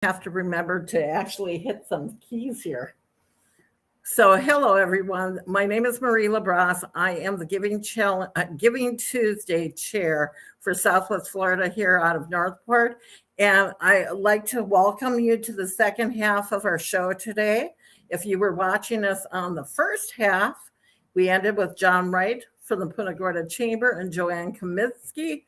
have to remember to actually hit some keys here. So, hello everyone. My name is Marie LaBrasse. I am the Giving Tuesday chair for Southwest Florida here out of Northport, and I like to welcome you to the second half of our show today. If you were watching us on the first half, we ended with John Wright from the Punta Gorda Chamber and Joanne Kamitsky,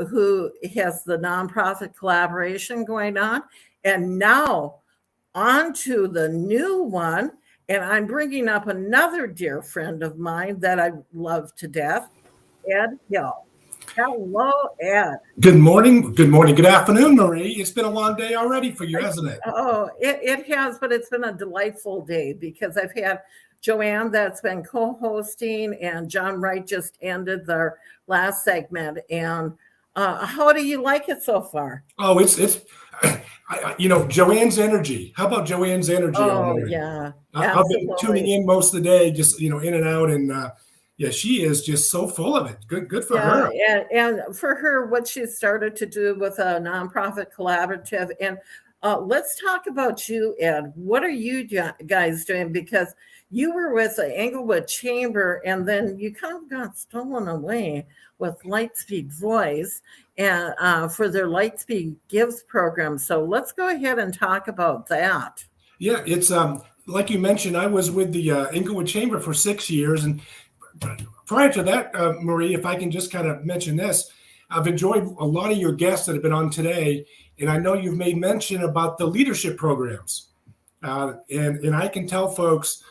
who has the nonprofit collaboration going on. And now on to the new one. And I'm bringing up another dear friend of mine that I love to death, Ed Hill. Hello, Ed. Good morning. Good afternoon, Marie. It's been a long day already for you, hasn't it? Oh, it has, but it's been a delightful day because I've had Joanne that's been co-hosting, and John Wright just ended their last segment. And how do you like it so far? Oh, it's Joanne's energy. How about Joanne's energy? Oh, yeah. I've been tuning in most of the day, just in and out, and she is just so full of it. Good for her. And for her, what she started to do with a nonprofit collaborative. And let's talk about you, Ed. What are you guys doing? Because you were with the Englewood Chamber, and then you kind of got stolen away with Lightspeed Voice and for their Lightspeed Gives program. So let's go ahead and talk about that. Yeah, it's like you mentioned, I was with the Englewood Chamber for 6 years, and prior to that, Marie, if I can just kind of mention this, I've enjoyed a lot of your guests that have been on today, and I know you've made mention about the leadership programs, and I can tell folks,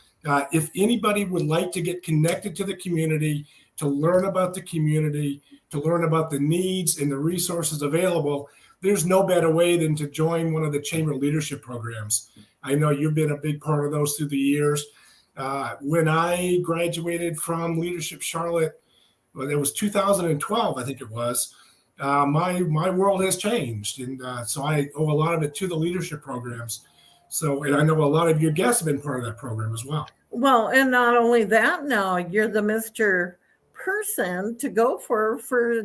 if anybody would like to get connected to the community, to learn about the community, to learn about the needs and the resources available, there's no better way than to join one of the chamber leadership programs. I know you've been a big part of those through the years. When I graduated from Leadership Charlotte, well, it was 2012, I think it was, my world has changed. And so I owe a lot of it to the leadership programs. So, and I know a lot of your guests have been part of that program as well. Well, and not only that, now you're the Mr. person to go for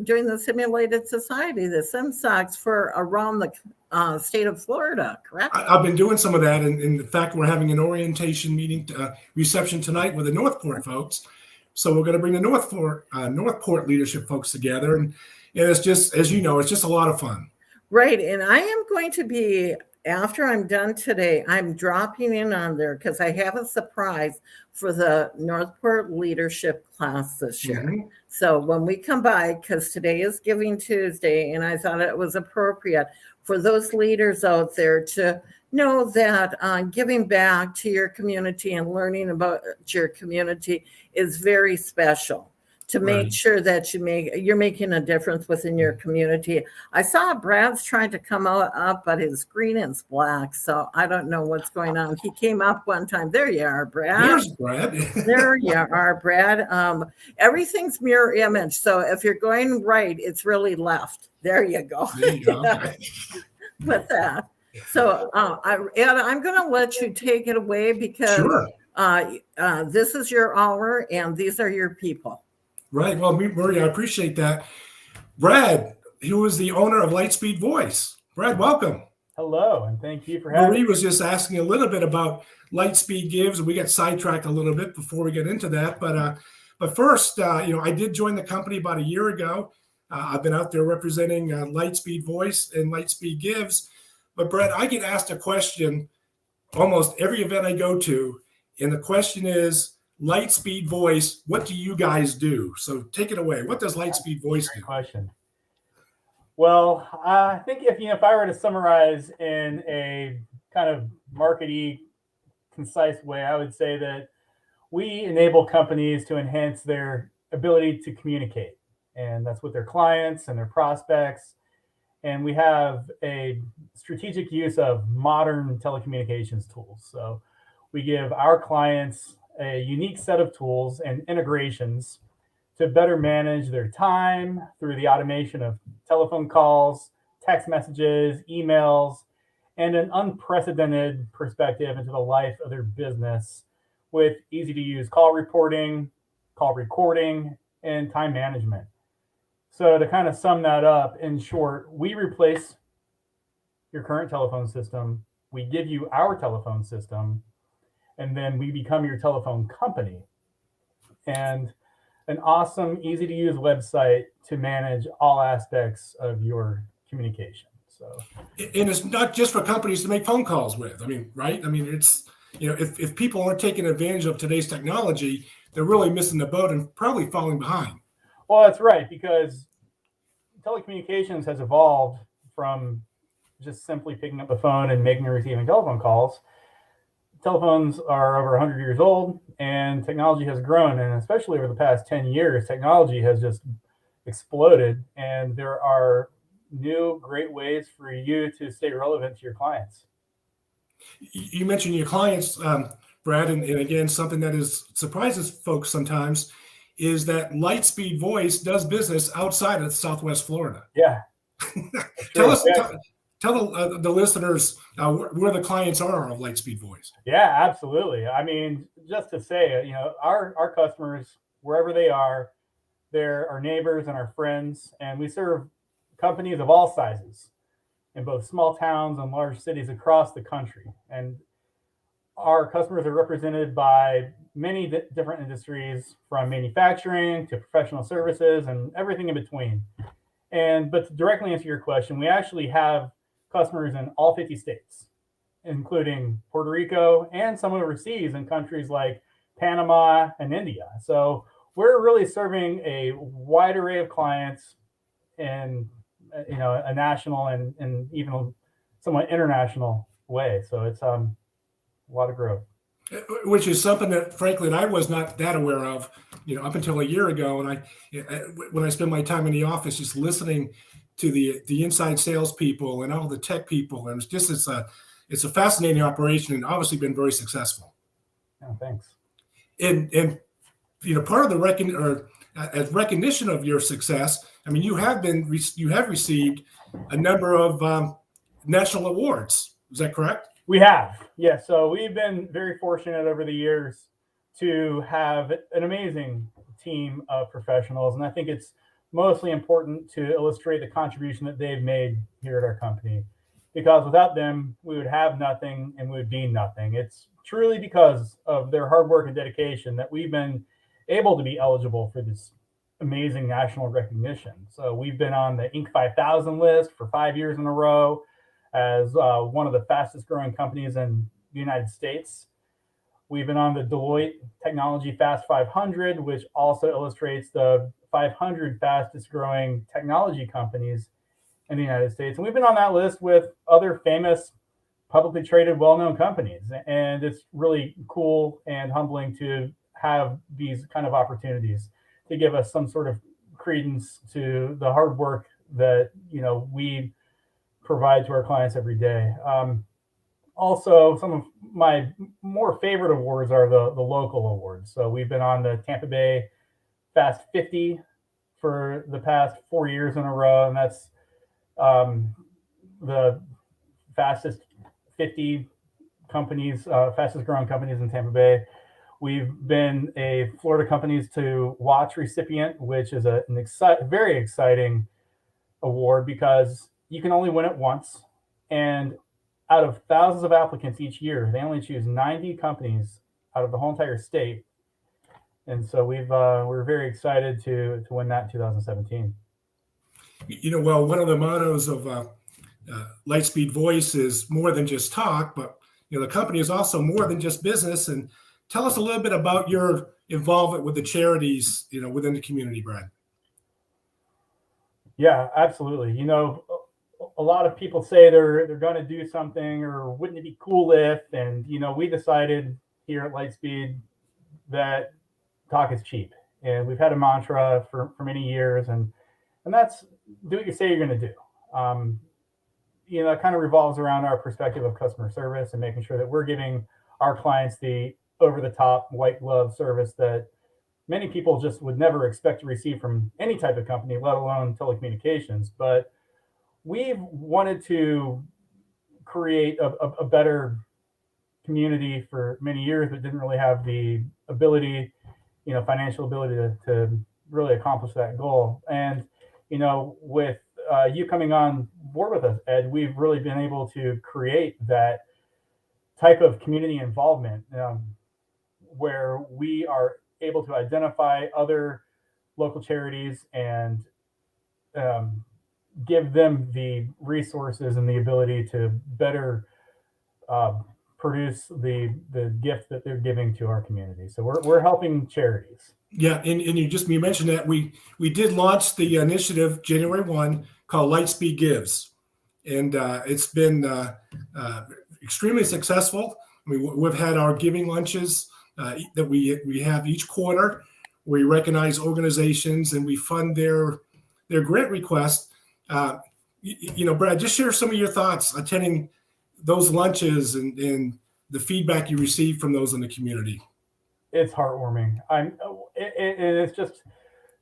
doing the Simulated Society, the SimSocs, for around the state of Florida, correct? I've been doing some of that. And in fact, we're having an orientation meeting reception tonight with the Northport folks. So we're going to bring the Northport leadership folks together. And it's just, as you know, it's just a lot of fun. Right. And I am going to be, after I'm done today, I'm dropping in on there because I have a surprise for the Northport leadership class this year. Mm-hmm. So when we come by, because today is Giving Tuesday, and I thought it was appropriate for those leaders out there to know that giving back to your community and learning about your community is very special. To make sure that you're making a difference within your community. I saw Brad's trying to come up, but his screen is black, so I don't know what's going on. He came up one time. There you are, Brad. There's Brad. There you are, Brad. Everything's mirror image, so if you're going right, it's really left. There you go. There you go. With that. So, Ed, I'm going to let you take it away because this is your hour, and these are your people. Right. Well, Marie, I appreciate that. Brad, who is the owner of Lightspeed Voice. Brad, welcome. Hello, and thank you for having me. Marie was just asking a little bit about Lightspeed Gives. We got sidetracked a little bit before we get into that. But first, I did join the company about a year ago. I've been out there representing Lightspeed Voice and Lightspeed Gives. But Brad, I get asked a question almost every event I go to, and the question is, Lightspeed Voice, what do you guys do? So take it away. What does Lightspeed Voice do? Great question. Well, I think if I were to summarize in a kind of markety, concise way, I would say that we enable companies to enhance their ability to communicate, and that's with their clients and their prospects. And we have a strategic use of modern telecommunications tools. So we give our clients a unique set of tools and integrations to better manage their time through the automation of telephone calls, text messages, emails, and an unprecedented perspective into the life of their business with easy to use call reporting, call recording, and time management. So to kind of sum that up in short, we replace your current telephone system. We give you our telephone system, and then we become your telephone company. And an awesome, easy to use website to manage all aspects of your communication. So, And it's not just for companies to make phone calls with. I mean, right? I mean, it's, if people aren't taking advantage of today's technology, they're really missing the boat and probably falling behind. well, that's right, because telecommunications has evolved from just simply picking up the phone and making and receiving telephone calls. Telephones are over 100 years old, and technology has grown, and especially over the past 10 years, technology has just exploded, and there are new great ways for you to stay relevant to your clients. You mentioned your clients, Brad, and again, something that surprises folks sometimes is that Lightspeed Voice does business outside of Southwest Florida. Yeah. Tell us, tell the listeners where the clients are of Lightspeed Voice. Yeah, absolutely. I mean, just to say, our customers, wherever they are, they're our neighbors and our friends, and we serve companies of all sizes in both small towns and large cities across the country. And our customers are represented by many different industries, from manufacturing to professional services and everything in between. But to directly answer your question, we actually have customers in all 50 states, including Puerto Rico and some overseas in countries like Panama and India. So we're really serving a wide array of clients in a national and even somewhat international way. So it's a lot of growth. Which is something that, frankly, I was not that aware of, up until a year ago. And when I spend my time in the office, just listening to the inside salespeople and all the tech people, and it's a fascinating operation, and obviously been very successful. Oh, thanks. And part of the as recognition of your success, I mean, you have received a number of national awards. Is that correct? We have, yeah. So we've been very fortunate over the years to have an amazing team of professionals, and I think it's mostly important to illustrate the contribution that they've made here at our company, because without them, we would have nothing and we would be nothing. It's truly because of their hard work and dedication that we've been able to be eligible for this amazing national recognition. So we've been on the Inc. 5000 list for 5 years in a row as one of the fastest growing companies in the United States. We've been on the Deloitte Technology Fast 500, which also illustrates the 500 fastest growing technology companies in the United States. And we've been on that list with other famous publicly traded, well-known companies. And it's really cool and humbling to have these kind of opportunities to give us some sort of credence to the hard work that, we provide to our clients every day. Also, some of my more favorite awards are the local awards. So we've been on the Tampa Bay Fast 50 for the past 4 years in a row, and that's the fastest 50 companies, fastest growing companies in Tampa Bay. We've been a Florida Companies to Watch recipient, which is an very exciting award because you can only win it once. And out of thousands of applicants each year, they only choose 90 companies out of the whole entire state. And so we're very excited to win that in 2017. Well, one of the mottos of Lightspeed Voice is more than just talk, but the company is also more than just business. And tell us a little bit about your involvement with the charities, within the community, Brad. Yeah, absolutely. A lot of people say they're going to do something, or wouldn't it be cool if? And we decided here at Lightspeed that talk is cheap, and we've had a mantra for many years, and that's do what you say you're going to do. It kind of revolves around our perspective of customer service and making sure that we're giving our clients the over-the-top white glove service that many people just would never expect to receive from any type of company, let alone telecommunications. But we've wanted to create a better community for many years, but didn't really have the ability, financial ability to really accomplish that goal. And, with you coming on board with us, Ed, we've really been able to create that type of community involvement where we are able to identify other local charities and give them the resources and the ability to better produce the gift that they're giving to our community. So we're helping charities. Yeah, and you mentioned that we did launch the initiative January 1 called Lightspeed Gives, and it's been extremely successful. I mean, we've had our giving lunches that we have each quarter. We recognize organizations and we fund their grant requests. Brad, just share some of your thoughts attending those lunches and the feedback you receive from those in the community. It's heartwarming. It's just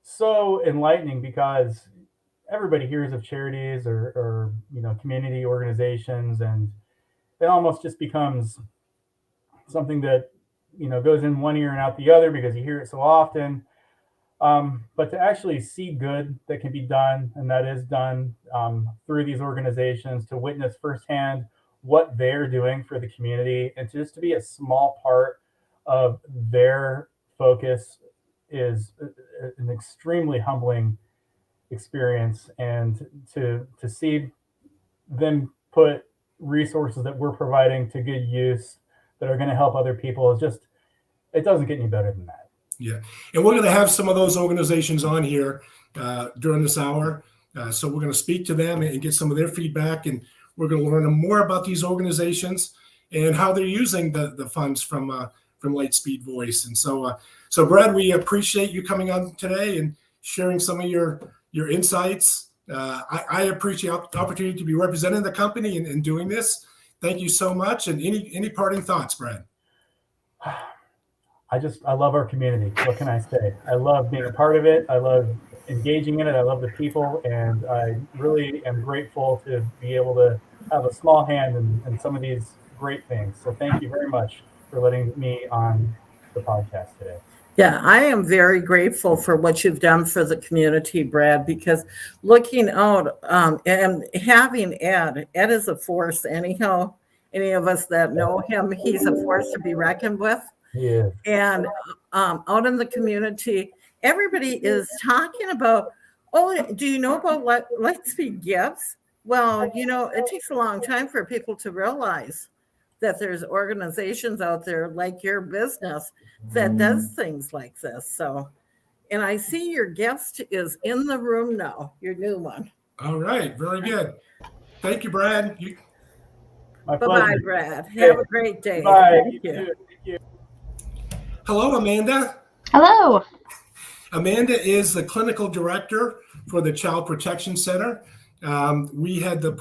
so enlightening because everybody hears of charities or community organizations, and it almost just becomes something that goes in one ear and out the other because you hear it so often. But to actually see good that can be done, and that is done through these organizations, to witness firsthand what they're doing for the community, and just to be a small part of their focus is an extremely humbling experience. And to see them put resources that we're providing to good use that are going to help other people is just, it doesn't get any better than that. Yeah. And we're going to have some of those organizations on here during this hour. So we're going to speak to them and get some of their feedback. And we're going to learn more about these organizations and how they're using the funds from Lightspeed Voice. And so Brad, we appreciate you coming on today and sharing some of your insights. I appreciate the opportunity to be representing the company and doing this. Thank you so much. And any parting thoughts, Brad? I love our community. What can I say? I love being a part of it. I love engaging in it. I love the people. And I really am grateful to be able to have a small hand in some of these great things. So thank you very much for letting me on the podcast today. Yeah, I am very grateful for what you've done for the community, Brad, because looking out and having Ed is a force anyhow. Any of us that know him, he's a force to be reckoned with. Yeah. And out in the community, everybody is talking about, oh, do you know about what Lightspeed Gives? Well, it takes a long time for people to realize that there's organizations out there like your business that does things like this. So, and I see your guest is in the room now, your new one. All right. Very good. Thank you, Brad. Bye-bye, Brad. Have a great day. Bye. Thank you. Thank you. Hello, Amanda. Hello. Amanda is the clinical director for the Child Protection Center. I had the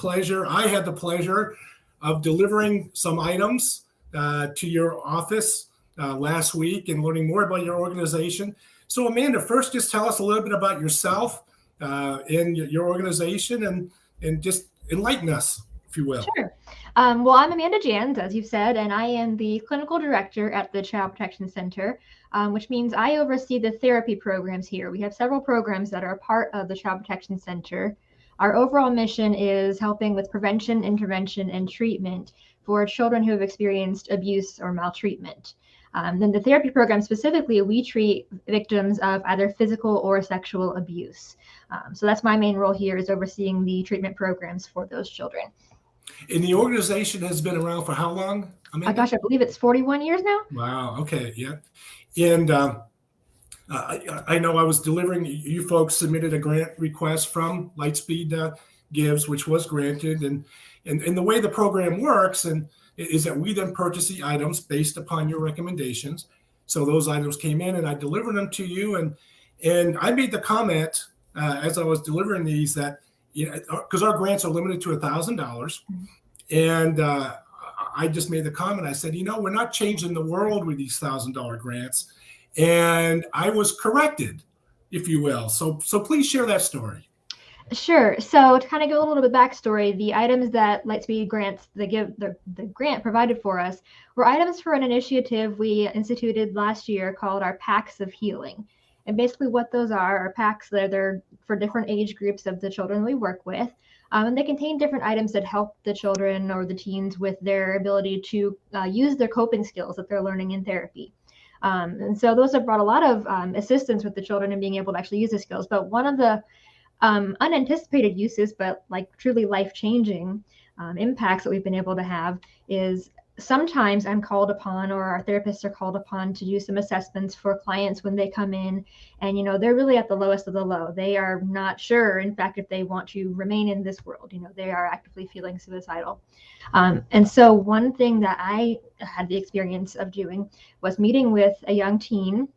pleasure of delivering some items to your office last week and learning more about your organization. So Amanda, first just tell us a little bit about yourself and your organization and just enlighten us, if you will. Sure. Well, I'm Amanda Jans, as you've said, and I am the clinical director at the Child Protection Center, which means I oversee the therapy programs here. We have several programs that are a part of the Child Protection Center. Our overall mission is helping with prevention, intervention, and treatment for children who have experienced abuse or maltreatment. Then the therapy program specifically, we treat victims of either physical or sexual abuse. So that's my main role here, is overseeing the treatment programs for those children. And the organization has been around for how long? Oh gosh, I believe it's 41 years now. Wow. Okay. Yeah. And I know I was delivering, you folks submitted a grant request from Lightspeed Gives, which was granted. And the way the program works is that we then purchase the items based upon your recommendations. So those items came in and I delivered them to you. And I made the comment as I was delivering these that, because our grants are limited to $1,000. And I just made the comment. I said, we're not changing the world with these $1,000 grants. And I was corrected, if you will. So please share that story. Sure. So to kind of go a little bit backstory, the items that Lightspeed grants, the grant provided for us, were items for an initiative we instituted last year called our Packs of Healing. And basically what those are packs that are for different age groups of the children we work with. And they contain different items that help the children or the teens with their ability to use their coping skills that they're learning in therapy. And so those have brought a lot of assistance with the children in being able to actually use the skills. But one of the unanticipated uses, but like truly life-changing impacts that we've been able to have is sometimes I'm called upon, or our therapists are called upon, to do some assessments for clients when they come in and, they're really at the lowest of the low. They are not sure, in fact, if they want to remain in this world. They are actively feeling suicidal. And so one thing that I had the experience of doing was meeting with a young teen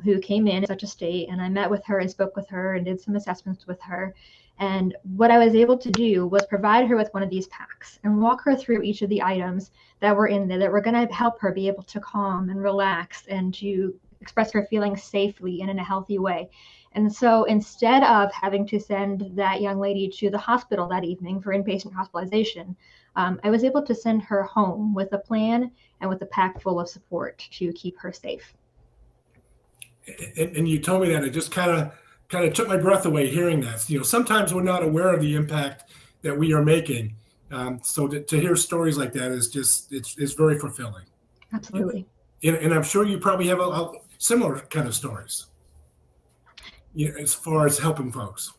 who came in such a state, and I met with her and spoke with her and did some assessments with her. And what I was able to do was provide her with one of these packs and walk her through each of the items that were in there that were going to help her be able to calm and relax and to express her feelings safely and in a healthy way. And so instead of having to send that young lady to the hospital that evening for inpatient hospitalization, I was able to send her home with a plan and with a pack full of support to keep her safe. And you told me that, it just kind of took my breath away hearing that. Sometimes we're not aware of the impact that we are making. So to hear stories like that is just, it's very fulfilling. Absolutely. And I'm sure you probably have a similar kind of stories, as far as helping folks.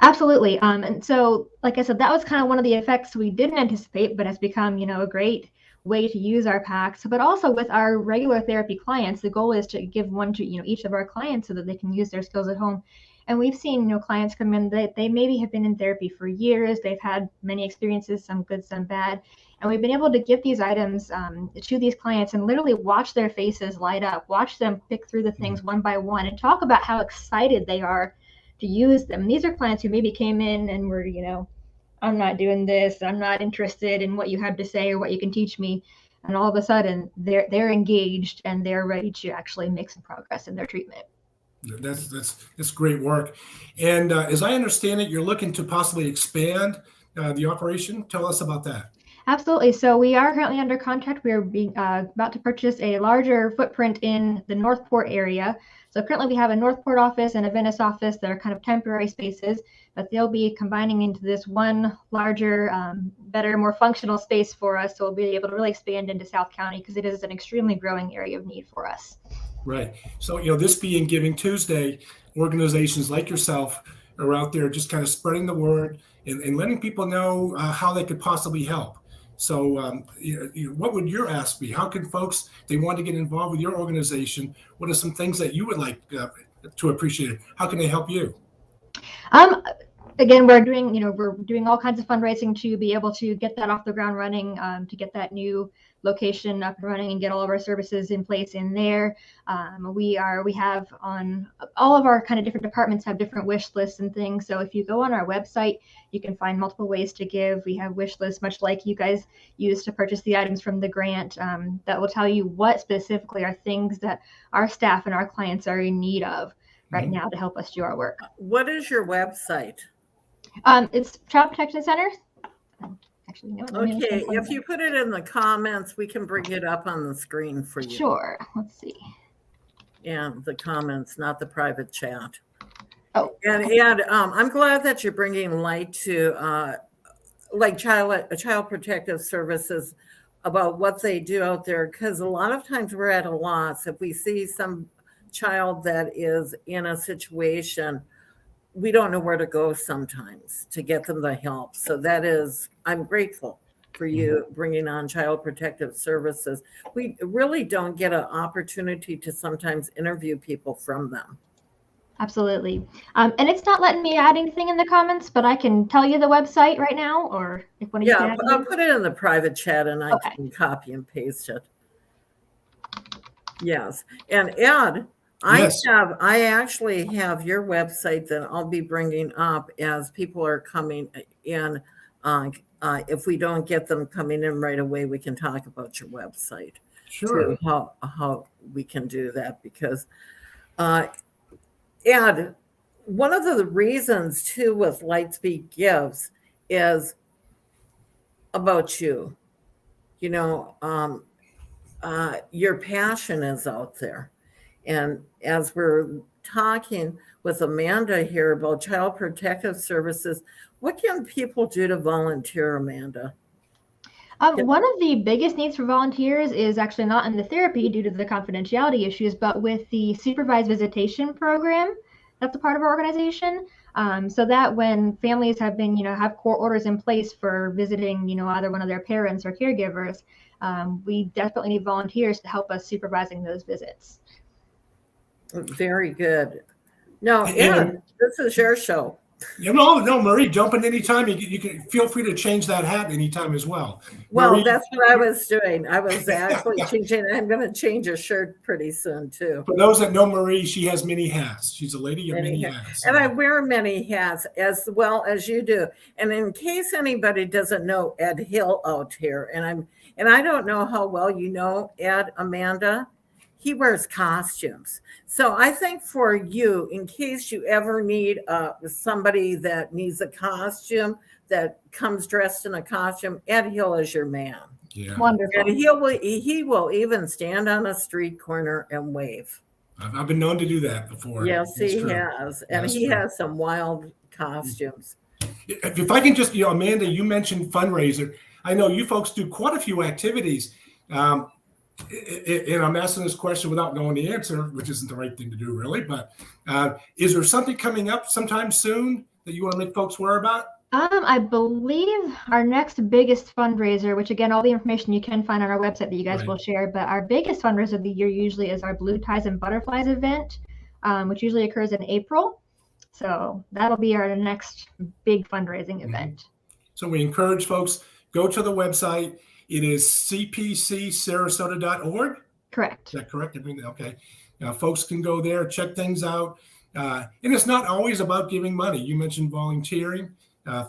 Absolutely. And so, like I said, that was kind of one of the effects we didn't anticipate, but has become, a great way to use our packs. But also with our regular therapy clients, the goal is to give one to, each of our clients so that they can use their skills at home. And we've seen, clients come in that they maybe have been in therapy for years. They've had many experiences, some good, some bad. And we've been able to give these items to these clients and literally watch their faces light up, watch them pick through the things one by one and talk about how excited they are to use them. And these are clients who maybe came in and were, I'm not doing this. I'm not interested in what you have to say or what you can teach me. And all of a sudden they're engaged and they're ready to actually make some progress in their treatment. That's great work. And as I understand it, you're looking to possibly expand the operation. Tell us about that. Absolutely. So we are currently under contract. We are about to purchase a larger footprint in the Northport area. So currently we have a Northport office and a Venice office that are kind of temporary spaces, but they'll be combining into this one larger, better, more functional space for us. So we'll be able to really expand into South County because it is an extremely growing area of need for us. Right. So, this being Giving Tuesday, organizations like yourself are out there just kind of spreading the word and letting people know how they could possibly help. So what would your ask be? How can folks, they want to get involved with your organization, what are some things that you would like to appreciate? How can they help you? Again, we're doing all kinds of fundraising to be able to get that off the ground running, to get that new location up and running and get all of our services in place in there. We have on all of our kind of different departments have different wish lists and things. So if you go on our website, you can find multiple ways to give. We have wish lists, much like you guys use to purchase the items from the grant, that will tell you what specifically are things that our staff and our clients are in need of right now to help us do our work. What is your website? It's Child Protection Center. Actually, no. Okay, if you put it in the comments, we can bring it up on the screen for you. Sure. Let's see. Yeah, the comments, not the private chat. Oh. And I'm glad that you're bringing light to like child protective services about what they do out there, because a lot of times we're at a loss if we see some child that is in a situation. We don't know where to go sometimes to get them the help. So I'm grateful for you bringing on Child Protective Services. We really don't get an opportunity to sometimes interview people from them. Absolutely. And it's not letting me add anything in the comments, but I can tell you the website right now, or if one of you can add I'll put it in the private chat and I can copy and paste it. Yes. And Ed, Yes. I actually have your website that I'll be bringing up as people are coming in. If we don't get them coming in right away, we can talk about your website. Sure. How we can do that, because and one of the reasons too with Lightspeed Gives is about you. Your passion is out there. And as we're talking with Amanda here about Child Protective Services, what can people do to volunteer, Amanda? One of the biggest needs for volunteers is actually not in the therapy due to the confidentiality issues, but with the supervised visitation program that's a part of our organization. So that when families have been, have court orders in place for visiting, either one of their parents or caregivers, we definitely need volunteers to help us supervising those visits. Very good. No, Ed, this is your show. No, Marie, jump in anytime. You can feel free to change that hat anytime as well. Well, Marie, that's what I was doing. I was actually changing. I'm going to change a shirt pretty soon too. For those that know Marie, she has many hats. She's a lady of many hats. And I wear many hats as well as you do. And in case anybody doesn't know Ed Hill out here, and I don't know how well you know Ed, Amanda, he wears costumes. So I think for you, in case you ever need somebody that needs a costume, that comes dressed in a costume, Ed Hill is your man. Yeah. Wonderful. And he will even stand on a street corner and wave. I've been known to do that before. Yes, he has. And he has some wild costumes. If I can just, Amanda, you mentioned fundraiser. I know you folks do quite a few activities. And I'm asking this question without knowing the answer, which isn't the right thing to do, really. But is there something coming up sometime soon that you want to make folks aware about? I believe our next biggest fundraiser, which again, all the information you can find on our website that you guys will share, but our biggest fundraiser of the year usually is our Blue Ties and Butterflies event, which usually occurs in April. So that'll be our next big fundraising event. So we encourage folks, go to the website. It is cpcsarasota.org. Correct. Is that correct? Okay. Folks can go there, check things out. And it's not always about giving money. You mentioned volunteering.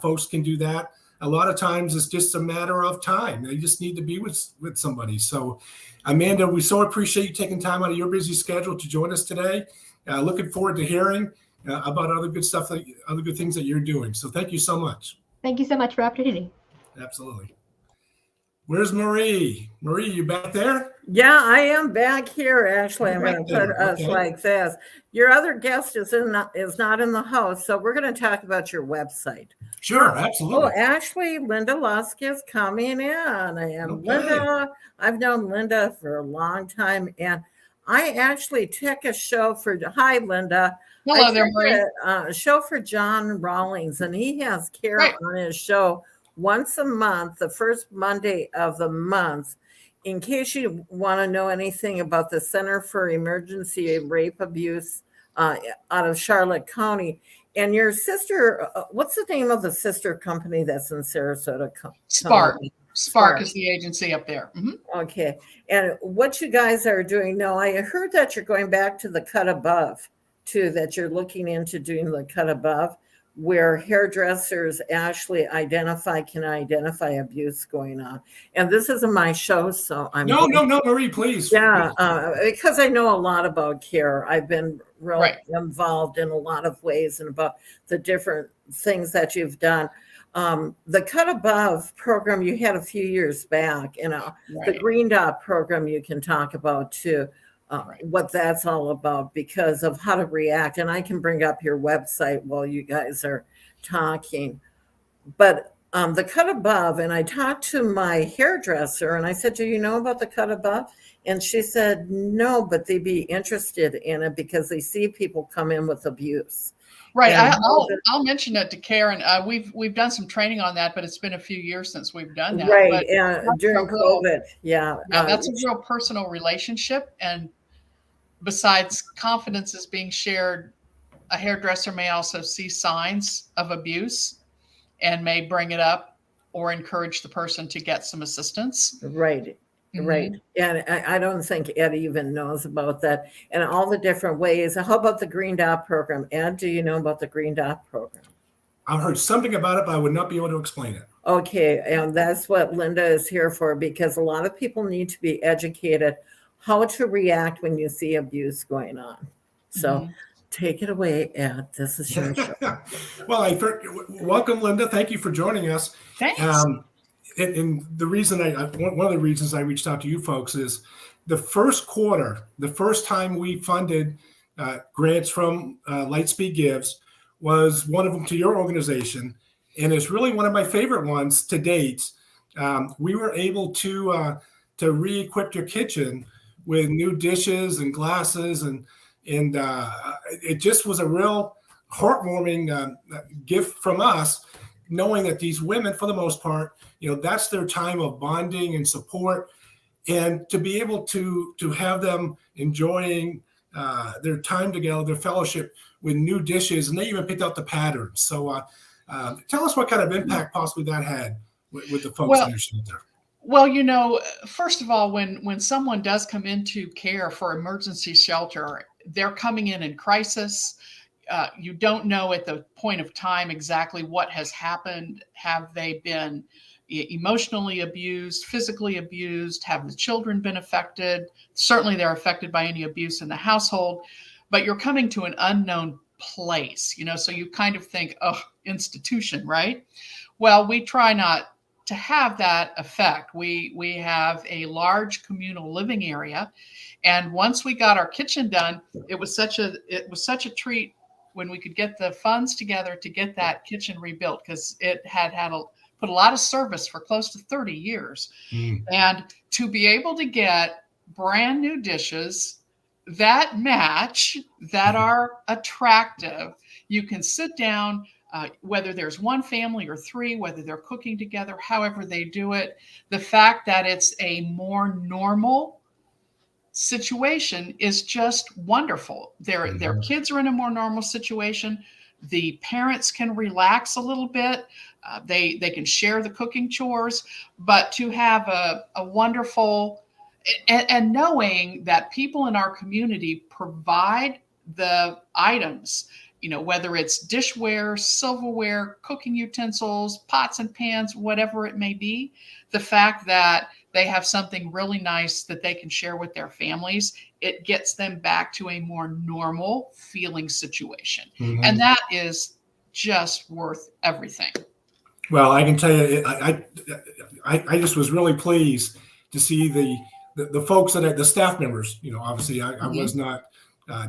Folks can do that. A lot of times it's just a matter of time. They just need to be with somebody. So, Amanda, we so appreciate you taking time out of your busy schedule to join us today. Looking forward to hearing about other good stuff, other good things that you're doing. So thank you so much. Thank you so much for the opportunity. Absolutely. Where's Marie? Marie, you back there? Yeah, I am back here. Actually, I'm going to put us like this. Your other guest is not in the house, so we're going to talk about your website. Sure, absolutely. Oh, actually, Linda Lusk is coming in, and Linda, I've known Linda for a long time, and I actually took a show for. Hi, Linda. Hello there, Marie. A show for John Rawlings, and he has Kara on his show once a month, the first Monday of the month. In case you want to know anything about the Center for Emergency Rape Abuse out of Charlotte County. And your sister, what's the name of the sister company that's in Sarasota? Spark. Spark is the agency up there. Mm-hmm. Okay. And what you guys are doing now, I heard that you're going back to the cut above too, that you're looking into doing the cut above, where hairdressers actually can identify abuse going on. And this isn't my show, so I'm No, Marie, please. Yeah, because I know a lot about care. I've been really involved in a lot of ways and about the different things that you've done. The Cut Above program you had a few years back, and the Green Dot program you can talk about too. What that's all about because of how to react. And I can bring up your website while you guys are talking. But the Cut Above, and I talked to my hairdresser and I said, do you know about the Cut Above? And she said, no, but they'd be interested in it because they see people come in with abuse. Right. I'll mention it to Karen. We've done some training on that, but it's been a few years since we've done that. Right. During COVID. Yeah. That's a real personal relationship. And besides confidence is being shared, a hairdresser may also see signs of abuse and may bring it up or encourage the person to get some assistance. Right. Mm-hmm. Right. And I don't think Ed even knows about that and all the different ways. How about the Green Dot program? Ed, do you know about the Green Dot program? I've heard something about it, but I would not be able to explain it. Okay. And that's what Linda is here for, because a lot of people need to be educated how to react when you see abuse going on. So take it away, Ed. This is your show. Well, welcome, Linda. Thank you for joining us. Thanks. And the reason one of the reasons I reached out to you folks is the first quarter, the first time we funded grants from Lightspeed Gives was one of them to your organization. And it's really one of my favorite ones to date. We were able to re-equip your kitchen with new dishes and glasses, and it just was a real heartwarming gift from us, knowing that these women, for the most part, that's their time of bonding and support, and to be able to have them enjoying their time together, their fellowship with new dishes, and they even picked out the patterns. So tell us what kind of impact possibly that had with the folks in your center. Well, first of all, when someone does come into care for emergency shelter, they're coming in crisis. You don't know at the point of time exactly what has happened. Have they been emotionally abused, physically abused? Have the children been affected? Certainly they're affected by any abuse in the household, but you're coming to an unknown place, so you kind of think, oh, institution, right? Well, we try not to have that effect. We have a large communal living area, and once we got our kitchen done, it was such a treat when we could get the funds together to get that kitchen rebuilt, because it had put a lot of service for close to 30 years. And to be able to get brand new dishes that match, that are attractive, you can sit down, whether there's one family or three, whether they're cooking together, however they do it. The fact that it's a more normal situation is just wonderful. Their kids are in a more normal situation. The parents can relax a little bit. They can share the cooking chores, but to have a wonderful, and knowing that people in our community provide the items, whether it's dishware, silverware, cooking utensils, pots and pans, whatever it may be, the fact that they have something really nice that they can share with their families, it gets them back to a more normal feeling situation. And that is just worth everything. Well, I can tell you, I just was really pleased to see the folks that the staff members. Obviously, I was not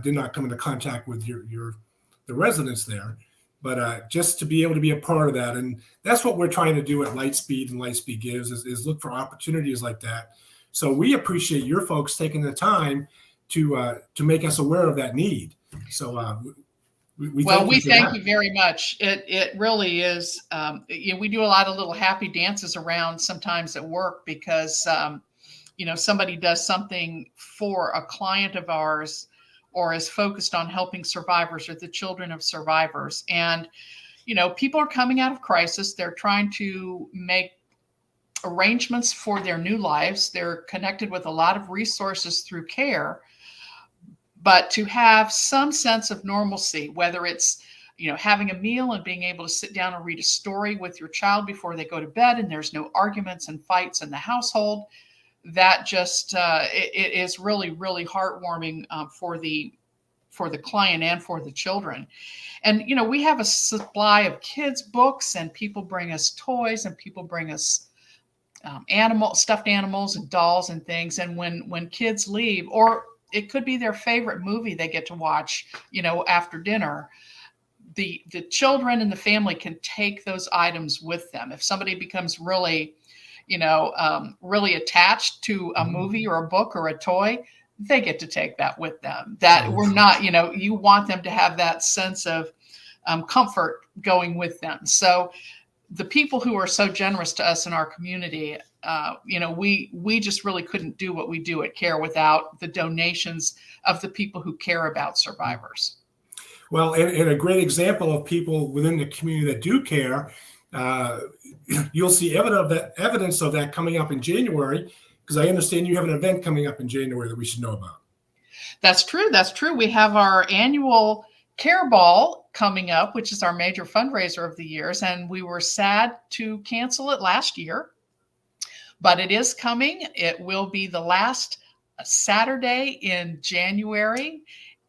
did not come into contact with the residents there, but just to be able to be a part of that, and that's what we're trying to do at Lightspeed and Lightspeed Gives is look for opportunities like that. So we appreciate your folks taking the time to make us aware of that need. So we thank you very much. It really is. We do a lot of little happy dances around sometimes at work because somebody does something for a client of ours, or is focused on helping survivors or the children of survivors. And, people are coming out of crisis. They're trying to make arrangements for their new lives. They're connected with a lot of resources through care, but to have some sense of normalcy, whether it's, having a meal and being able to sit down and read a story with your child before they go to bed, and there's no arguments and fights in the household, that just it is really, really heartwarming for the client and for the children. And we have a supply of kids books, and people bring us toys, and people bring us stuffed animals and dolls and things. And when kids leave, or it could be their favorite movie they get to watch, after dinner, the children and the family can take those items with them. If somebody becomes really really attached to a movie or a book or a toy, they get to take that with them. That we're not, you want them to have that sense of comfort going with them. So the people who are so generous to us in our community, we just really couldn't do what we do at CARE without the donations of the people who care about survivors. Well, and a great example of people within the community that do care, you'll see evidence of that coming up in January, because I understand you have an event coming up in January that we should know about. That's true. That's true. We have our annual Care Ball coming up, which is our major fundraiser of the years, and we were sad to cancel it last year, but it is coming. It will be the last Saturday in January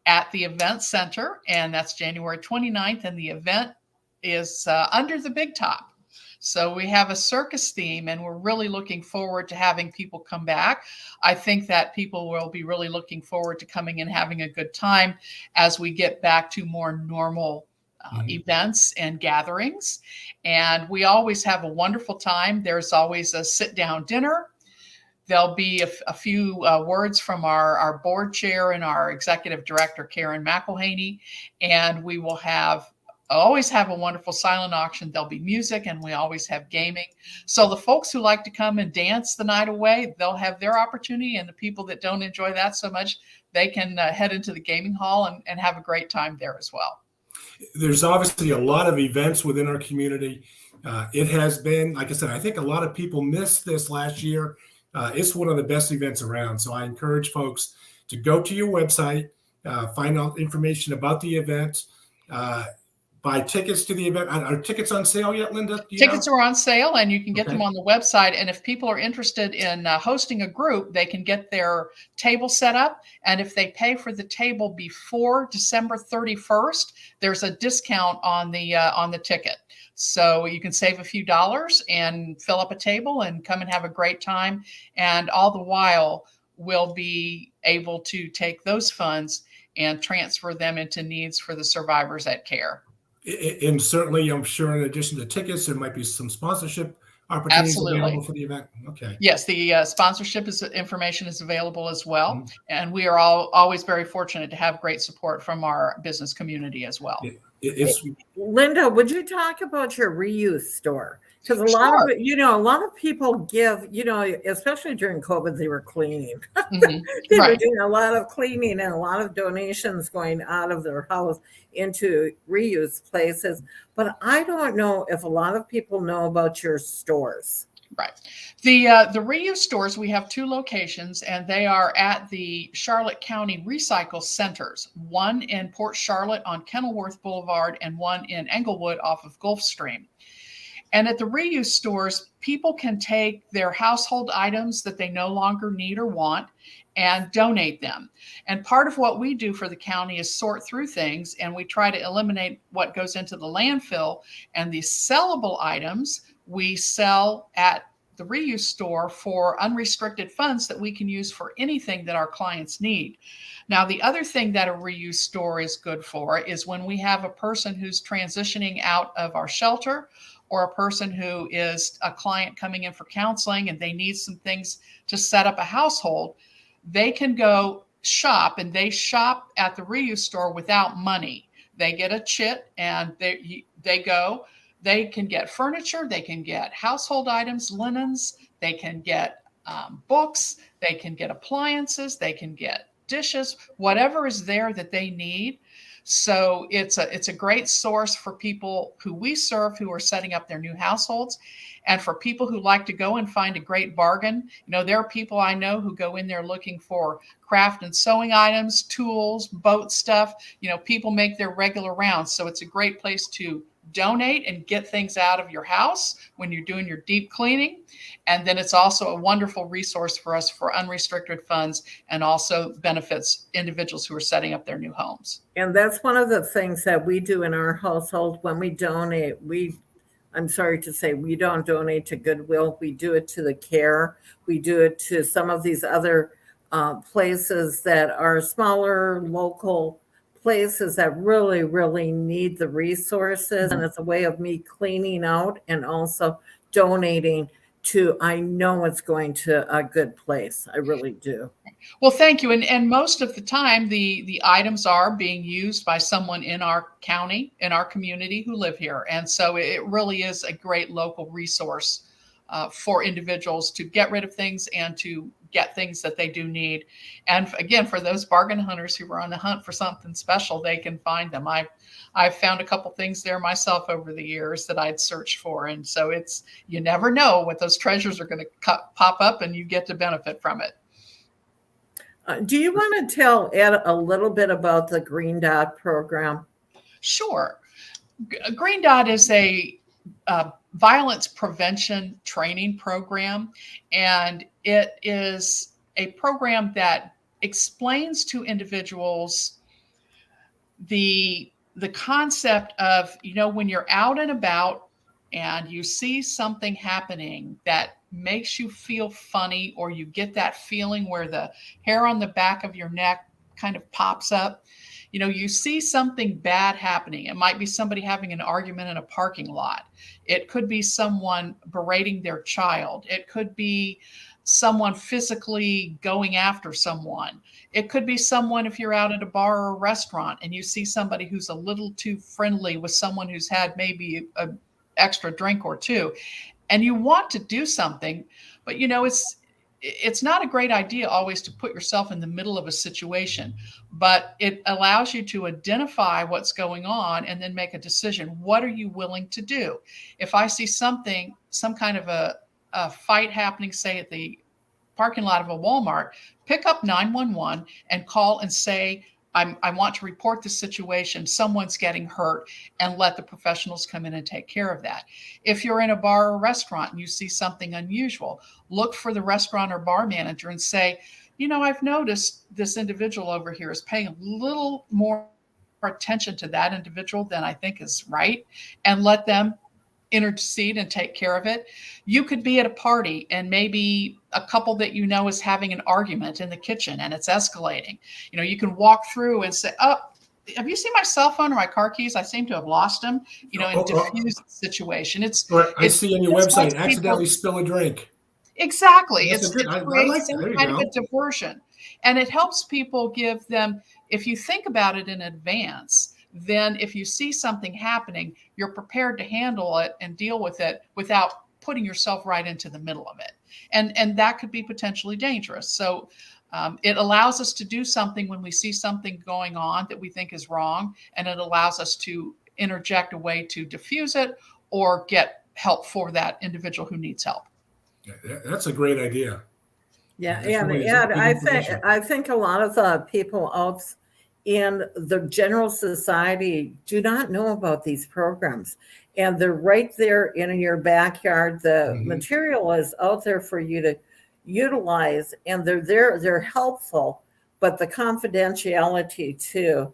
at the Event Center, and that's January 29th, and the event is under the big top. So we have a circus theme, and we're really looking forward to having people come back. I think that people will be really looking forward to coming and having a good time as we get back to more normal events and gatherings. And we always have a wonderful time. There's always a sit-down dinner. There'll be a few words from our board chair and our executive director, Karen McElhaney, and we will always have a wonderful silent auction. There'll be music, and we always have gaming. So the folks who like to come and dance the night away, they'll have their opportunity, and the people that don't enjoy that so much, they can head into the gaming hall and have a great time there as well. There's obviously a lot of events within our community. It has been, like I said, I think a lot of people missed this last year. It's one of the best events around. So I encourage folks to go to your website, find out information about the event, buy tickets to the event. Are tickets on sale yet, Linda? Tickets are on sale, and you can get them on the website. And if people are interested in hosting a group, they can get their table set up. And if they pay for the table before December 31st, there's a discount on the ticket. So you can save a few dollars and fill up a table and come and have a great time. And all the while, we'll be able to take those funds and transfer them into needs for the survivors at CARE. And certainly, I'm sure in addition to tickets, there might be some sponsorship opportunities available for the event. Okay. Yes, the sponsorship information is available as well. And we are always very fortunate to have great support from our business community as well. Linda, would you talk about your reuse store? Because a lot of people give, especially during COVID, they were cleaning. They were doing a lot of cleaning and a lot of donations going out of their house into reuse places. But I don't know if a lot of people know about your stores. Right. The reuse stores, we have 2 locations, and they are at the Charlotte County Recycle Centers, one in Port Charlotte on Kenilworth Boulevard and one in Englewood off of Gulfstream. And at the reuse stores, people can take their household items that they no longer need or want and donate them. And part of what we do for the county is sort through things, and we try to eliminate what goes into the landfill. And the sellable items we sell at the reuse store for unrestricted funds that we can use for anything that our clients need. Now, the other thing that a reuse store is good for is when we have a person who's transitioning out of our shelter, or a person who is a client coming in for counseling and they need some things to set up a household, they can go shop, and they shop at the reuse store without money. They get a chit and they can get furniture, they can get household items, linens, they can get books, they can get appliances, they can get dishes, whatever is there that they need. So it's a great source for people who we serve who are setting up their new households, and for people who like to go and find a great bargain. There are people I know who go in there looking for craft and sewing items, tools, boat stuff. People make their regular rounds. So it's a great place to donate and get things out of your house when you're doing your deep cleaning. And then it's also a wonderful resource for us for unrestricted funds, and also benefits individuals who are setting up their new homes. And that's one of the things that we do in our household when we donate. I'm sorry to say, we don't donate to Goodwill. We do it to the CARE. We do it to some of these other places that are smaller, local places that really, really need the resources. And it's a way of me cleaning out and also donating to, I know it's going to a good place. I really do. Well, thank you. And most of the time, the items are being used by someone in our county, in our community who live here. And so it really is a great local resource for individuals to get rid of things and to get things that they do need. And again, for those bargain hunters who are on the hunt for something special, they can find them. I've found a couple things there myself over the years that I'd searched for. And so you never know what those treasures are going to pop up, and you get to benefit from it. Do you want to tell Ed a little bit about the Green Dot program? Sure. Green Dot is a violence prevention training program, and it is a program that explains to individuals the concept of, when you're out and about and you see something happening that makes you feel funny, or you get that feeling where the hair on the back of your neck kind of pops up, you see something bad happening. It might be somebody having an argument in a parking lot. It could be someone berating their child. It could be someone physically going after someone. It could be someone, if you're out at a bar or a restaurant and you see somebody who's a little too friendly with someone who's had maybe an extra drink or two, and you want to do something, but it's not a great idea always to put yourself in the middle of a situation, but it allows you to identify what's going on and then make a decision. What are you willing to do? If I see some kind of a fight happening, say at the parking lot of a Walmart, pick up 911 and call and say, I want to report the situation. Someone's getting hurt, and let the professionals come in and take care of that. If you're in a bar or restaurant and you see something unusual, look for the restaurant or bar manager and say, I've noticed this individual over here is paying a little more attention to that individual than I think is right, and let them intercede and take care of it. You could be at a party and maybe a couple that is having an argument in the kitchen and it's escalating. You can walk through and say, "Oh, have you seen my cell phone or my car keys? I seem to have lost them." And diffuse the situation. I see on your website, accidentally spill a drink. Exactly. That's It like creates that. some kind of a diversion, and it helps people give them. If you think about it in advance, then if you see something happening, you're prepared to handle it and deal with it without putting yourself right into the middle of it. And that could be potentially dangerous. So it allows us to do something when we see something going on that we think is wrong, and it allows us to interject a way to diffuse it or get help for that individual who needs help. Yeah, that's a great idea. Yeah, I think a lot of the people out in the general society do not know about these programs, and they're right there in your backyard. The material is out there for you to utilize, and they're helpful, but the confidentiality too,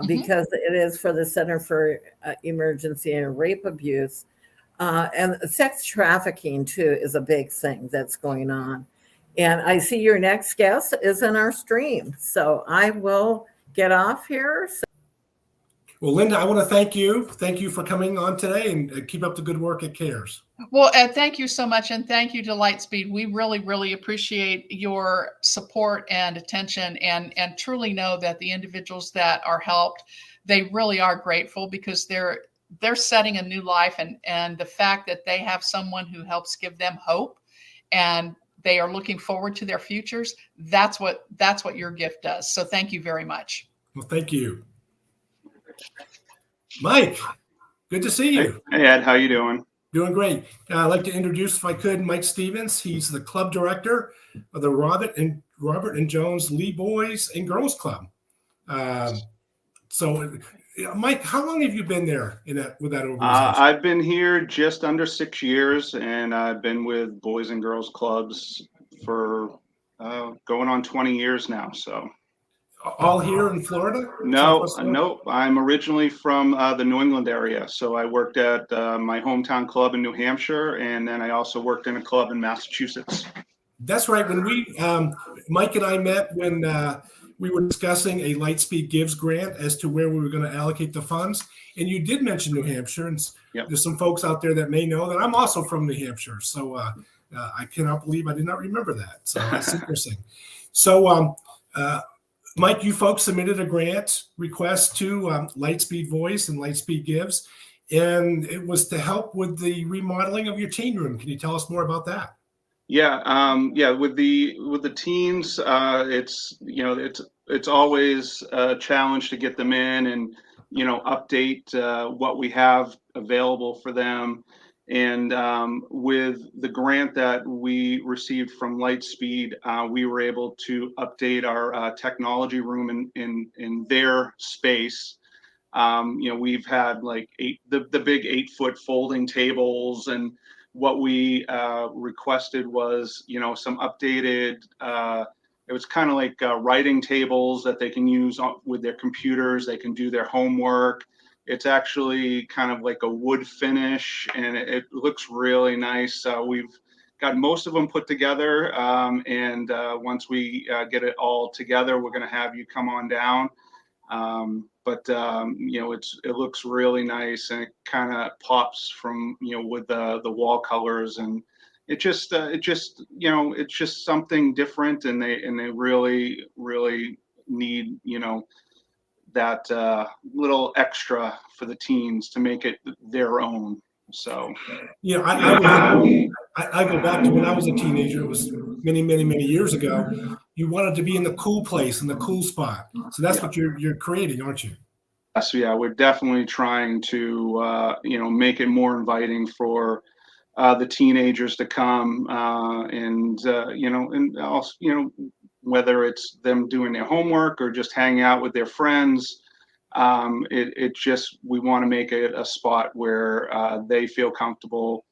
because it is for the Center for Emergency and Rape Abuse, and sex trafficking too is a big thing that's going on. And I see your next guest is in our stream, so I will get off here. Well, Linda, I want to thank you. Thank you for coming on today, and keep up the good work at CARES. Well, thank you so much. And thank you to Lightspeed. We really, really appreciate your support and attention, and truly know that the individuals that are helped, they really are grateful, because they're setting a new life, and the fact that they have someone who helps give them hope, and they are looking forward to their futures. That's what your gift does. So thank you very much. Well, thank you. Mike, good to see you. Hey, Ed, how you doing? Doing great. I'd like to introduce, if I could, Mike Stevens. He's the club director of the Robert and Jones Lee Boys and Girls Club. So, Mike, how long have you been there with that organization? I've been here just under 6 years, and I've been with Boys and Girls Clubs for going on 20 years now. So, all here in Florida? No. I'm originally from the New England area. So I worked at my hometown club in New Hampshire, and then I also worked in a club in Massachusetts. That's right. When Mike and I met when we were discussing a Lightspeed Gives grant as to where we were going to allocate the funds, and you did mention New Hampshire, and there's some folks out there that may know that I'm also from New Hampshire. So I cannot believe I did not remember that. So that's interesting. So, Mike, you folks submitted a grant request to Lightspeed Voice and Lightspeed Gives, and it was to help with the remodeling of your teen room. Can you tell us more about that? Yeah. With the teens, it's always a challenge to get them in and update what we have available for them. And with the grant that we received from Lightspeed, we were able to update our technology room in their space. We've had like the big 8-foot folding tables, and what we requested was some updated. It was kind of like writing tables that they can use with their computers. They can do their homework. It's actually kind of like a wood finish, and it looks really nice. We've got most of them put together, and once we get it all together, we're going to have you come on down. But you know, it looks really nice, and it kind of pops from, you know, with the wall colors, and it just you know, it's just something different, and they really need, you know, that little extra for the teens to make it their own. So, You know, I go back to when I was a teenager. It was many years ago. You wanted to be in the cool place, in the cool spot. So that's what you're creating, aren't you? so yeah, we're definitely trying to you know, make it more inviting for the teenagers to come, and you know, and also, you know, whether it's them doing their homework or just hanging out with their friends. It just, we want to make it a spot where they feel comfortable.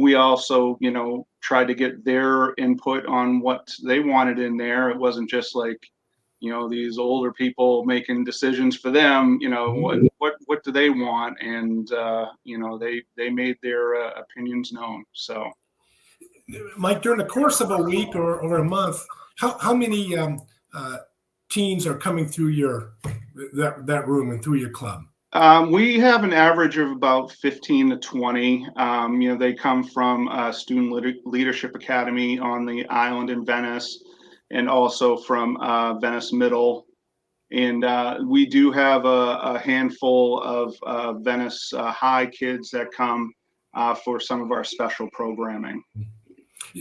We also, you know, tried to get their input on what they wanted in there. It wasn't just like, you know, these older people making decisions for them. You know, what do they want? And you know, they made their opinions known. So, Mike, during the course of a week or a month, how many teens are coming through that room and through your club? We have an average of about 15 to 20. You know, they come from Student Leadership Academy on the island in Venice, and also from Venice Middle. And we do have a handful of Venice High kids that come for some of our special programming.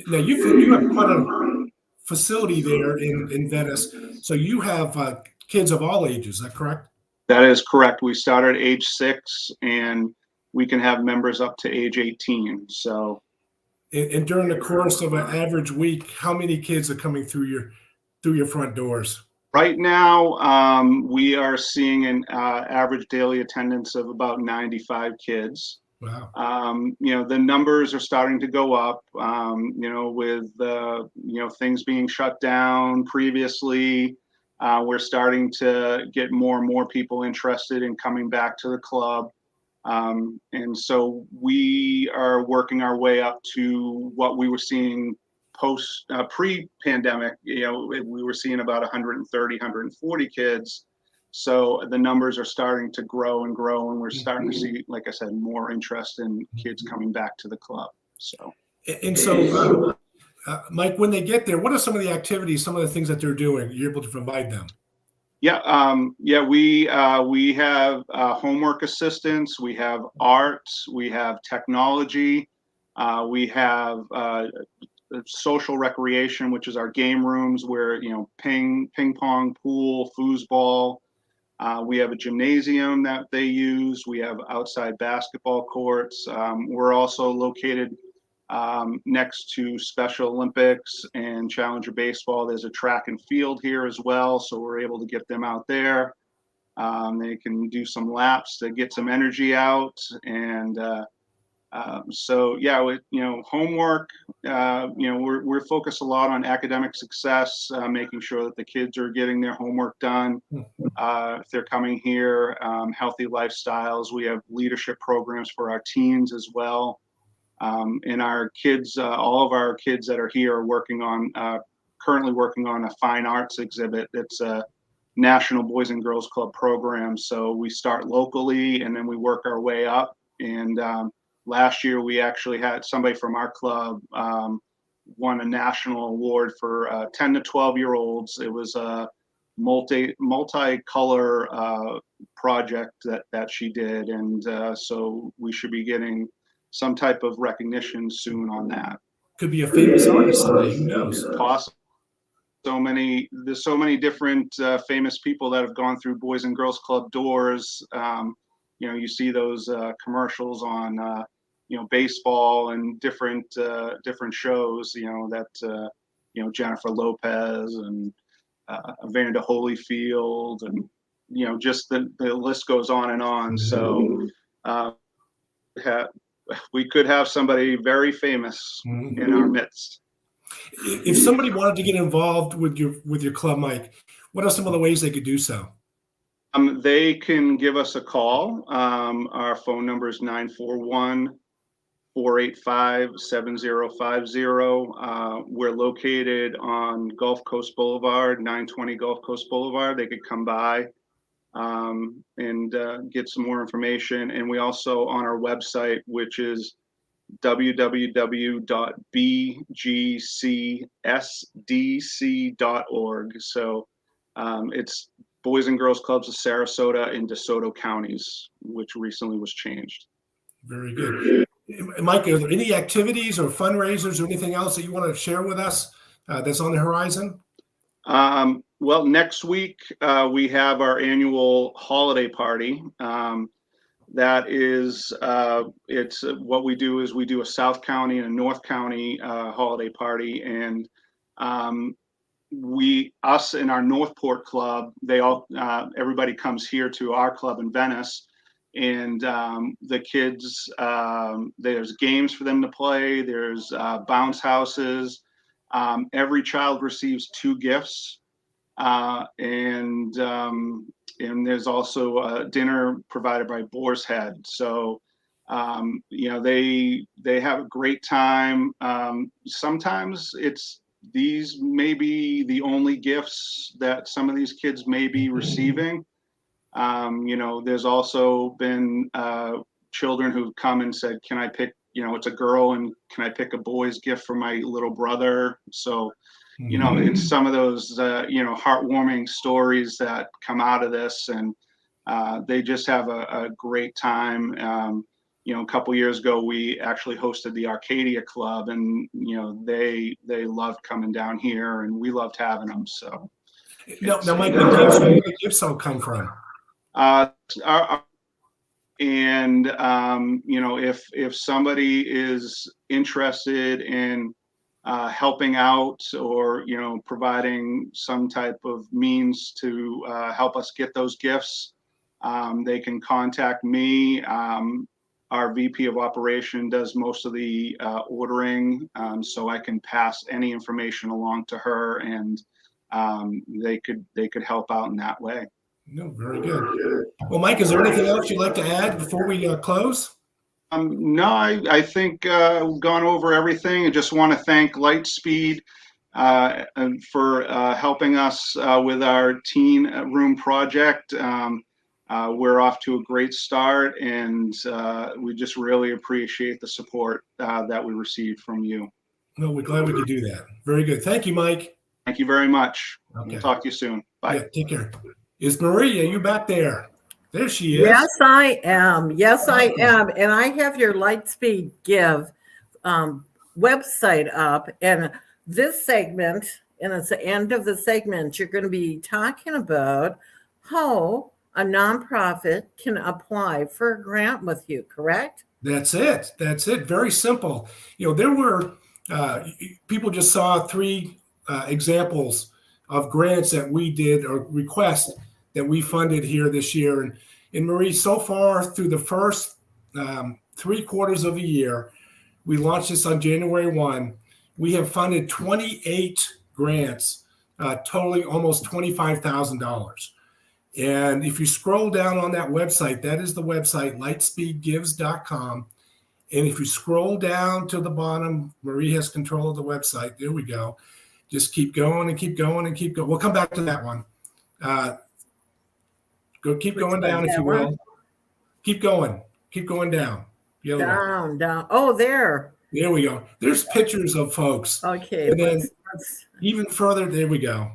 Now, you have quite a facility there in Venice, so you have kids of all ages. Is that correct? That is correct. We start at age 6, and we can have members up to age 18. So, and during the course of an average week, how many kids are coming through your front doors? Right now, we are seeing an average daily attendance of about 95 kids. Wow. You know, the numbers are starting to go up, you know, with, you know, things being shut down previously. We're starting to get more and more people interested in coming back to the club. And so we are working our way up to what we were seeing pre-pandemic. You know, we were seeing about 130, 140 kids. So the numbers are starting to grow and grow, and we're starting to see, like I said, more interest in kids coming back to the club. So, and so, Mike, when they get there, what are some of the activities, some of the things that they're doing? You're able to provide them? Yeah, we have homework assistance, we have arts, we have technology, we have social recreation, which is our game rooms where, you know, ping pong, pool, foosball. We have a gymnasium that they use. We have outside basketball courts. We're also located next to Special Olympics and Challenger Baseball. There's a track and field here as well, so we're able to get them out there. They can do some laps to get some energy out, and so yeah, with, you know, homework, you know, we're focused a lot on academic success, making sure that the kids are getting their homework done. If they're coming here, healthy lifestyles. We have leadership programs for our teens as well. And our kids, all of our kids that are here are currently working on a fine arts exhibit that's a National Boys and Girls Club program. So we start locally, and then we work our way up. And last year, we actually had somebody from our club won a national award for 10 to 12-year-olds. It was a multicolor project that she did. And so we should be getting some type of recognition soon on that. Could be a famous artist someday. Who knows? Possible. There's so many different famous people that have gone through Boys and Girls Club doors. You know, you see those commercials on, you know, baseball and different shows. You know that you know, Jennifer Lopez and Evander Holyfield, and you know, just the list goes on and on. So we could have somebody very famous in our midst. If somebody wanted to get involved with your club, Mike, what are some of the ways they could do so? They can give us a call. Our phone number is 941-485-7050. We're located on Gulf Coast Boulevard, 920 Gulf Coast Boulevard. They could come by and get some more information. And we also on our website, which is www.bgcsdc.org. So it's Boys and Girls Clubs of Sarasota and Desoto counties, which recently was changed. Very good. Mike, are there any activities or fundraisers or anything else that you want to share with us that's on the horizon? Well, next week we have our annual holiday party. That is, it's what we do is we do a South County and a North County holiday party, and us in our Northport club, everybody comes here to our club in Venice, and the kids, there's games for them to play. There's bounce houses. Every child receives 2 gifts, and there's also a dinner provided by Boar's Head. So, they have a great time. Sometimes these may be the only gifts that some of these kids may be receiving. There's also been children who've come and said, can I pick, it's a girl, and can I pick a boy's gift for my little brother? So, it's some of those, heartwarming stories that come out of this, and they just have a great time. A couple years ago, we actually hosted the Arcadia Club, and they loved coming down here, and we loved having them. So, now, Mike, where do the gifts all come from? If somebody is interested in helping out or providing some type of means to help us get those gifts, they can contact me. Our VP of Operation does most of the ordering, so I can pass any information along to her, and they could help out in that way. No, very good. Well, Mike, is there anything else you'd like to add before we close? No, I think we've gone over everything. I just want to thank Lightspeed for helping us with our teen room project. We're off to a great start, and we just really appreciate the support that we received from you. No, we're glad we could do that. Very good. Thank you, Mike. Thank you very much. Okay. We'll talk to you soon. Bye. Yeah, take care. Is Maria, you back there? There she is. Yes, I am. Yes, I am. And I have your Lightspeed Give website up. And this segment, and it's the end of the segment, you're going to be talking about how a nonprofit can apply for a grant with you, correct? That's it. That's it. Very simple. There were, people just saw 3 examples of grants that we did or requests that we funded here this year. And Marie, so far through the first 3 quarters of the year, we launched this on January 1. We have funded 28 grants, totaling almost $25,000. And if you scroll down on that website, that is the website, lightspeedgives.com. And if you scroll down to the bottom, Marie has control of the website. There we go. Just keep going and keep going and keep going. We'll come back to that one. Keep going down, if you will. Keep going. Keep going down. Down. Oh, there. There we go. There's pictures of folks. Okay. And then even further, there we go.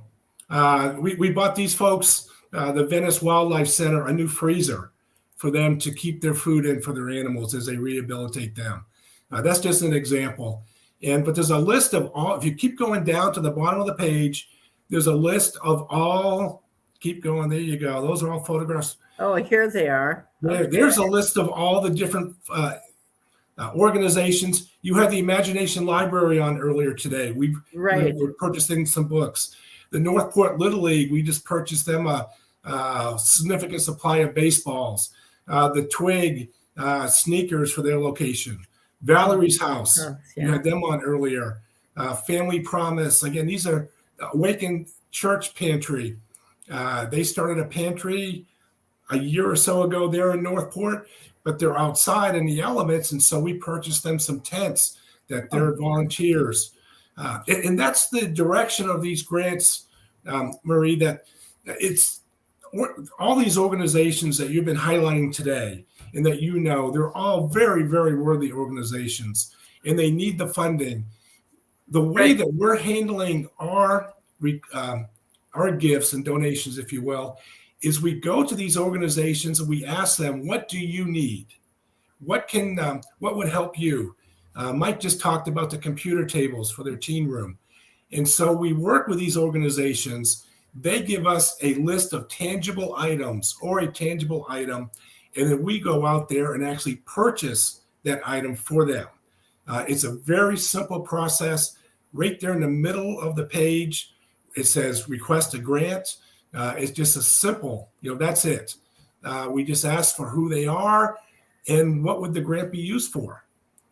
We bought these folks, the Venice Wildlife Center, a new freezer for them to keep their food in for their animals as they rehabilitate them. That's just an example. But there's a list of all, if you keep going down to the bottom of the page, there's a list of all, keep going, there you go. Those are all photographs. Oh, here they are. There's a list of all the different organizations. You had the Imagination Library on earlier today. We're purchasing some books. The Northport Little League, we just purchased them a significant supply of baseballs. The Twig, sneakers for their location. Valerie's House, you had them on earlier. Family Promise, again, these are Awakened Church Pantry. They started a pantry a year or so ago there in Northport, but they're outside in the elements. And so we purchased them some tents that they're volunteers. And that's the direction of these grants, Marie, that it's all these organizations that you've been highlighting today and that they're all very, very worthy organizations, and they need the funding. The way that we're handling our gifts and donations, if you will, is we go to these organizations and we ask them, what do you need? What would help you? Mike just talked about the computer tables for their teen room. And so we work with these organizations. They give us a list of tangible items or a tangible item, and then we go out there and actually purchase that item for them. It's a very simple process. Right there in the middle of the page, it says request a grant. It's just a simple, that's it. We just ask for who they are and what would the grant be used for.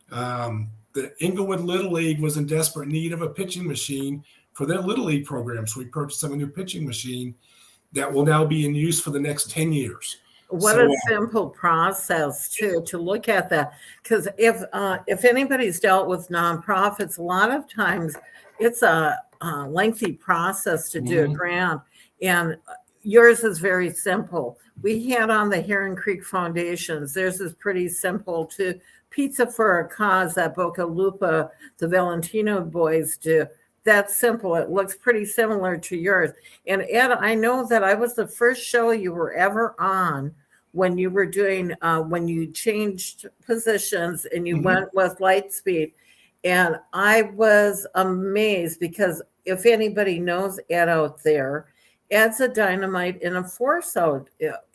The Inglewood Little League was in desperate need of a pitching machine for their Little League program. So we purchased them a new pitching machine that will now be in use for the next 10 years. What a simple process to look at that. Because if anybody's dealt with nonprofits, a lot of times it's a lengthy process to do a grant. And yours is very simple. We had on the Heron Creek Foundations, theirs is pretty simple too. Pizza for a Cause that Boca Lupa, the Valentino boys do. That's simple. It looks pretty similar to yours. And Ed, I know that I was the first show you were ever on when you were doing, when you changed positions and you went with Lightspeed. And I was amazed because if anybody knows Ed out there, Ed's a dynamite and a force out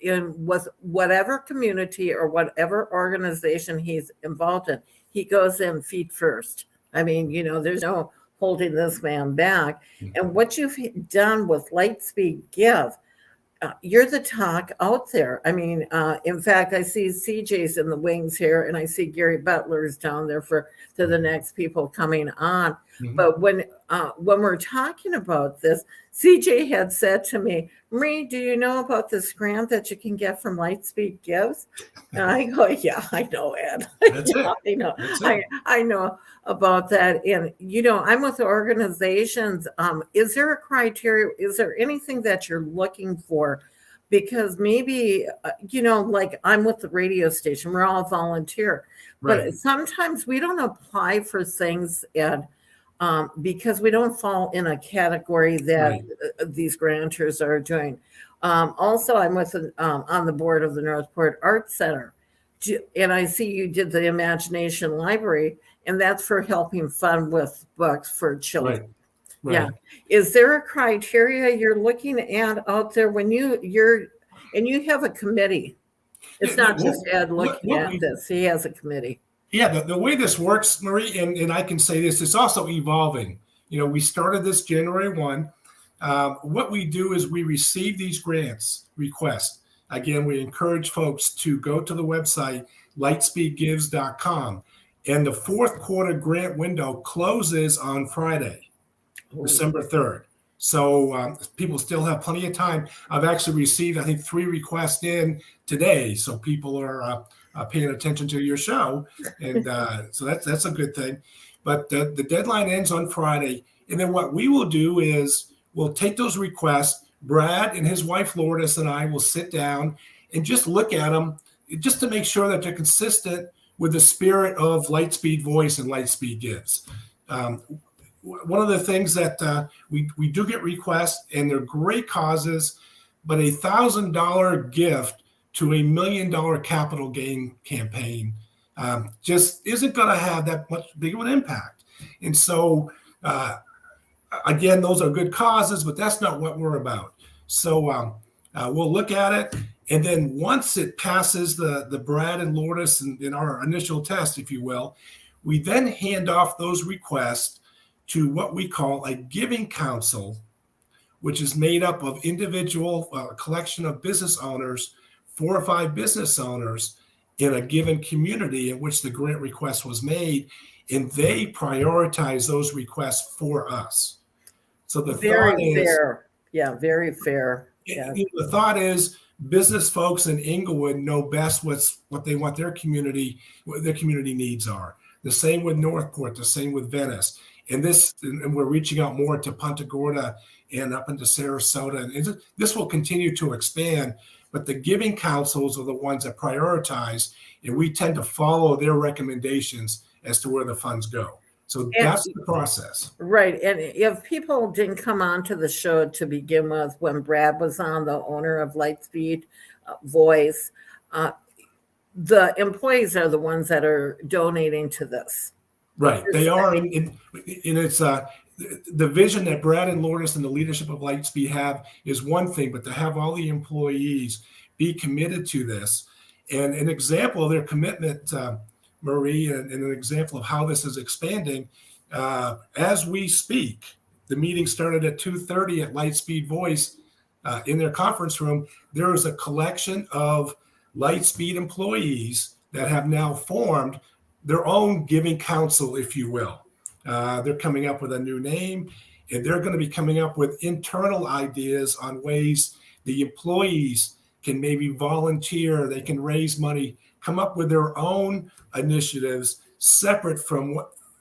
with whatever community or whatever organization he's involved in. He goes in feet first. I mean, there's no holding this man back. And what you've done with Lightspeed Give, you're the talk out there. I mean, in fact, I see CJ's in the wings here, and I see Gary Butler's down there for the next people coming on. But when we're talking about this, CJ had said to me, Marie, do you know about this grant that you can get from Lightspeed Gives? And I go, yeah, I know, Ed. I know. I know about that. And, I'm with organizations. Is there a criteria? Is there anything that you're looking for? Because maybe, like I'm with the radio station, we're all volunteer. Right. But sometimes we don't apply for things, Ed, because we don't fall in a category that these grantors are doing. Also, I'm with on the board of the Northport Arts Center, and I see you did the Imagination Library, and that's for helping fund with books for children. Right. Yeah. Is there a criteria you're looking at out there when you have a committee? It's not just Ed looking at this. He has a committee. Yeah, the way this works, Marie, and I can say this, it's also evolving. We started this January 1. What we do is we receive these grants requests. Again, we encourage folks to go to the website, lightspeedgives.com. And the fourth quarter grant window closes on Friday, December 3rd. So people still have plenty of time. I've actually received, I think, 3 requests in today. So people are paying attention to your show. And so that's a good thing. But the deadline ends on Friday. And then what we will do is we'll take those requests. Brad and his wife, Lourdes, and I will sit down and just look at them just to make sure that they're consistent with the spirit of Lightspeed Voice and Lightspeed Gives. One of the things that we do get requests, and they're great causes, but $1,000 gift to $1 million capital gain campaign just isn't going to have that much big of an impact. And so, again, those are good causes, but that's not what we're about. So we'll look at it. And then once it passes the Brad and Lourdes in our initial test, if you will, we then hand off those requests to what we call a giving council, which is made up of individual collection of business owners, 4 or 5 business owners in a given community in which the grant request was made, and they prioritize those requests for us. So the very fair. Yeah, very fair. Yeah. The thought is business folks in Inglewood know best what they want what their community needs are. The same with Northport, the same with Venice. And we're reaching out more to Punta Gorda and up into Sarasota. And this will continue to expand, but the giving councils are the ones that prioritize, and we tend to follow their recommendations as to where the funds go. So that's the process. Right. And if people didn't come onto the show to begin with, when Brad was on, the owner of Lightspeed Voice, the employees are the ones that are donating to this. Right. They are. And it's the vision that Brad and Lourdes and the leadership of Lightspeed have is one thing, but to have all the employees be committed to this, and an example of their commitment, Marie, and an example of how this is expanding, as we speak. The meeting started at 2:30 at Lightspeed Voice in their conference room. There is a collection of Lightspeed employees that have now formed their own giving council, if you will. They're coming up with a new name, and they're going to be coming up with internal ideas on ways the employees can maybe volunteer, they can raise money, come up with their own initiatives separate from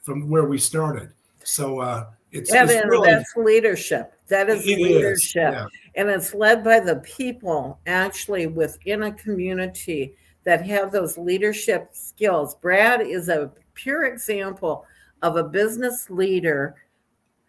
where we started. So it's really, that's leadership. That is leadership. Yeah. And it's led by the people actually within a community that have those leadership skills. Brad is a pure example of a business leader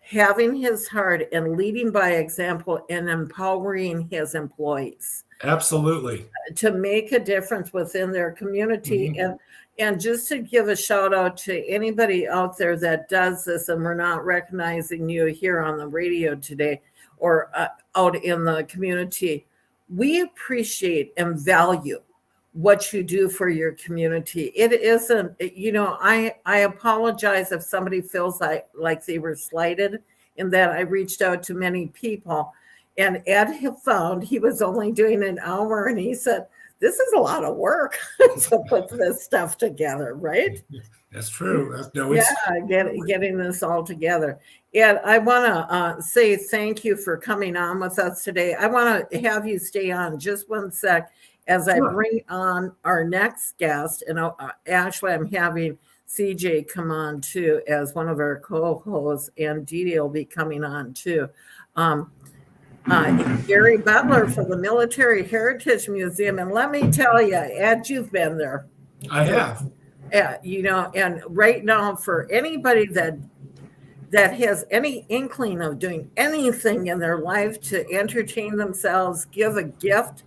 having his heart and leading by example and empowering his employees. Absolutely. To make a difference within their community. Mm-hmm. And just to give a shout out to anybody out there that does this, and we're not recognizing you here on the radio today or out in the community, we appreciate and value what you do for your community. It isn't, I apologize if somebody feels like they were slighted in that I reached out to many people. And Ed found he was only doing an hour, and he said, this is a lot of work to put this stuff together, right? That's true. Getting this all together. And I want to say thank you for coming on with us today. I want to have you stay on just one sec as I bring on our next guest. And actually, I'm having CJ come on too as one of our co-hosts, and Dee Dee will be coming on too. Gary Butler from the Military Heritage Museum. And let me tell you, Ed, you've been there. I have. And right now, for anybody that has any inkling of doing anything in their life to entertain themselves, give a gift,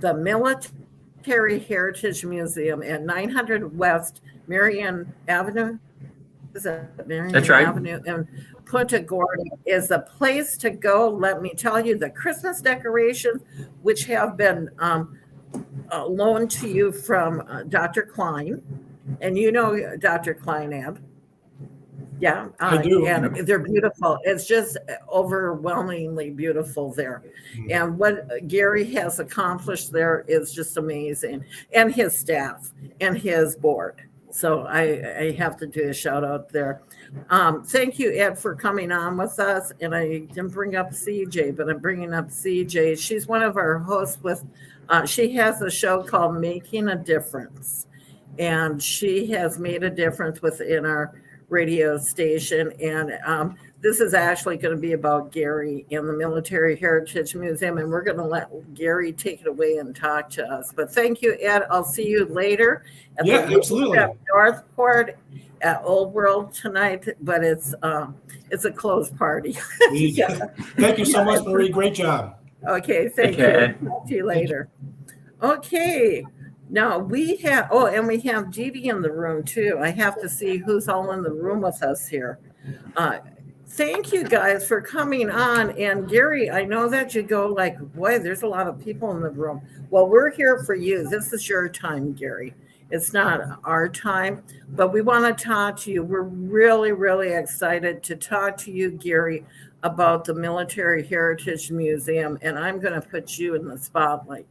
the Military Heritage Museum at 900 West Marion Avenue. Is that Marion That's right. Avenue? And Punta Gorda is a place to go. Let me tell you, the Christmas decorations, which have been loaned to you from Dr. Klein, and you know Dr. Klein, Ed. Yeah, I do. And they're beautiful. It's just overwhelmingly beautiful there. And what Gary has accomplished there is just amazing. And his staff and his board. So I have to do a shout out there. Thank you, Ed, for coming on with us. And I didn't bring up CJ, but I'm bringing up CJ. She's one of our hosts she has a show called Making a Difference. And she has made a difference within our radio station. And this is actually going to be about Gary in the Military Heritage Museum. And we're going to let Gary take it away and talk to us. But thank you, Ed. I'll see you later. Absolutely. At Northport at Old World tonight, but it's a closed party. Yeah. Thank you so much, Marie. Great job. Okay, thank you. Talk to you later. Okay. Now we have, and we have Dee Dee in the room too. I have to see who's all in the room with us here. Thank you guys for coming on. And Gary, I know that you go like, boy, there's a lot of people in the room. Well, we're here for you. This is your time, Gary. It's not our time, but we want to talk to you. We're really, really excited to talk to you, Gary, about the Military Heritage Museum. And I'm going to put you in the spotlight.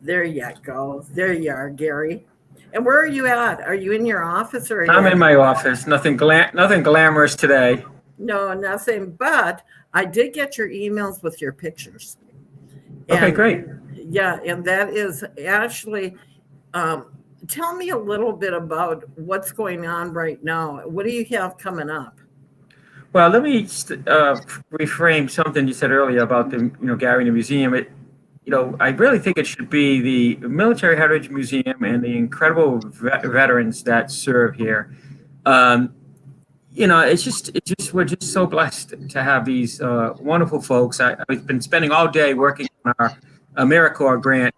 There you go. There you are, Gary. And where are you at? Are you in your office or? I'm in my office. Nothing glamorous today. No, nothing. But I did get your emails with your pictures, Okay, And great. yeah, and that is actually, tell me a little bit about what's going on right now. What do you have coming up? Well, let me reframe something you said earlier about the, Gary and the museum. I really think it should be the Military Heritage Museum and the incredible veterans that serve here. It's just we're just so blessed to have these wonderful folks. I've been spending all day working on our AmeriCorps grant,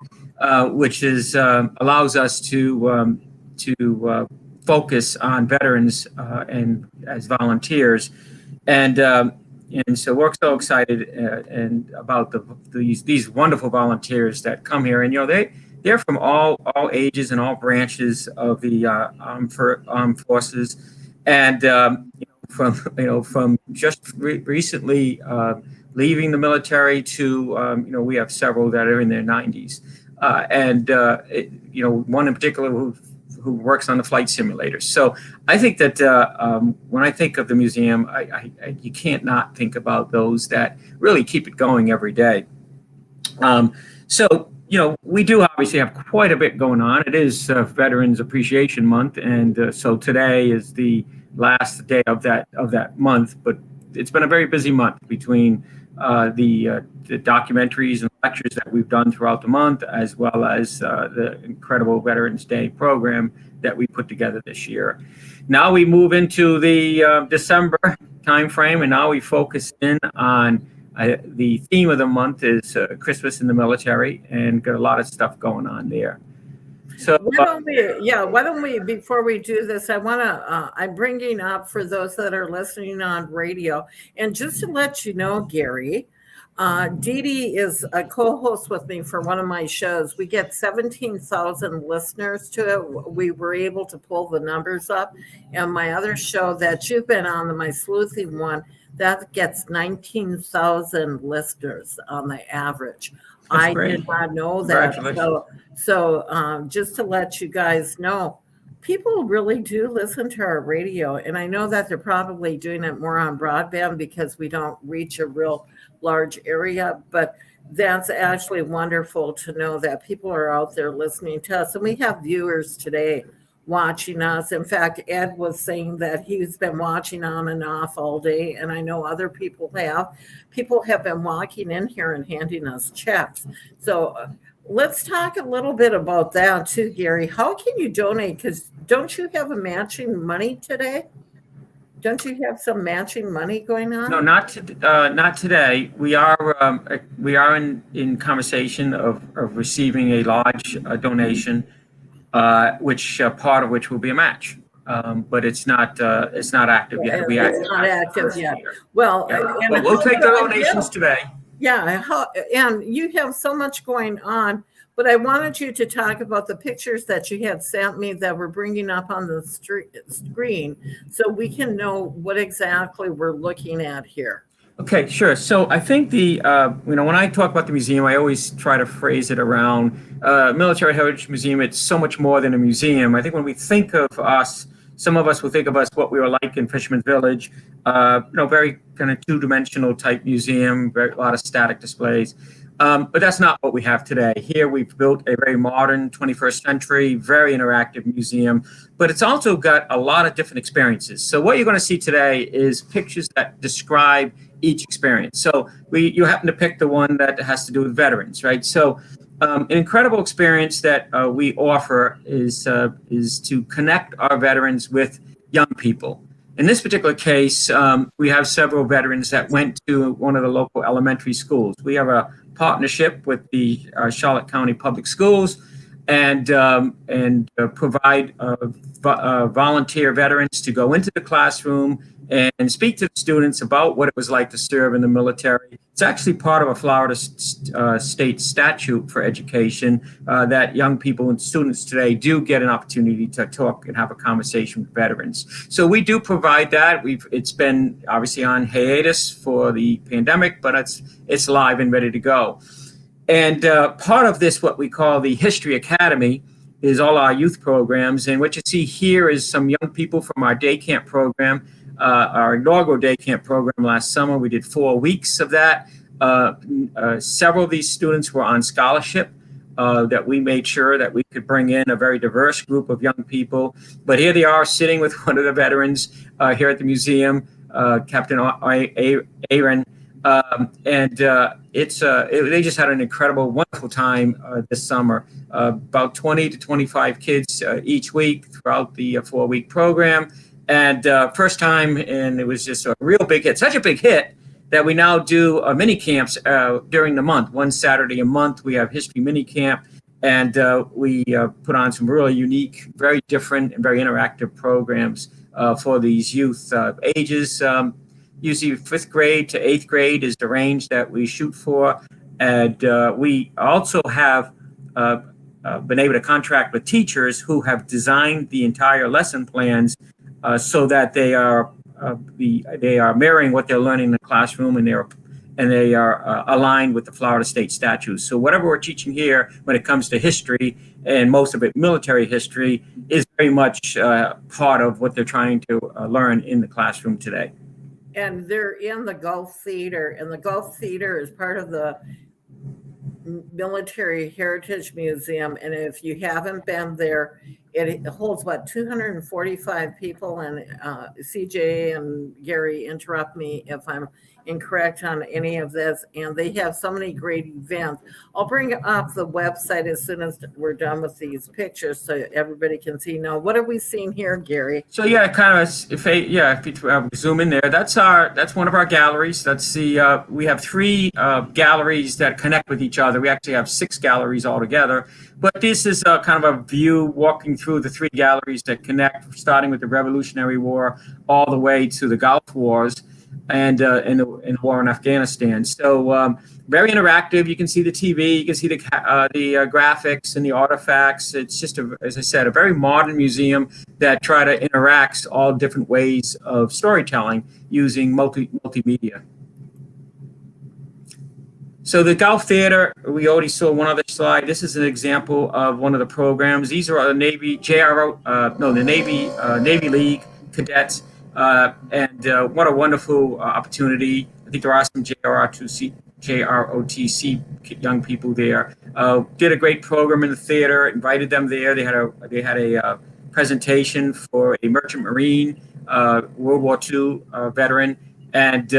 which is allows us to focus on veterans and as volunteers, and so we're so excited and about these wonderful volunteers that come here, and they're from all ages and all branches of the armed forces, and from just recently leaving the military to we have several that are in their 90s, and one in particular who works on the flight simulators. So I think that when I think of the museum, you can't not think about those that really keep it going every day. We do obviously have quite a bit going on. It is Veterans Appreciation Month, and so today is the last day of that month. But it's been a very busy month between the documentaries and lectures that we've done throughout the month, as well as the incredible Veterans Day program that we put together this year. Now we move into the December timeframe, and now we focus in on the theme of the month is Christmas in the military, and got a lot of stuff going on there. So why don't we, before we do this, I'm bringing up for those that are listening on radio, and just to let you know, Gary, Dee Dee is a co-host with me for one of my shows. We get 17,000 listeners to it. We were able to pull the numbers up, and my other show that you've been on, my sleuthing one, that gets 19,000 listeners on the average. That's great. Did not know that. So just to let you guys know, people really do listen to our radio. And I know that they're probably doing it more on broadband because we don't reach a real large area. But that's actually wonderful to know that people are out there listening to us. And we have viewers today watching us. In fact, Ed was saying that he's been watching on and off all day, and I know other people have. People have been walking in here and handing us checks. So let's talk a little bit about that too, Gary. How can you donate? Because don't you have a matching money today? Don't you have some matching money going on? No, not today. We are in conversation of receiving a large donation, which part of which will be a match, but it's not active yet. It's not active yet. Well, but we'll take the donations today. Yeah, and you have so much going on, but I wanted you to talk about the pictures that you had sent me that we're bringing up on the screen, so we can know what exactly we're looking at here. Okay, sure. So I think when I talk about the museum, I always try to phrase it around Military Heritage Museum. It's so much more than a museum. I think when we think of us, some of us will think of us what we were like in Fisherman's Village, very kind of two-dimensional type museum, a lot of static displays. But that's not what we have today. Here we've built a very modern 21st century, very interactive museum, but it's also got a lot of different experiences. So what you're going to see today is pictures that describe each experience. So you happen to pick the one that has to do with veterans, right? So an incredible experience that we offer is to connect our veterans with young people. In this particular case, we have several veterans that went to one of the local elementary schools. We have a partnership with the Charlotte County Public Schools, and provide volunteer veterans to go into the classroom and speak to the students about what it was like to serve in the military. It's actually part of a Florida state statute for education that young people and students today do get an opportunity to talk and have a conversation with veterans. So we do provide that. It's been obviously on hiatus for the pandemic, but it's live and ready to go. And part of this, what we call the History Academy, is all our youth programs. And what you see here is some young people from our day camp program, our inaugural day camp program last summer. We did 4 weeks of that. Several of these students were on scholarship. That we made sure that we could bring in a very diverse group of young people. But here they are sitting with one of the veterans here at the museum, Captain Aaron. They just had an incredible, wonderful time this summer. About 20 to 25 kids each week throughout the 4-week program. And first time, and it was just a real big hit, such a big hit that we now do mini camps during the month. One Saturday a month, we have history mini camp, and we put on some really unique, very different, and very interactive programs for these youth ages. Usually 5th grade to 8th grade is the range that we shoot for. And we also have been able to contract with teachers who have designed the entire lesson plans so that they are mirroring what they're learning in the classroom, and they are aligned with the Florida state statutes. So whatever we're teaching here when it comes to history, and most of it military history, is very much part of what they're trying to learn in the classroom today. And they're in the Gulf Theater, and the Gulf Theater is part of the Military Heritage Museum. And if you haven't been there, it holds what, 245 people. And CJ and Gary, interrupt me if I'm incorrect on any of this. And they have so many great events. I'll bring up the website as soon as we're done with these pictures so everybody can see. Now, what are we seeing here, Gary? So yeah, kind of if you zoom in there, that's one of our galleries. That's the we have 3 galleries that connect with each other. We actually have 6 galleries altogether. But this is kind of a view walking through the 3 galleries that connect, starting with the Revolutionary War all the way to the Gulf Wars and in the war in Afghanistan. So very interactive. You can see the TV, you can see the graphics and the artifacts. It's just, as I said, a very modern museum that try to interact all different ways of storytelling using multimedia. So the Gulf Theater, we already saw one other slide. This is an example of one of the programs. These are the Navy Navy League cadets, and what a wonderful opportunity. I think there are some JROTC young people there. Did a great program in the theater. Invited them there. They had a presentation for a Merchant Marine, World War II veteran. And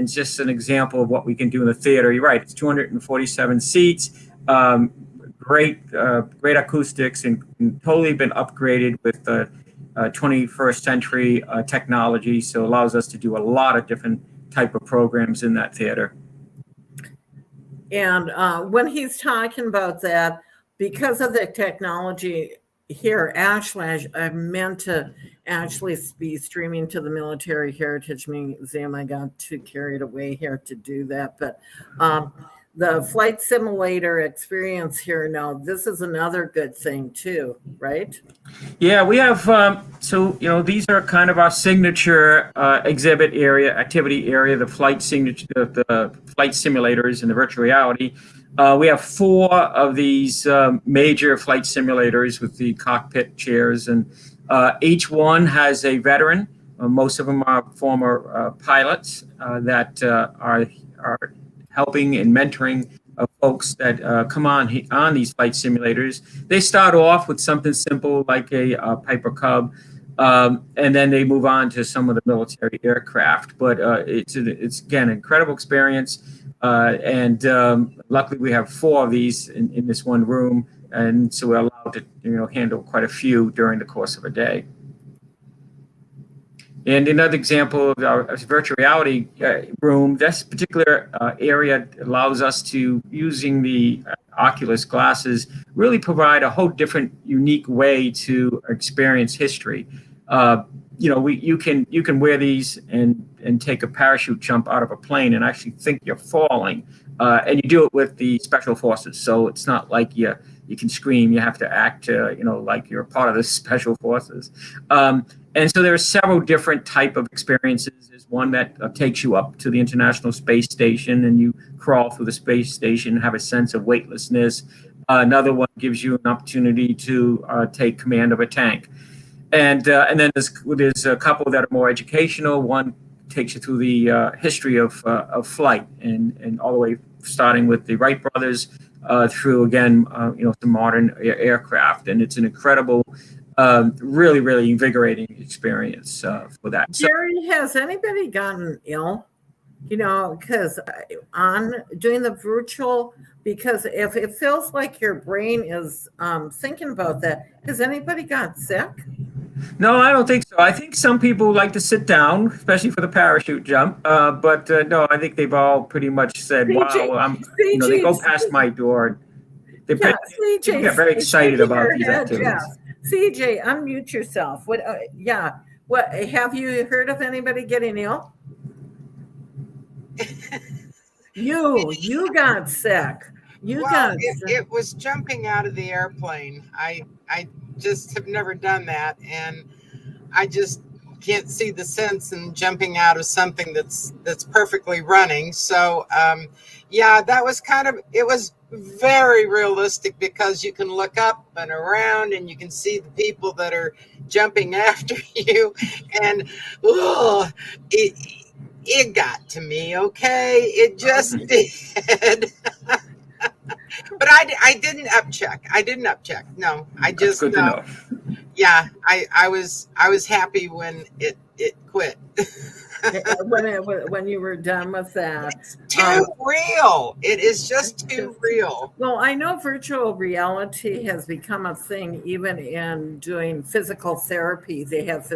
just an example of what we can do in the theater. You're right, it's 247 seats, great acoustics, and totally been upgraded with 21st century technology. So it allows us to do a lot of different type of programs in that theater. And when he's talking about that, because of the technology here, actually, I meant to actually be streaming to the Military Heritage Museum. I got too carried away here to do that. But the flight simulator experience here now, this is another good thing too, right? Yeah, we have, these are kind of our signature exhibit area, activity area, the flight simulators and the virtual reality. We have 4 of these major flight simulators with the cockpit chairs, and each one has a veteran. Most of them are former pilots that are helping and mentoring folks that come on these flight simulators. They start off with something simple like a Piper Cub, and then they move on to some of the military aircraft. But it's again, an incredible experience. And luckily we have 4 of these in this one room, and so we're allowed to handle quite a few during the course of a day. And another example of our virtual reality room, this particular area allows us to, using the Oculus glasses, really provide a whole different, unique way to experience history. You can wear these and take a parachute jump out of a plane and actually think you're falling, and you do it with the special forces. So it's not like you can scream. You have to act, like you're part of the special forces. And so there are several different type of experiences. There's one that takes you up to the International Space Station, and you crawl through the space station and have a sense of weightlessness. Another one gives you an opportunity to take command of a tank. And then there's a couple that are more educational. One takes you through the history of flight and all the way starting with the Wright brothers through again, the modern aircraft, and it's an incredible, really, really invigorating experience for that. So, Gary, has anybody gotten ill? Because on doing the virtual, because if it feels like your brain is thinking about that, has anybody got sick? no, I don't think so. I think some people like to sit down, especially for the parachute jump. But no, I think they've all pretty much said, "Wow, they go past my door." They CJ, get very excited about these activities. Yeah. CJ, unmute yourself. What? What have you heard of anybody getting ill? You got sick. It was jumping out of the airplane. I just have never done that, and I just can't see the sense in jumping out of something that's perfectly running. So that was it was very realistic, because you can look up and around and you can see the people that are jumping after you, and it got to me. Okay, it just did. But I didn't upcheck. No, I just good to know. Yeah, I was happy when it quit. when you were done with that. It's too real. It is just too real. Well, I know virtual reality has become a thing even in doing physical therapy. They have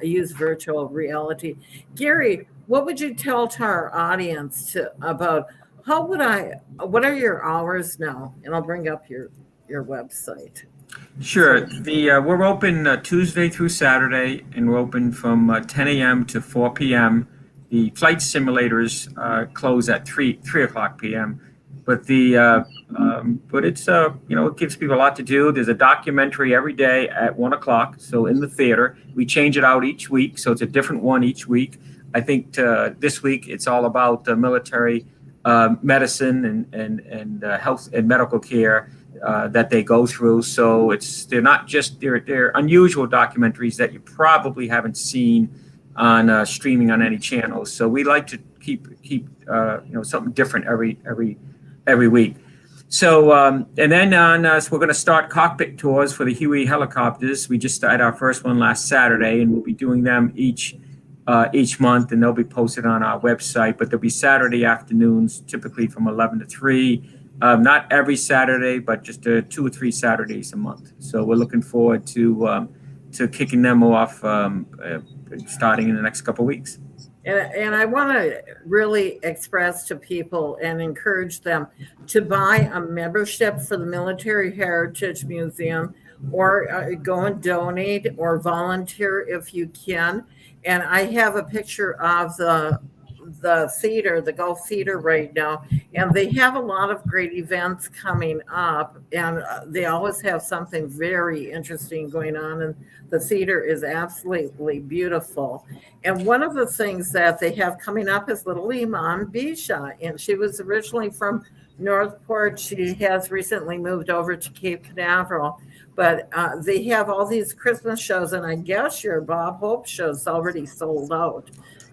use virtual reality. Gary, what would you tell to our audience about what are your hours now? And I'll bring up your website. Sure. We're open Tuesday through Saturday, and we're open from 10 a.m. to 4 p.m. The flight simulators close at 3 o'clock p.m. But it's it gives people a lot to do. There's a documentary every day at 1 o'clock. So in the theater, we change it out each week, so it's a different one each week. I think this week it's all about military medicine and health and medical care that they go through. So they're not just they're unusual documentaries that you probably haven't seen on streaming on any channels. So we like to keep something different every week. So and then so we're going to start cockpit tours for the Huey helicopters. We just started our first one last Saturday, and we'll be doing them each month, and they'll be posted on our website. But there'll be Saturday afternoons, typically from 11 to 3. Not every Saturday, but just 2 or 3 Saturdays a month. So we're looking forward to kicking them off starting in the next couple of weeks. And I want to really express to people and encourage them to buy a membership for the Military Heritage Museum, or go and donate or volunteer if you can. And I have a picture of the theater, the Gulf Theater right now, and they have a lot of great events coming up, and they always have something very interesting going on, and the theater is absolutely beautiful. And one of the things that they have coming up is little Iman Bisha, and she was originally from Northport. She has recently moved over to Cape Canaveral, but they have all these Christmas shows, and I guess your Bob Hope show's already sold out.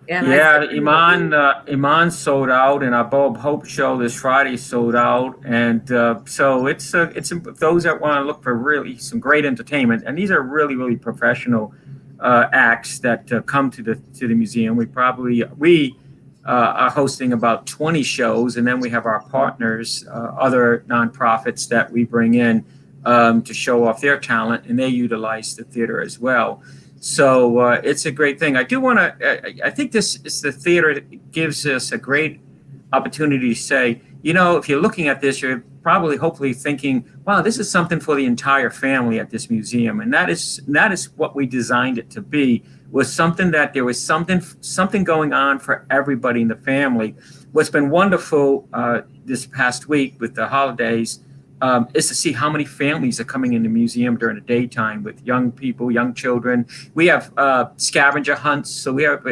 And Iman sold out, and our Bob Hope show this Friday sold out, and so it's those that want to look for really some great entertainment, and these are really, really professional acts that come to the museum. We are hosting about 20 shows, and then we have our partners, other nonprofits that we bring in to show off their talent, and they utilize the theater as well. So it's a great thing. I think this is the theater that gives us a great opportunity to say, if you're looking at this, you're probably hopefully thinking, wow, this is something for the entire family at this museum. And that is what we designed it to be, was something that there was something going on for everybody in the family. What's been wonderful this past week with the holidays is to see how many families are coming in the museum during the daytime with young people, young children. We have scavenger hunts, so we have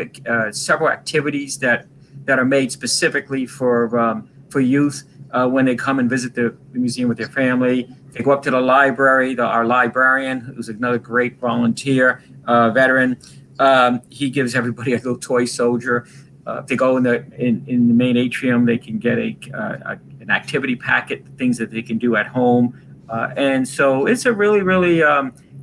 several activities that are made specifically for youth when they come and visit the museum with their family. They go up to the library. Our librarian, who's another great volunteer, veteran, He gives everybody a little toy soldier. If they go in the main atrium, they can get an activity packet, things that they can do at home. And so it's a really, really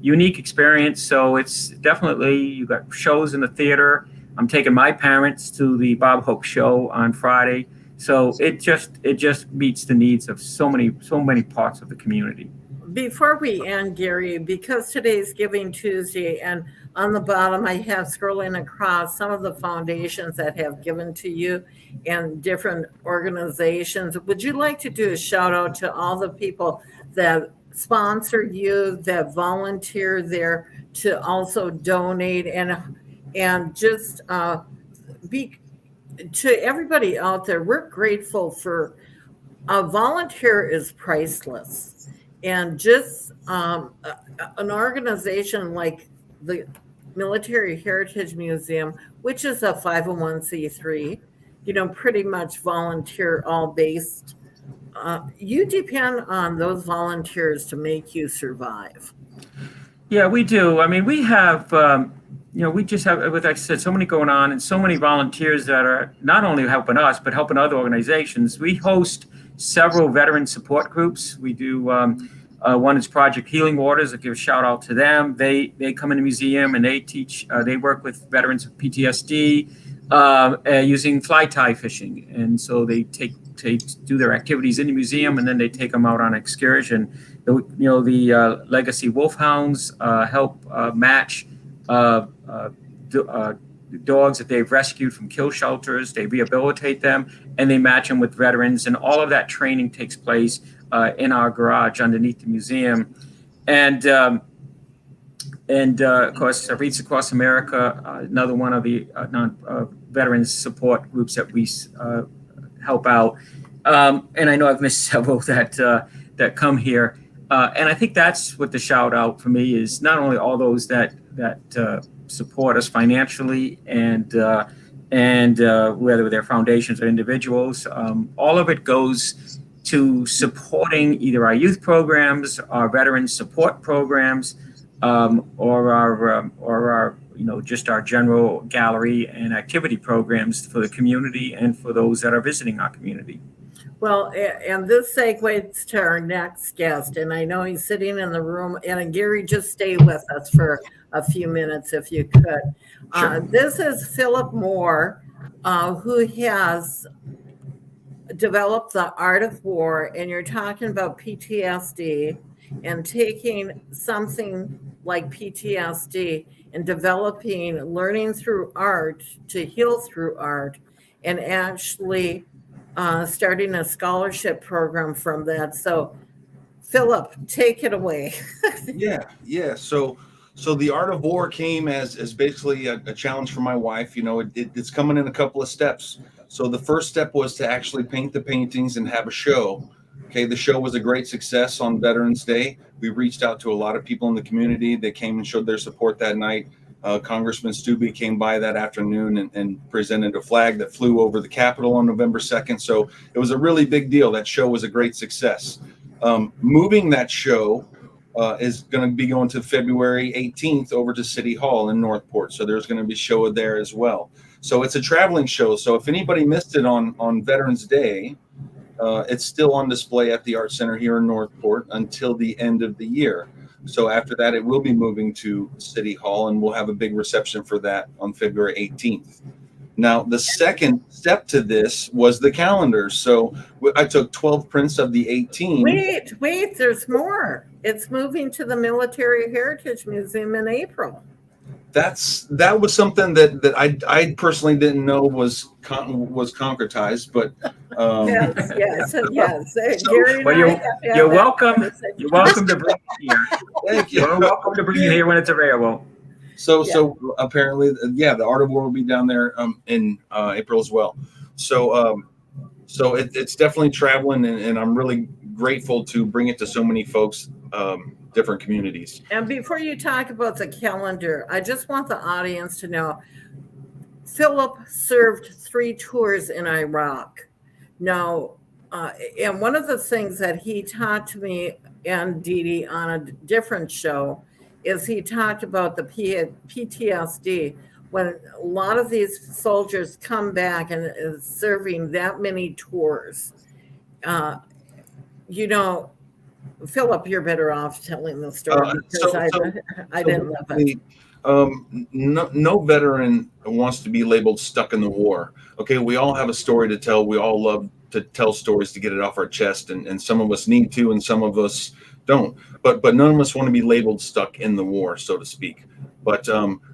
unique experience. So it's definitely, you got shows in the theater. I'm taking my parents to the Bob Hope show on Friday. So it just meets the needs of so many parts of the community. Before we end, Gary, because today's Giving Tuesday, and on the bottom I have scrolling across some of the foundations that have given to you and different organizations, would you like to do a shout out to all the people that sponsor you, that volunteer there to also donate, and just be to everybody out there? We're grateful for a volunteer is priceless. And just an organization like the Military Heritage Museum, which is a 501c3, pretty much volunteer all based. You depend on those volunteers to make you survive. Yeah, we do. I mean, we have, we just have, like I said, so many going on and so many volunteers that are not only helping us, but helping other organizations. We host several veteran support groups. We do one is Project Healing Waters. I give a shout out to them. They come in the museum and they teach. They work with veterans of PTSD using fly tie fishing, and so they do their activities in the museum and then they take them out on excursion. The Legacy Wolfhounds help match dogs that they've rescued from kill shelters. They rehabilitate them and they match them with veterans, and all of that training takes place in our garage underneath the museum. And of course, Reads Across America, another one of the veterans support groups that we help out. And I know I've missed several that come here. And I think that's what the shout out for me is, not only all those that support us financially and whether they're foundations or individuals, all of it goes to supporting either our youth programs, our veteran support programs, or our just our general gallery and activity programs for the community and for those that are visiting our community. Well, and this segues to our next guest, and I know he's sitting in the room. And Gary, just stay with us for a few minutes if you could. Sure. This is Philip Moore, who has developed the Art of War, and you're talking about PTSD and taking something like PTSD and developing learning through art to heal through art, and actually starting a scholarship program from that. So Philip, take it away. Yeah. So the Art of War came as basically a challenge for my wife. It's coming in a couple of steps. So the first step was to actually paint the paintings and have a show. Okay, the show was a great success on Veterans Day. We reached out to a lot of people in the community. They came and showed their support that night. Congressman Stubbe came by that afternoon and presented a flag that flew over the Capitol on November 2nd. So it was a really big deal. That show was a great success. Moving that show is going to be going to February 18th over to City Hall in Northport. So there's going to be a show there as well. So it's a traveling show. So if anybody missed it on Veterans Day, it's still on display at the Art Center here in Northport until the end of the year. So after that, it will be moving to City Hall, and we'll have a big reception for that on February 18th. Now, the second step to this was the calendar. So I took 12 prints of the 18. Wait, there's more. It's moving to the Military Heritage Museum in April. That was something that I personally didn't know was concretized, but yes. So, Gary, well, you're welcome. You're welcome to bring it here. Thank you. You're welcome to bring it here when it's available. So apparently, the Art of War will be down there in April as well. So it's definitely traveling, and I'm really grateful to bring it to so many folks. Different communities. And before you talk about the calendar, I just want the audience to know Philip served 3 tours in Iraq. Now, and one of the things that he taught to me and Dee Dee on a different show is he talked about the PTSD. When a lot of these soldiers come back and is serving that many tours, you know, Philip, you're better off telling the story because I didn't live it. No veteran wants to be labeled stuck in the war. Okay, we all have a story to tell. We all love to tell stories to get it off our chest, and some of us need to, and some of us don't. But none of us want to be labeled stuck in the war, so to speak. But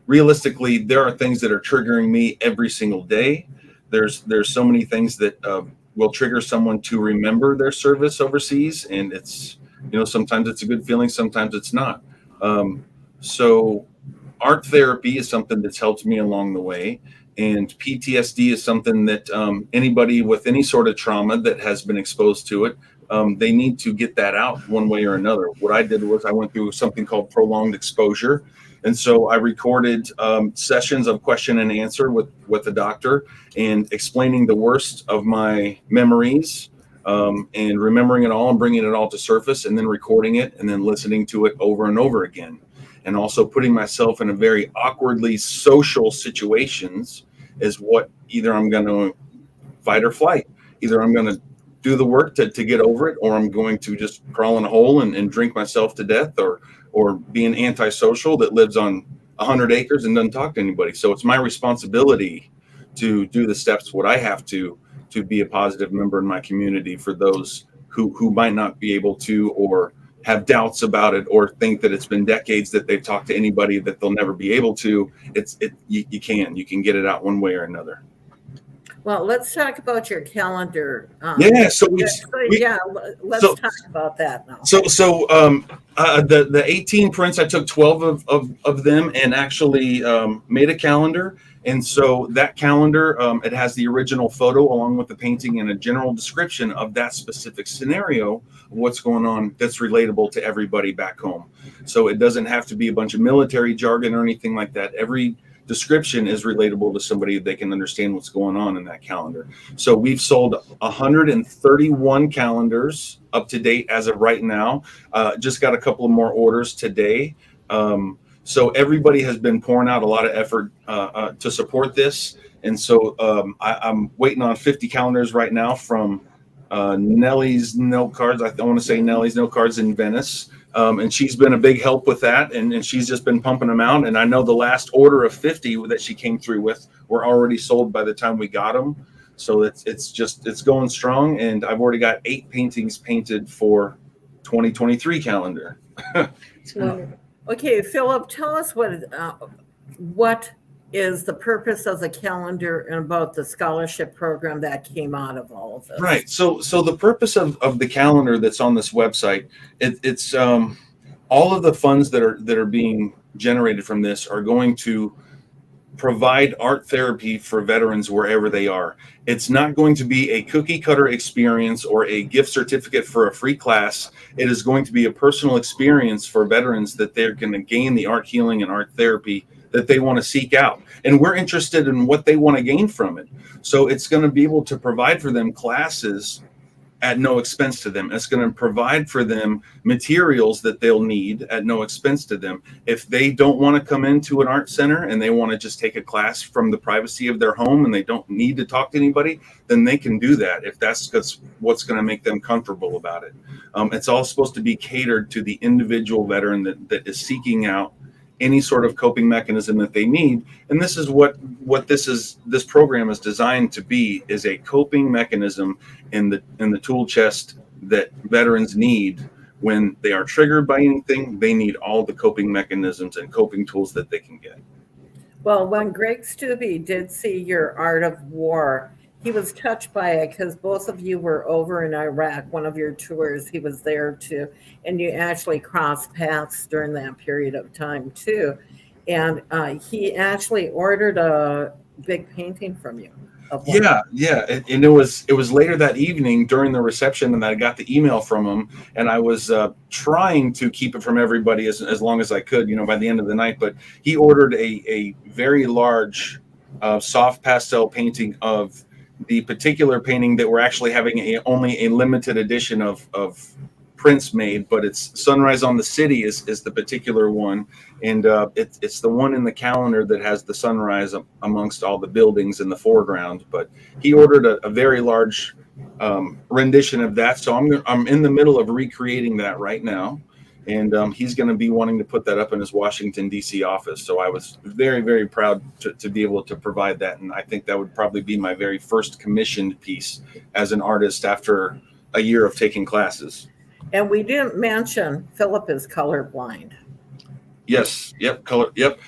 realistically, there are things that are triggering me every single day. There's so many things that will trigger someone to remember their service overseas, and it's, you know, sometimes it's a good feeling, sometimes it's not. So art therapy is something that's helped me along the way, and PTSD is something that anybody with any sort of trauma that has been exposed to it, they need to get that out one way or another. What I did was I went through something called prolonged exposure. And so I recorded sessions of question and answer with the doctor and explaining the worst of my memories and remembering it all and bringing it all to surface, and then recording it and then listening to it over and over again. And also putting myself in a very awkwardly social situations is what either I'm going to fight or flight. Either I'm going to do the work to get over it, or I'm going to just crawl in a hole and drink myself to death, or be an antisocial that lives on 100 acres and doesn't talk to anybody. So it's my responsibility to do the steps, what I have to be a positive member in my community for those who might not be able to, or have doubts about it, or think that it's been decades that they've talked to anybody that they'll never be able to. You can get it out one way or another. Well, let's talk about your calendar. Let's talk about that now. So the 18 prints, I took 12 of them and actually made a calendar. And so that calendar, it has the original photo along with the painting and a general description of that specific scenario, what's going on that's relatable to everybody back home. So it doesn't have to be a bunch of military jargon or anything like that. Every description is relatable to somebody. They can understand what's going on in that calendar. So we've sold 131 calendars up to date as of right now. Just got a couple of more orders today. So everybody has been pouring out a lot of effort to support this. And so I'm waiting on 50 calendars right now from Nellie's Note Cards. I want to say Nellie's Note Cards in Venice. And she's been a big help with that, and she's just been pumping them out. And I know the last order of 50 that she came through with were already sold by the time we got them. So it's going strong, and I've already got 8 paintings painted for 2023 calendar. Okay, Philip, tell us what is the purpose of the calendar and about the scholarship program that came out of all of this. Right. So the purpose of the calendar that's on this website, it's all of the funds that are being generated from this are going to provide art therapy for veterans wherever they are. It's not going to be a cookie cutter experience or a gift certificate for a free class. It is going to be a personal experience for veterans that they're going to gain the art healing and art therapy that they want to seek out. And we're interested in what they want to gain from it. So it's going to be able to provide for them classes at no expense to them. It's going to provide for them materials that they'll need at no expense to them. If they don't want to come into an art center and they want to just take a class from the privacy of their home and they don't need to talk to anybody, then they can do that if that's what's going to make them comfortable about it. It's all supposed to be catered to the individual veteran that is seeking out any sort of coping mechanism that they need. And this is what this program is designed to be, is a coping mechanism in the tool chest that veterans need when they are triggered by anything. They need all the coping mechanisms and coping tools that they can get. Well, when Greg Stubbe did see your Art of War, he was touched by it because both of you were over in Iraq, one of your tours. He was there too, and you actually crossed paths during that period of time too. And he actually ordered a big painting from you. Yeah. And it was later that evening during the reception, and I got the email from him, and I was trying to keep it from everybody as long as I could, by the end of the night. But he ordered a very large soft pastel painting of the particular painting that we're actually having only a limited edition of prints made, but it's Sunrise on the City is the particular one, and it's the one in the calendar that has the sunrise amongst all the buildings in the foreground. But he ordered a very large rendition of that, so I'm in the middle of recreating that right now, and he's going to be wanting to put that up in his Washington D.C. office. So I was very, very proud to be able to provide that, and I think that would probably be my very first commissioned piece as an artist after a year of taking classes. And we didn't mention Philip is colorblind. Yes. Yep. Color. Yep.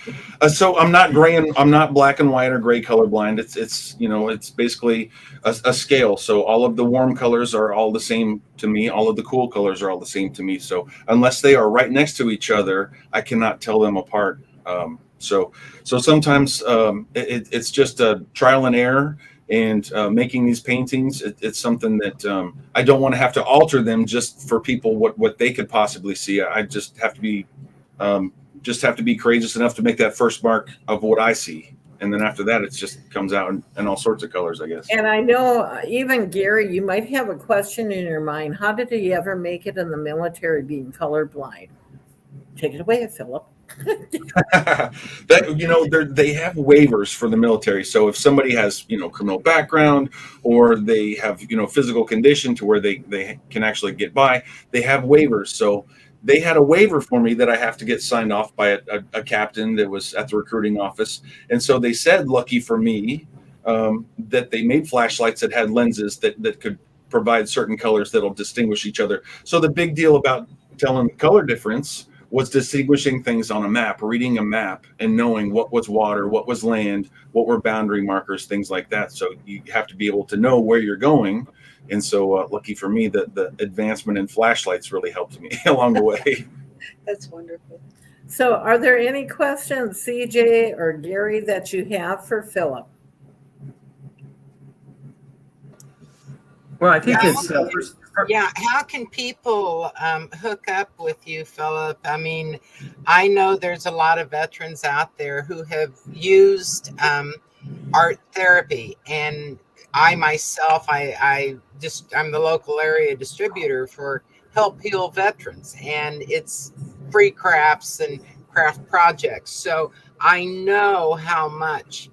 So I'm not gray and I'm not black and white or gray colorblind. It's basically a scale. So all of the warm colors are all the same to me. All of the cool colors are all the same to me. So unless they are right next to each other, I cannot tell them apart. So sometimes it's just a trial and error. And making these paintings, it's something that I don't want to have to alter them just for people what they could possibly see. I just have to be courageous enough to make that first mark of what I see, and then after that, it just comes out in all sorts of colors, I guess. And I know even Gary, you might have a question in your mind. How did he ever make it in the military being colorblind? Take it away, Philip. That they have waivers for the military. So if somebody has criminal background or they have physical condition to where they can actually get by, they have waivers. So they had a waiver for me that I have to get signed off by a captain that was at the recruiting office, and so they said, lucky for me, that they made flashlights that had lenses that could provide certain colors that'll distinguish each other. So the big deal about telling the color difference was distinguishing things on a map, reading a map and knowing what was water, what was land, what were boundary markers, things like that. So you have to be able to know where you're going. And so lucky for me, the advancement in flashlights really helped me along the way. That's wonderful. So are there any questions, CJ or Gary, that you have for Philip? Well, I think how can people hook up with you, Philip? I mean, I know there's a lot of veterans out there who have used art therapy, and I myself, I'm the local area distributor for Help Heal Veterans, and it's free crafts and craft projects. So I know how much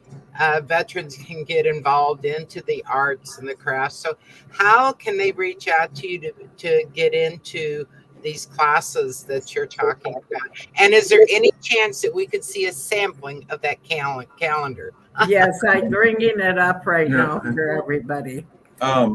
veterans can get involved into the arts and the crafts. So how can they reach out to you to get into these classes that you're talking about? And is there any chance that we could see a sampling of that calendar? Yes, I'm bringing it up right now for everybody. How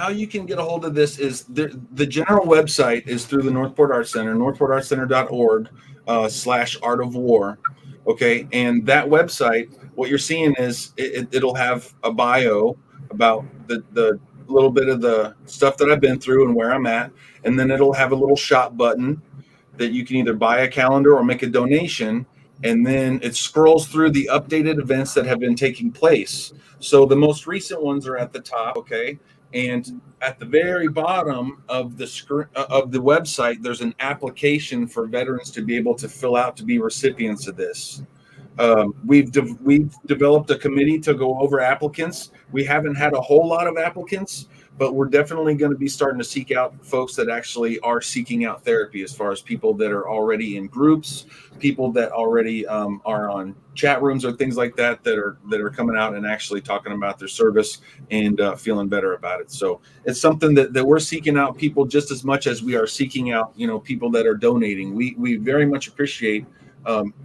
you can get a hold of this is the general website is through the Northport Art Center, northportartcenter.org /Art of War. Okay. And that website, what you're seeing is it'll have a bio about the little bit of the stuff that I've been through and where I'm at. And then it'll have a little shop button that you can either buy a calendar or make a donation. And then it scrolls through the updated events that have been taking place. So the most recent ones are at the top. Okay. And at the very bottom of the website, there's an application for veterans to be able to fill out to be recipients of this. We've developed a committee to go over applicants. We haven't had a whole lot of applicants, but we're definitely going to be starting to seek out folks that actually are seeking out therapy, as far as people that are already in groups, people that already are on chat rooms or things like that are coming out and actually talking about their service and feeling better about it. So it's something that we're seeking out people just as much as we are seeking out, people that are donating. We very much appreciate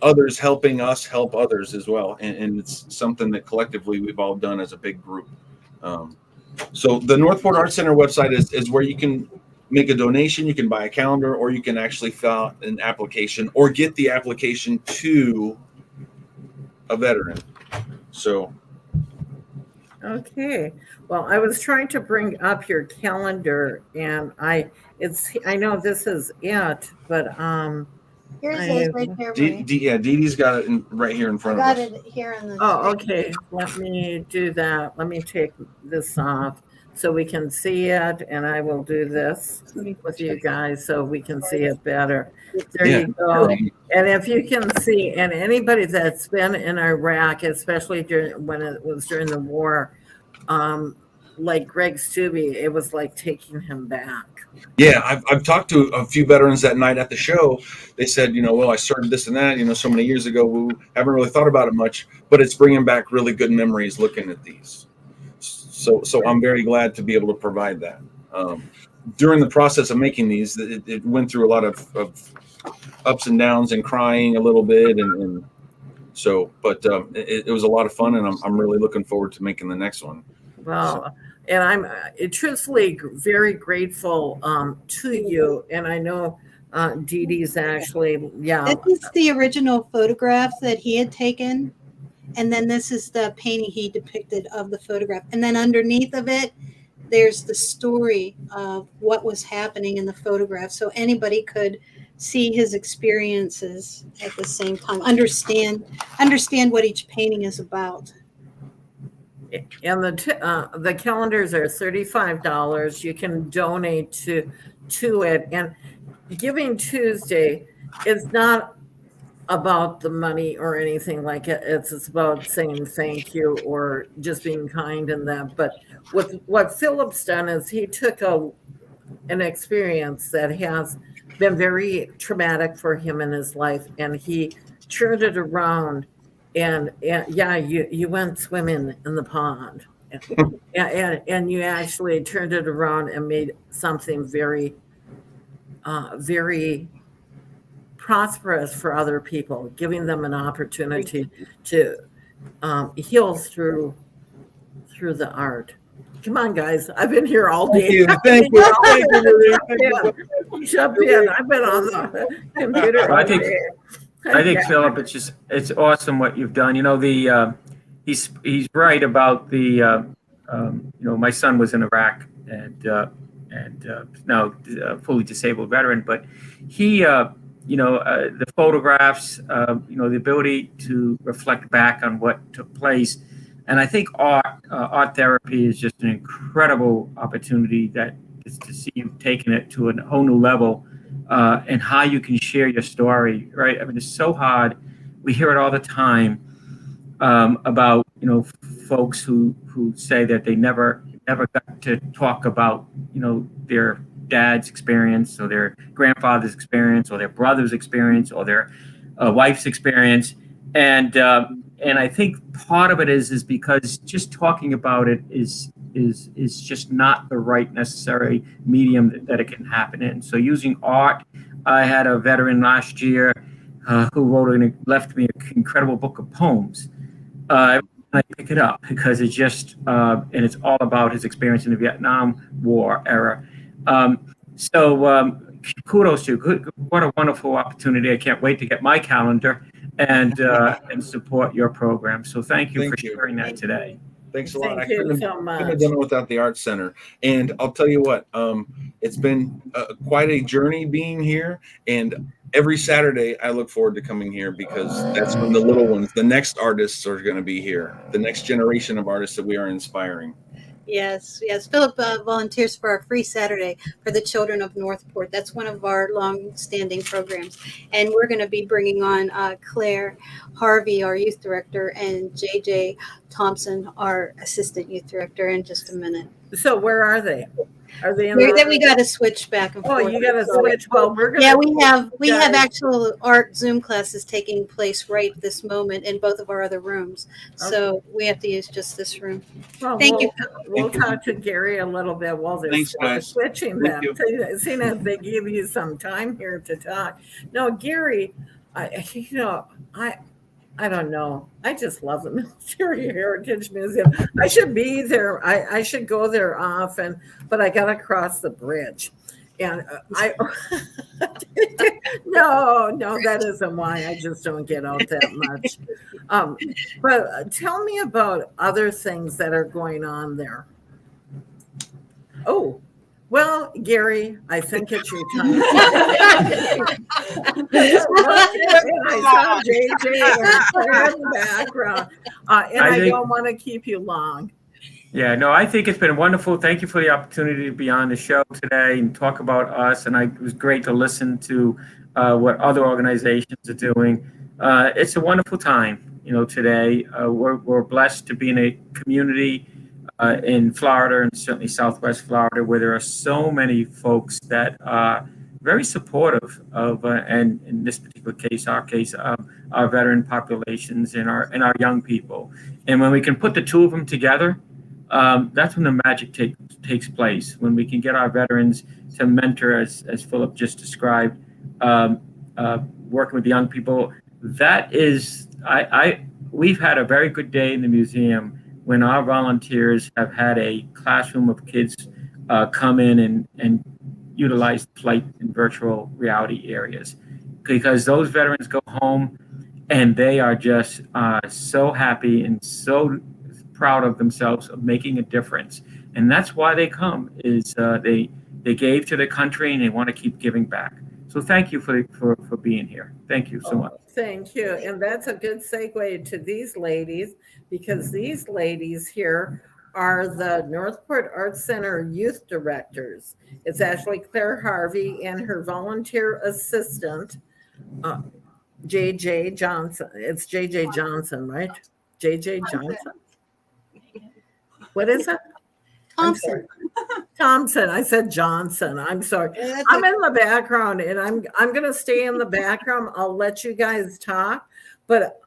others helping us help others as well. And it's something that collectively we've all done as a big group. So the Northport Art Center website is where you can make a donation, you can buy a calendar, or you can actually fill out an application or get the application to a veteran. So. Okay. Well, I was trying to bring up your calendar, and I know this is it, but Here's it right here. Dee Dee's got it right here in front of us. I got it here in the. Oh, okay. Let me do that. Let me take this off so we can see it, and I will do this with you guys so we can see it better. There you go. And if you can see, and anybody that's been in Iraq, especially when it was during the war, like Greg Stubbe, it was like taking him back. Yeah, I've talked to a few veterans that night at the show. They said, well, I started this and that, so many years ago. We haven't really thought about it much, but it's bringing back really good memories looking at these. So I'm very glad to be able to provide that. During the process of making these, it went through a lot of ups and downs and crying a little bit, and so, but it was a lot of fun, and I'm really looking forward to making the next one. Well, and I'm truthfully very grateful to you, and I know Dee Dee's actually, yeah. This is the original photograph that he had taken, and then this is the painting he depicted of the photograph, and then underneath of it, there's the story of what was happening in the photograph, so anybody could see his experiences at the same time, understand what each painting is about. And the calendars are $35. You can donate to it. And Giving Tuesday is not about the money or anything like it. It's about saying thank you or just being kind in that. But what Philip's done is he took an experience that has been very traumatic for him in his life, and he turned it around. And yeah, you went swimming in the pond, and you actually turned it around and made something very, very prosperous for other people, giving them an opportunity to heal through the art. Come on, guys! I've been here all day. Thank you. Jump in. I've been on the computer. I think Philip, it's awesome what you've done. He's right about the my son was in Iraq and now fully disabled veteran, but he the photographs, the ability to reflect back on what took place. And I think art therapy is just an incredible opportunity that is to see you taking it to a whole new level, and how you can share your story, right? I mean, it's so hard. We hear it all the time about folks who say that they never got to talk about their dad's experience or their grandfather's experience or their brother's experience or their wife's experience, and I think part of it is because just talking about it is just not the right necessary medium that it can happen in. So using art, I had a veteran last year who left me an incredible book of poems. I pick it up because it's just and it's all about his experience in the Vietnam War era. So kudos to you. What a wonderful opportunity. I can't wait to get my calendar and support your program. So thank you for sharing that today. Thanks a lot. Thank you so much. Couldn't have done it without the Art Center. And I'll tell you what, it's been quite a journey being here. And every Saturday, I look forward to coming here because that's when the little ones, the next artists are going to be here, the next generation of artists that we are inspiring. Yes. Philip volunteers for our free Saturday for the children of Northport. That's one of our long-standing programs. And we're going to be bringing on Claire Harvey, our youth director, and JJ Thompson, our assistant youth director, in just a minute. So where are they? Are they in Then we got to switch back and forth. Oh, you got to switch. Well, we're gonna. Yeah, we have actual art Zoom classes taking place right this moment in both of our other rooms. So we have to use just this room. Well, Thank you. We'll talk to Gary a little bit while they're switching them. Seeing as they give you some time here to talk. No, Gary, I don't know. I just love the Military Heritage Museum. I should be there. I should go there often, but I got to cross the bridge. And no, that isn't why. I just don't get out that much. But tell me about other things that are going on there. Oh, well, Gary, I think it's your time. I saw JJ in the background, and I don't want to keep you long. Yeah, no, I think it's been wonderful. Thank you for the opportunity to be on the show today and talk about us. And it was great to listen to what other organizations are doing. It's a wonderful time, today. We're blessed to be in a community in Florida and certainly Southwest Florida, where there are so many folks that are very supportive of, and in this particular case, our veteran populations and our young people. And when we can put the two of them together, that's when the magic takes place. When we can get our veterans to mentor, as Philip just described, working with the young people. That is, we've had a very good day in the museum when our volunteers have had a classroom of kids come in and utilize flight and virtual reality areas, because those veterans go home and they are just so happy and so proud of themselves of making a difference. And that's why they come, is they gave to the country and they want to keep giving back. So thank you for being here. Thank you so much. Thank you. And that's a good segue to these ladies, because these ladies here are the Northport Arts Center youth directors. It's actually Claire Harvey and her volunteer assistant, JJ Johnson. It's JJ Johnson, right? JJ Johnson. What is it? Thompson. I said Johnson. I'm sorry. I'm in the background, and I'm going to stay in the background. I'll let you guys talk, but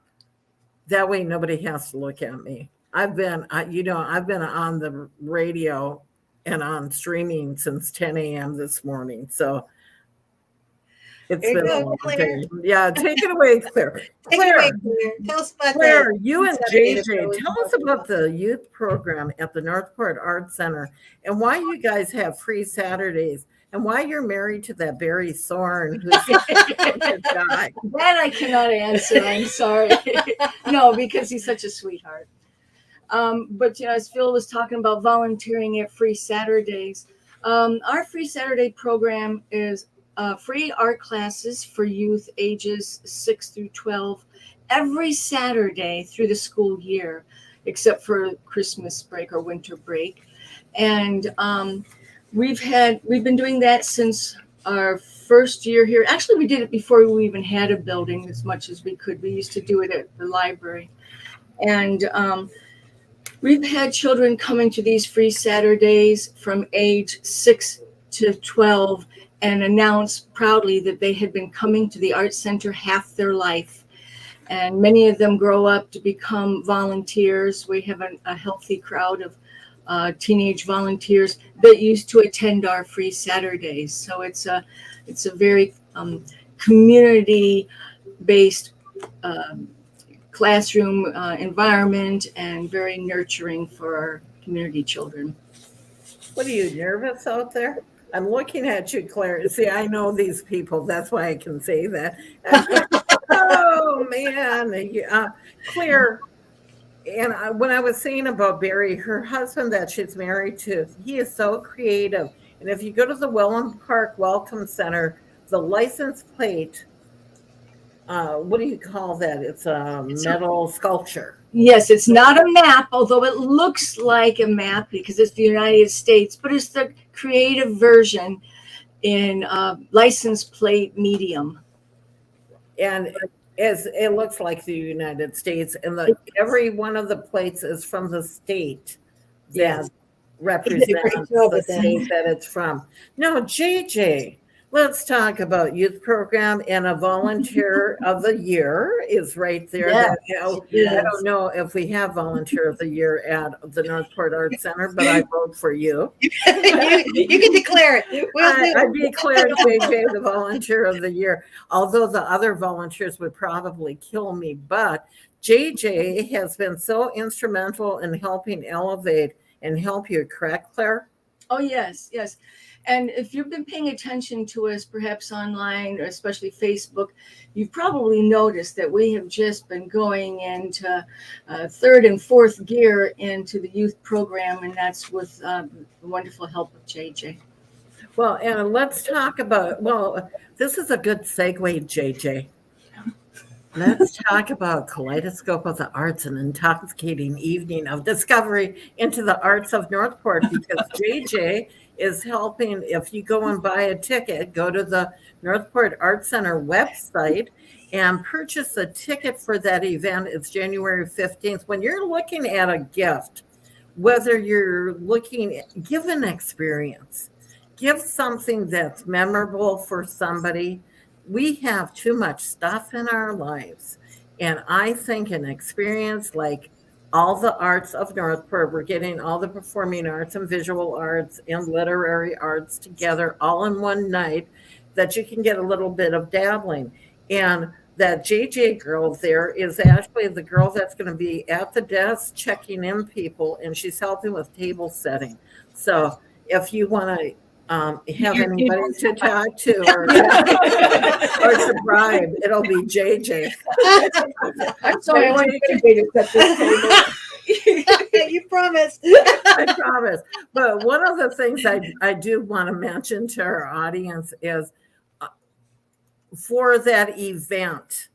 that way nobody has to look at me. I've been on the radio and on streaming since 10 a.m. this morning, so it's been a long day. Yeah, take it away, Claire. Claire, tell us about Claire, you and JJ, tell us about the youth program at the Northport Arts Center and why you guys have free Saturdays and why you're married to that Barry Thorne who's a guy. That I cannot answer. I'm sorry. No, because he's such a sweetheart. But as Phil was talking about volunteering at Free Saturdays, our Free Saturday program is free art classes for youth ages 6 through 12 every Saturday through the school year, except for Christmas break or winter break. And we've been doing that since our first year here. Actually, we did it before we even had a building as much as we could. We used to do it at the library. And we've had children coming to these free Saturdays from age 6 to 12 and announce proudly that they had been coming to the Art Center half their life. And many of them grow up to become volunteers. We have a healthy crowd of teenage volunteers that used to attend our free Saturdays. So it's a very community-based classroom environment and very nurturing for our community children. What are you, nervous out there? I'm looking at you, Claire. See, I know these people. That's why I can say that. Oh, man. Claire, and when I was saying about Barry, her husband that she's married to, he is so creative. And if you go to the Welland Park Welcome Center, the license plate, what do you call that? It's a metal sculpture. Yes, it's not a map, although it looks like a map because it's the United States, but it's the creative version in license plate medium. And it looks like the United States, and every one of the plates is from the state that represents the state that it's from. Now, JJ, let's talk about youth program, and a volunteer of the year is right there. Yes. I don't know if we have volunteer of the year at the Northport Arts Center, but I vote for you. you can declare it. I declared JJ the volunteer of the year, although the other volunteers would probably kill me. But JJ has been so instrumental in helping elevate and help you, correct, Claire? Oh, yes. And if you've been paying attention to us, perhaps online, or especially Facebook, you've probably noticed that we have just been going into third and fourth gear into the youth program, and that's with the wonderful help of JJ. Well, and let's talk about, this is a good segue, JJ. Let's talk about Kaleidoscope of the Arts, an intoxicating evening of discovery into the arts of Northport, because JJ is helping. If you go and buy a ticket, go to the Northport Arts Center website and purchase a ticket for that event. It's January 15th. When you're looking at a gift, whether you're looking, give an experience, give something that's memorable for somebody. We have too much stuff in our lives. And I think an experience like all the arts of Northport, we're getting all the performing arts and visual arts and literary arts together all in one night, that you can get a little bit of dabbling. And that JJ girl there is actually the girl that's going to be at the desk checking in people, and she's helping with table setting. So if you want to have anybody to talk to or to bribe, it'll be JJ. I'm sorry, I want to set this table. You promised. I promise. But one of the things I do want to mention to our audience is for that event,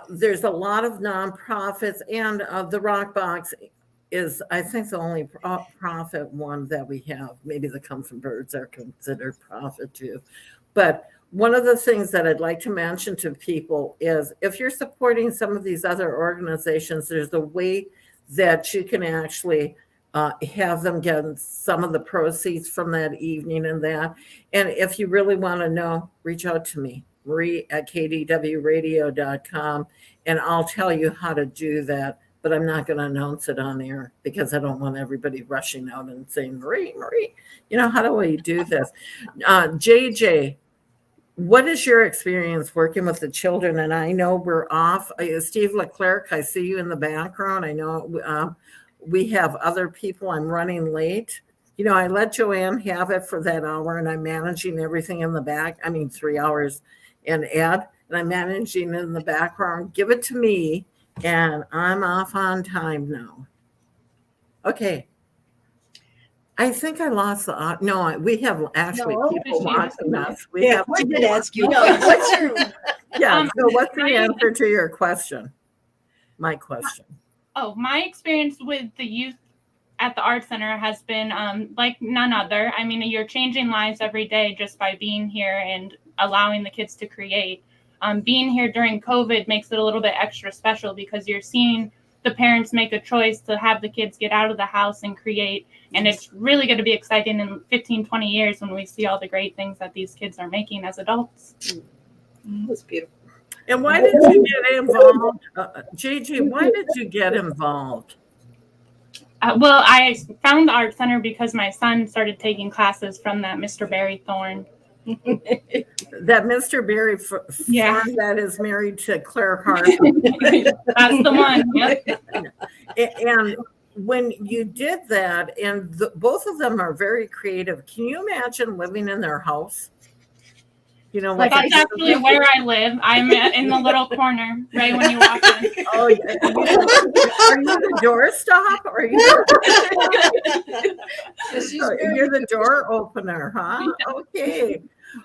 there's a lot of nonprofits, and the Rock Box is, I think, the only profit one that we have. Maybe the Come From Birds are considered profit too. But one of the things that I'd like to mention to people is if you're supporting some of these other organizations, there's a way that you can actually have them get some of the proceeds from that evening and that. And if you really want to know, reach out to me, Marie@kdwradio.com, and I'll tell you how to do that. But I'm not going to announce it on air because I don't want everybody rushing out and saying, Marie, how do we do this? JJ, what is your experience working with the children? And I know we're off. Steve Leclerc, I see you in the background. I know we have other people. I'm running late. I let Joanne have it for that hour, and I'm managing everything in the back. 3 hours and Ed, and I'm managing in the background. Give it to me, and I'm off on time now. Okay. I think I lost the. No, we have actually people watching us. I did ask you. What's your? So what's the answer to your question? My question. Oh, my experience with the youth at the Art Center has been like none other. You're changing lives every day just by being here and allowing the kids to create. Being here during COVID makes it a little bit extra special because you're seeing the parents make a choice to have the kids get out of the house and create. And it's really going to be exciting in 15, 20 years when we see all the great things that these kids are making as adults. That's beautiful. And why did you get involved? JJ, why did you get involved? Well, I found the Art Center because my son started taking classes from that Mr. Barry Thorne. That Mr. Barry Thorne that is married to Claire Hart. That's the one. Yep. And when you did that, and both of them are very creative, can you imagine living in their house? That's actually where I live. I'm in the little corner right when you walk in. Oh, yeah. Are you the doorstop? Or you're the door opener, huh? Okay.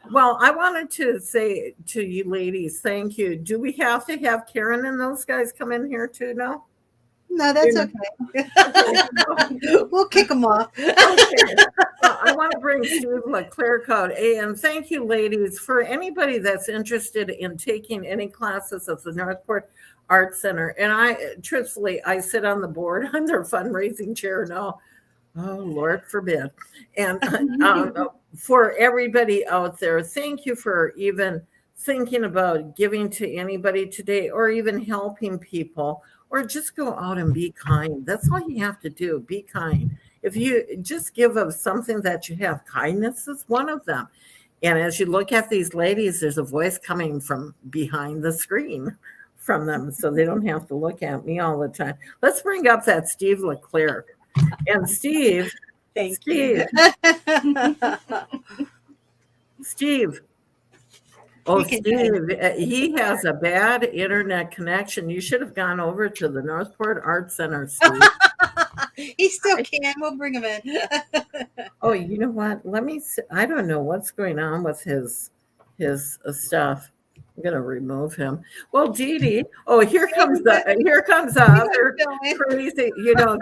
Well, I wanted to say to you ladies, thank you. Do we have to have Karen and those guys come in here too now? No, that's okay. We'll kick them off. Okay. I want to bring Steve Leclerc out. And thank you, ladies, for anybody that's interested in taking any classes at the Northport Art Center. And truthfully, I sit on the board. I'm their fundraising chair now. Oh, Lord forbid. And for everybody out there, thank you for even thinking about giving to anybody today or even helping people. Or just go out and be kind. That's all you have to do. Be kind. If you just give of something that you have, kindness is one of them. And as you look at these ladies, there's a voice coming from behind the screen from them, so they don't have to look at me all the time. Let's bring up that Steve Leclerc. And Steve. Thank you. Steve. Oh, Steve, he has a bad internet connection. You should have gone over to the Northport Art Center, Steve. He still can. We'll bring him in. Oh, you know what? Let me see. I don't know what's going on with his stuff. I'm going to remove him. Well, Dee Dee. Oh, here comes other crazy.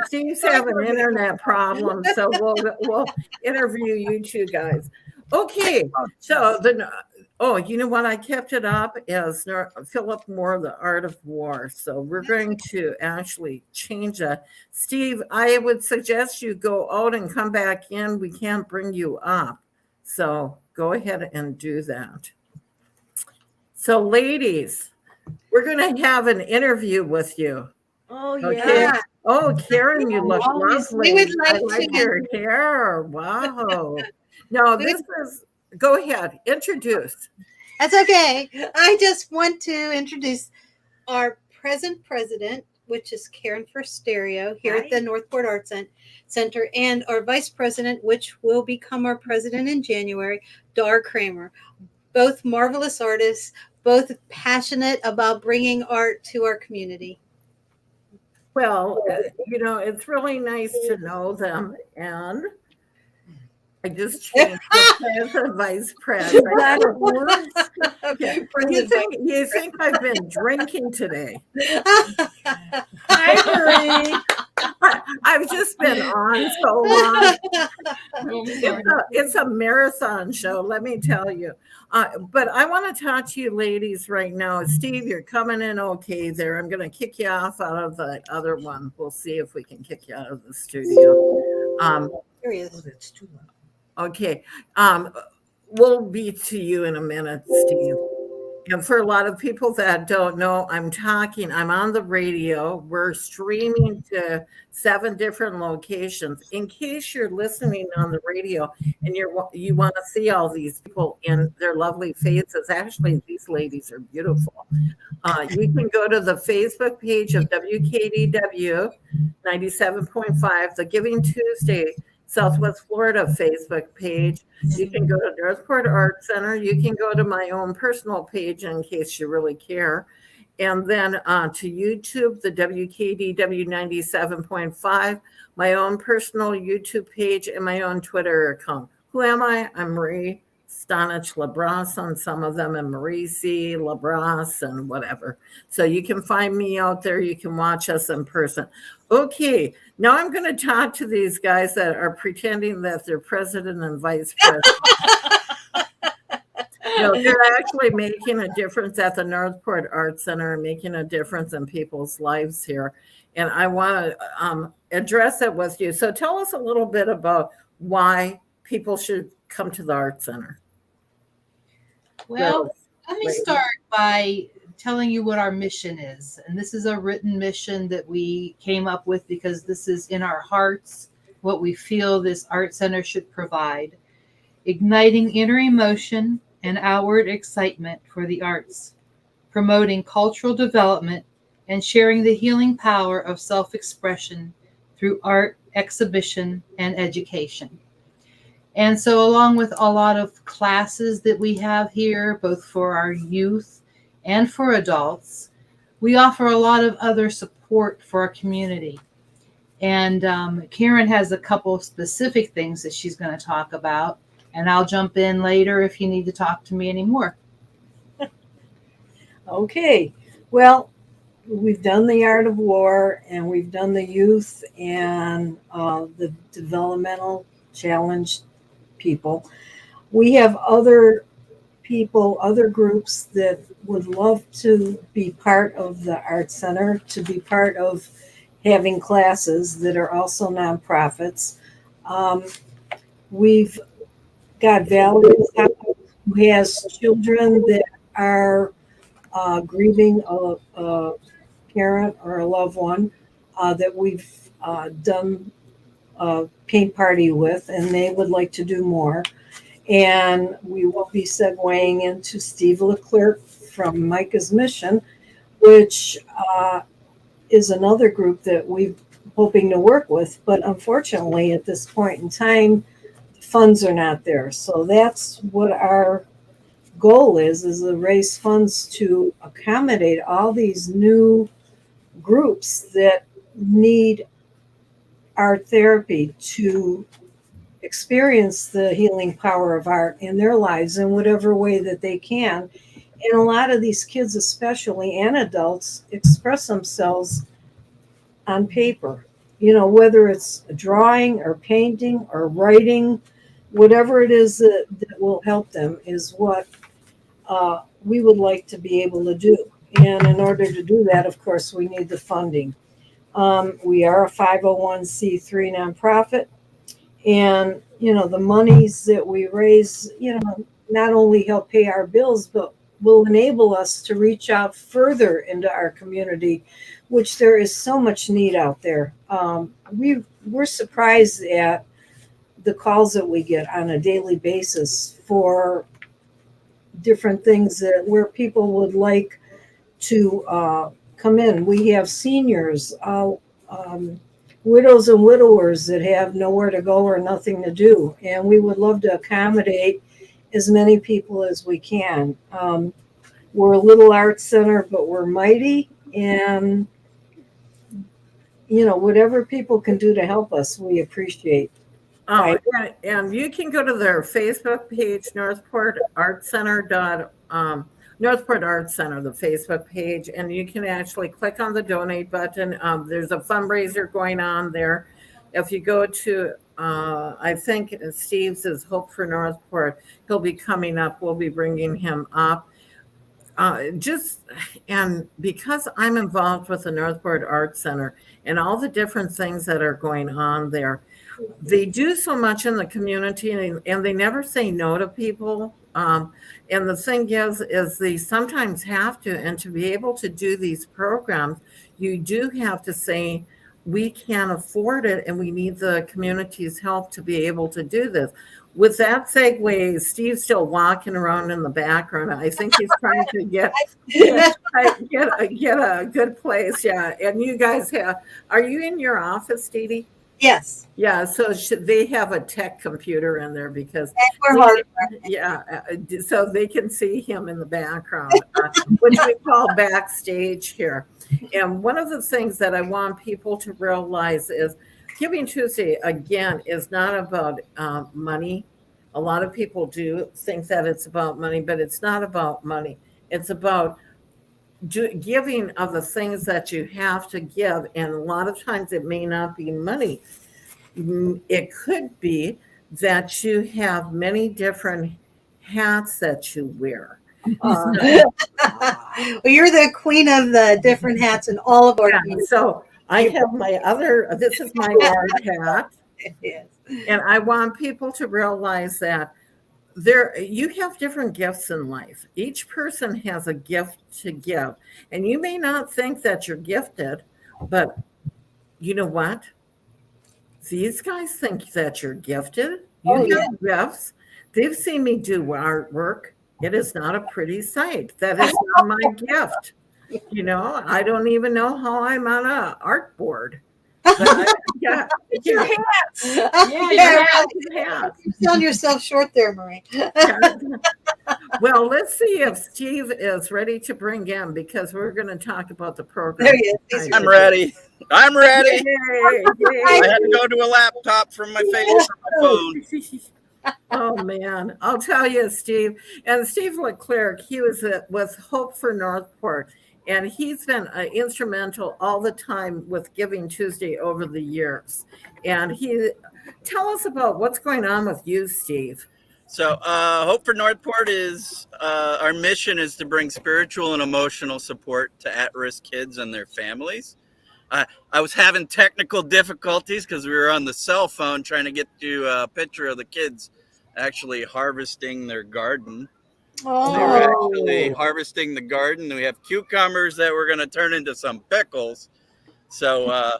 Steve's having internet problems, so we'll interview you two guys. Okay, so Oh, you know what? I kept it up as Philip Moore, The Art of War. So we're going to actually change that. Steve, I would suggest you go out and come back in. We can't bring you up. So go ahead and do that. So ladies, we're going to have an interview with you. Oh, Okay. yeah. Oh, Karen, you look Always- lovely. we would like I like to- your hair. Wow. No, this is, go ahead, introduce. That's okay. I just want to introduce our present president, which is Karen Stereo here at the Northport Arts Center, and our vice president, which will become our president in January, Dar Kramer. Both marvelous artists, both passionate about bringing art to our community. Well, you know, it's really nice to know them. And I just changed the president, vice president. That works. Okay, You think I've been drinking today? Hi, Marie. I've just been on so long. It's a marathon show, let me tell you. But I want to talk to you ladies right now. Steve, you're coming in okay there. I'm going to kick you off out of the other one. We'll see if we can kick you out of the studio. There he is. Okay. We'll be to you in a minute, Steve. And for a lot of people that don't know, I'm on the radio. We're streaming to 7 different locations. In case you're listening on the radio and you want to see all these people in their lovely faces, actually, these ladies are beautiful. You can go to the Facebook page of WKDW 97.5, the Giving Tuesday Southwest Florida Facebook page. You can go to Northport Art Center. You can go to my own personal page in case you really care. And then to YouTube, the WKDW 97.5, my own personal YouTube page, and my own Twitter account. Who am I? I'm Marie Stanich Labras on some of them, and Marie C. Labras and whatever. So you can find me out there. You can watch us in person. Okay, now I'm going to talk to these guys that are pretending that they're president and vice president. No, they're actually making a difference at the Northport Arts Center, making a difference in people's lives here. And I want to address it with you. So tell us a little bit about why people should come to the Arts Center. Well, let me start by telling you what our mission is. And this is a written mission that we came up with because this is in our hearts, what we feel this art center should provide. Igniting inner emotion and outward excitement for the arts, promoting cultural development and sharing the healing power of self-expression through art, exhibition, and education. And so along with a lot of classes that we have here, both for our youth and for adults, we offer a lot of other support for our community. And Karen has a couple of specific things that she's going to talk about, and I'll jump in later if you need to talk to me anymore. Okay. Well, we've done the Art of War, and we've done the youth and the developmental challenged people. We have other people, other groups that would love to be part of the Art Center, to be part of having classes that are also nonprofits. We've got Valerie who has children that are grieving a parent or a loved one that we've done a paint party with, and they would like to do more. And we will be segueing into Steve Leclerc from Micah's Mission, which is another group that we're hoping to work with. But unfortunately, at this point in time, the funds are not there. So that's what our goal is to raise funds to accommodate all these new groups that need art therapy to experience the healing power of art in their lives in whatever way that they can. And a lot of these kids, especially, and adults, express themselves on paper, you know, whether it's drawing or painting or writing, whatever it is that will help them is what we would like to be able to do. And in order to do that, of course, we need the funding. We are a 501c3 nonprofit. And, the monies that we raise, not only help pay our bills, but will enable us to reach out further into our community, which there is so much need out there. We're surprised at the calls that we get on a daily basis for different things where people would like to come in. We have seniors, widows and widowers that have nowhere to go or nothing to do, and we would love to accommodate as many people as we can. We're a little art center, but we're mighty, and whatever people can do to help us, we appreciate. And you can go to their Facebook page, Northport Art Center, Northport Art Center, the Facebook page, and you can actually click on the donate button. There's a fundraiser going on there. If you go to, I think Steve's is Hope for Northport, he'll be coming up. We'll be bringing him up. And because I'm involved with the Northport Art Center and all the different things that are going on there, they do so much in the community, and they never say no to people. And the thing is they sometimes have to, and to be able to do these programs, you do have to say, we can't afford it, and we need the community's help to be able to do this. With that segue, Steve's still walking around in the background. I think he's trying to get a good place. Yeah. And you guys are you in your office, Dee Dee? Yes. Yeah. So they have a tech computer in there because we're hard. Yeah. So they can see him in the background, which we call backstage here. And one of the things that I want people to realize is Giving Tuesday, again, is not about money. A lot of people do think that it's about money, but it's not about money. It's about giving of the things that you have to give. And a lot of times it may not be money. It could be that you have many different hats that you wear. Well, you're the queen of the different hats in all of our communities. So I have this is my art hat. Yes. And I want people to realize that you have different gifts in life. Each person has a gift to give. And you may not think that you're gifted, but you know what? These guys think that you're gifted. You have gifts. They've seen me do artwork. It is not a pretty sight. That is not my gift. I don't even know how I'm on an art board. It's your hats. You're selling yourself short there, Marie. Well, let's see if Steve is ready to bring in, because we're going to talk about the program. There he is. I'm ready. I'm ready. Yay. I had to go to a laptop from my face to my phone. Oh man, I'll tell you, Steve. And Steve Leclerc, he was with Hope for Northport, and he's been instrumental all the time with Giving Tuesday over the years. And tell us about what's going on with you, Steve. So Hope for Northport is our mission is to bring spiritual and emotional support to at-risk kids and their families. I was having technical difficulties because we were on the cell phone trying to get you a picture of the kids actually harvesting their garden. Oh. They're actually harvesting the garden. We have cucumbers that we're going to turn into some pickles. So,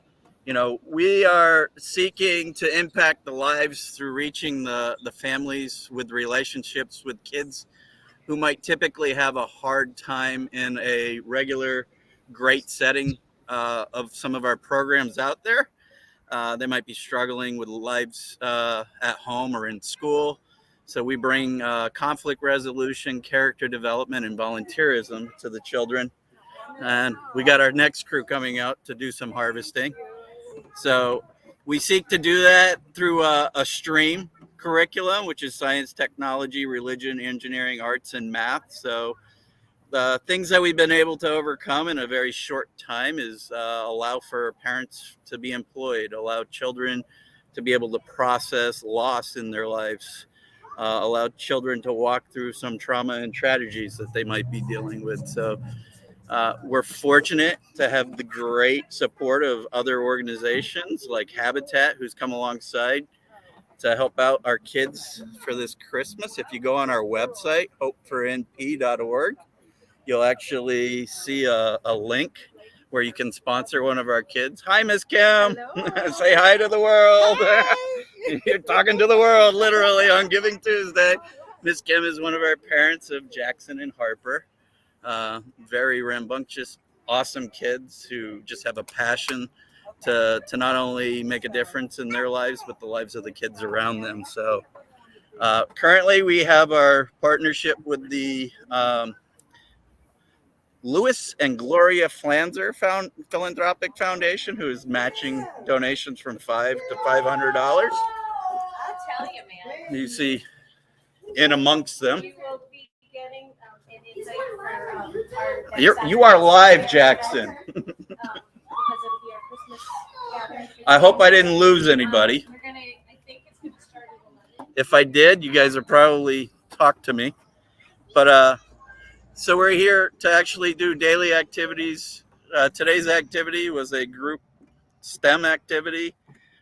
we are seeking to impact the lives through reaching the families with relationships with kids who might typically have a hard time in a regular, great setting of some of our programs out there. They might be struggling with lives at home or in school. So we bring conflict resolution, character development, and volunteerism to the children. And we got our next crew coming out to do some harvesting. So we seek to do that through a stream curriculum, which is science, technology, religion, engineering, arts, and math. So the things that we've been able to overcome in a very short time is allow for parents to be employed, allow children to be able to process loss in their lives, allow children to walk through some trauma and tragedies that they might be dealing with. So we're fortunate to have the great support of other organizations like Habitat, who's come alongside to help out our kids for this Christmas. If you go on our website, hopefornp.org, you'll actually see a link where you can sponsor one of our kids. Hi, Miss Kim. Say hi to the world. You're talking to the world literally on Giving Tuesday. Miss Kim is one of our parents of Jackson and Harper. Very rambunctious, awesome kids who just have a passion to not only make a difference in their lives, but the lives of the kids around them. So currently we have our partnership with the Louis and Gloria Flanzer Philanthropic Foundation, who is matching donations from $5 to $500. I'll tell you, man. You see in amongst them. You are live, Jackson. I hope I didn't lose anybody. If I did, you guys are probably talk to me. But so we're here to actually do daily activities. Today's activity was a group STEM activity,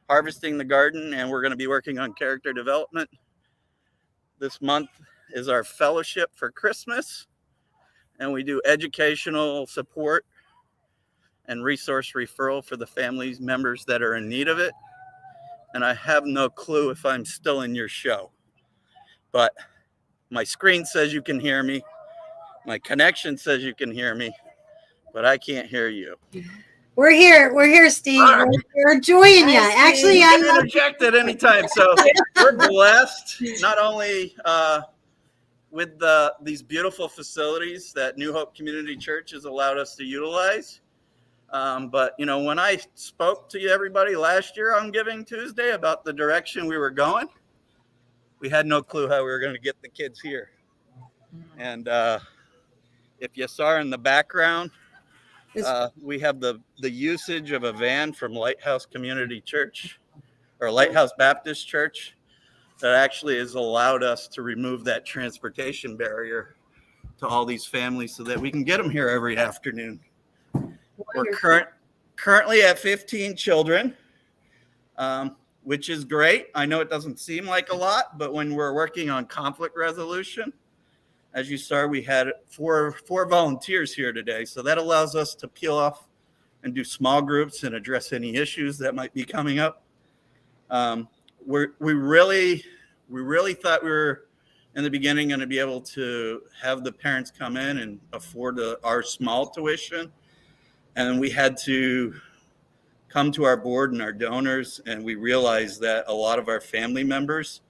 harvesting the garden, and we're going to be working on character development. This month is our fellowship for Christmas, and we do educational support and resource referral for the family members that are in need of it. And I have no clue if I'm still in your show, but my screen says you can hear me. My connection says you can hear me, but I can't hear you. We're here, Steve. We're enjoying you. Actually, you can interject at any time. So we're blessed, not only with these beautiful facilities that New Hope Community Church has allowed us to utilize. But, you know, when I spoke to everybody last year on Giving Tuesday about the direction we were going, we had no clue how we were going to get the kids here. And if you saw in the background, we have the usage of a van from Lighthouse Community Church or Lighthouse Baptist Church that actually has allowed us to remove that transportation barrier to all these families so that we can get them here every afternoon. We're currently at 15 children, which is great. I know it doesn't seem like a lot, but when we're working on conflict resolution, as you saw, we had four volunteers here today. So that allows us to peel off and do small groups and address any issues that might be coming up. We really thought we were in the beginning going to be able to have the parents come in and afford our small tuition. And we had to come to our board and our donors, and we realized that a lot of our family members,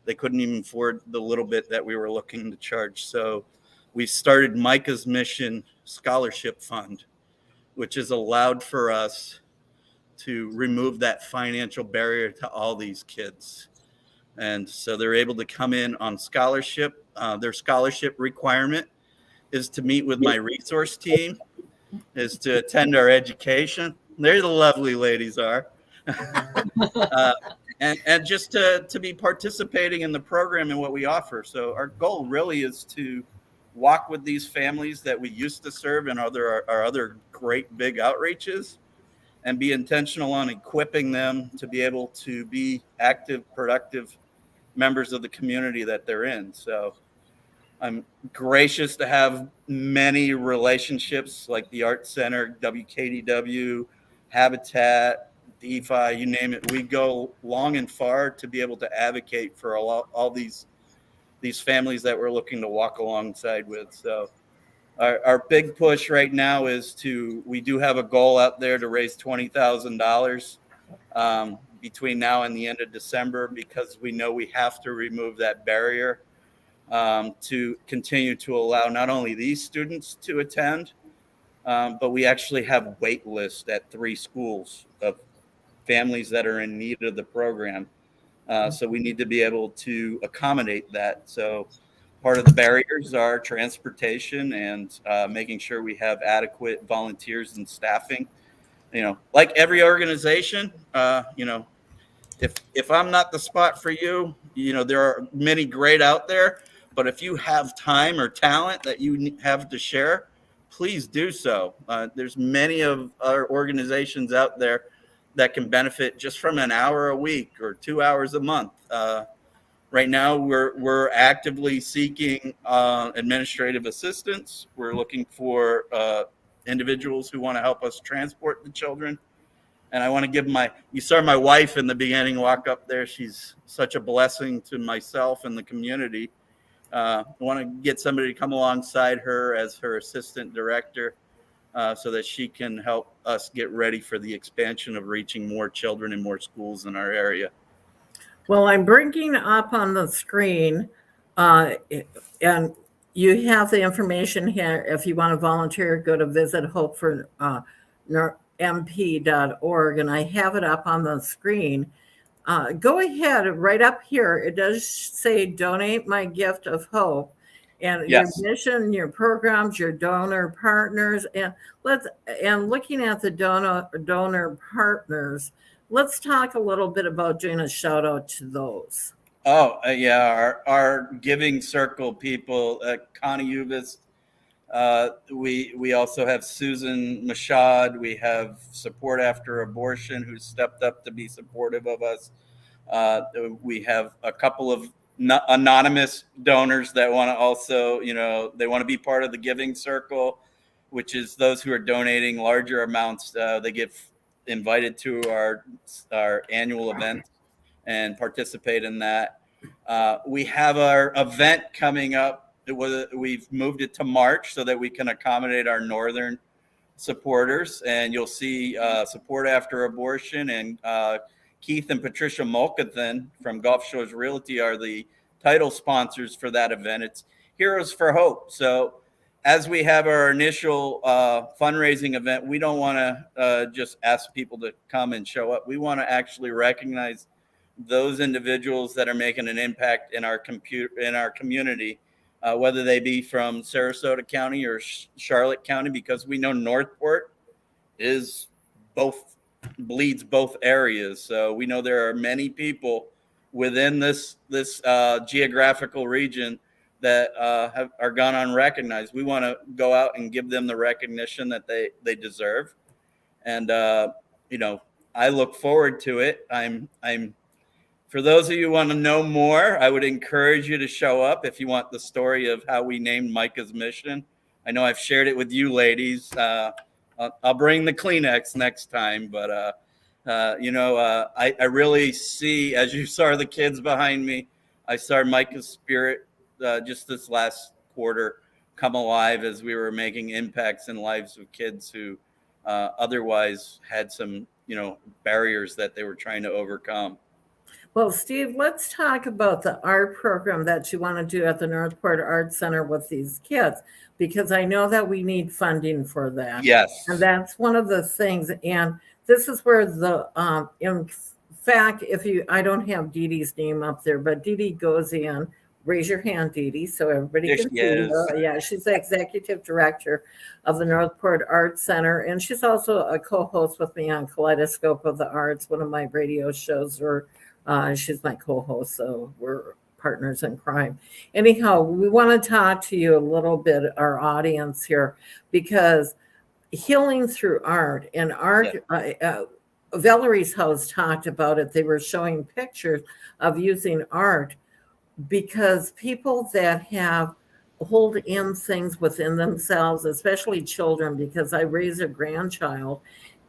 they couldn't even afford the little bit that we were looking to charge. So we started Micah's Mission Scholarship Fund, which has allowed for us to remove that financial barrier to all these kids. And so they're able to come in on scholarship. Their scholarship requirement is to meet with my resource team, is to attend our education. There the lovely ladies are. And just to be participating in the program and what we offer. So our goal really is to walk with these families that we used to serve in our other great big outreaches and be intentional on equipping them to be able to be active, productive members of the community that they're in. So I'm gracious to have many relationships like the Art Center, WKDW, Habitat, DeFi, you name it. We go long and far to be able to advocate for all these families that we're looking to walk alongside with. So our big push right now is we do have a goal out there to raise $20,000 between now and the end of December, because we know we have to remove that barrier to continue to allow not only these students to attend, but we actually have wait lists at 3 schools of families that are in need of the program. So we need to be able to accommodate that. So part of the barriers are transportation and making sure we have adequate volunteers and staffing. You know, like every organization, you know, if I'm not the spot for you, there are many great out there, but if you have time or talent that you have to share, please do so. There's many of our organizations out there that can benefit just from an hour a week or 2 hours a month. Right now, we're actively seeking administrative assistance. We're looking for individuals who want to help us transport the children. And I want to give you saw my wife in the beginning walk up there. She's such a blessing to myself and the community. I want to get somebody to come alongside her as her assistant director so that she can help us get ready for the expansion of reaching more children and more schools in our area. Well, I'm bringing up on the screen, and you have the information here. If you want to volunteer, go to visit mp.org, and I have it up on the screen. Go ahead, right up here. It does say donate my gift of hope, and yes. Your mission, your programs, your donor partners, and looking at the donor partners, let's talk a little bit about doing a shout out to those. Oh, yeah. Our giving circle people, Connie Uvis. We also have Susan Mashad. We have Support After Abortion, who stepped up to be supportive of us. We have a couple of anonymous donors that want to also, they want to be part of the giving circle, which is those who are donating larger amounts. They get invited to our annual event and participate in that. We have our event coming up. We've moved it to March so that we can accommodate our northern supporters, and you'll see Support After Abortion and Keith and Patricia Mulcathan from Gulf Shores Realty are the title sponsors for that event. It's Heroes for Hope. So as we have our initial fundraising event, we don't want to just ask people to come and show up. We want to actually recognize those individuals that are making an impact in our community, whether they be from Sarasota County or Charlotte County, because we know Northport bleeds both areas. So we know there are many people within this geographical region that are gone unrecognized. We want to go out and give them the recognition that they deserve. And, I look forward to it. For those of you who want to know more, I would encourage you to show up if you want the story of how we named Micah's mission. I know I've shared it with you ladies. I'll bring the Kleenex next time, but I really see, as you saw the kids behind me, I saw Micah's spirit just this last quarter come alive as we were making impacts in lives of kids who otherwise had some, barriers that they were trying to overcome. Well, Steve, let's talk about the art program that you want to do at the Northport Art Center with these kids, because I know that we need funding for that. Yes. And that's one of the things. And this is where in fact, I don't have Dee Dee's name up there, but Dee Dee goes in. Raise your hand, Dee Dee, so everybody can see her. Yeah, she's the executive director of the Northport Art Center, and she's also a co-host with me on Kaleidoscope of the Arts, one of my radio shows, she's my co-host, so we're partners in crime. Anyhow, we want to talk to you a little bit, our audience here, because healing through art and art, Valerie's house talked about it. They were showing pictures of using art because people that hold in things within themselves, especially children, because I raised a grandchild.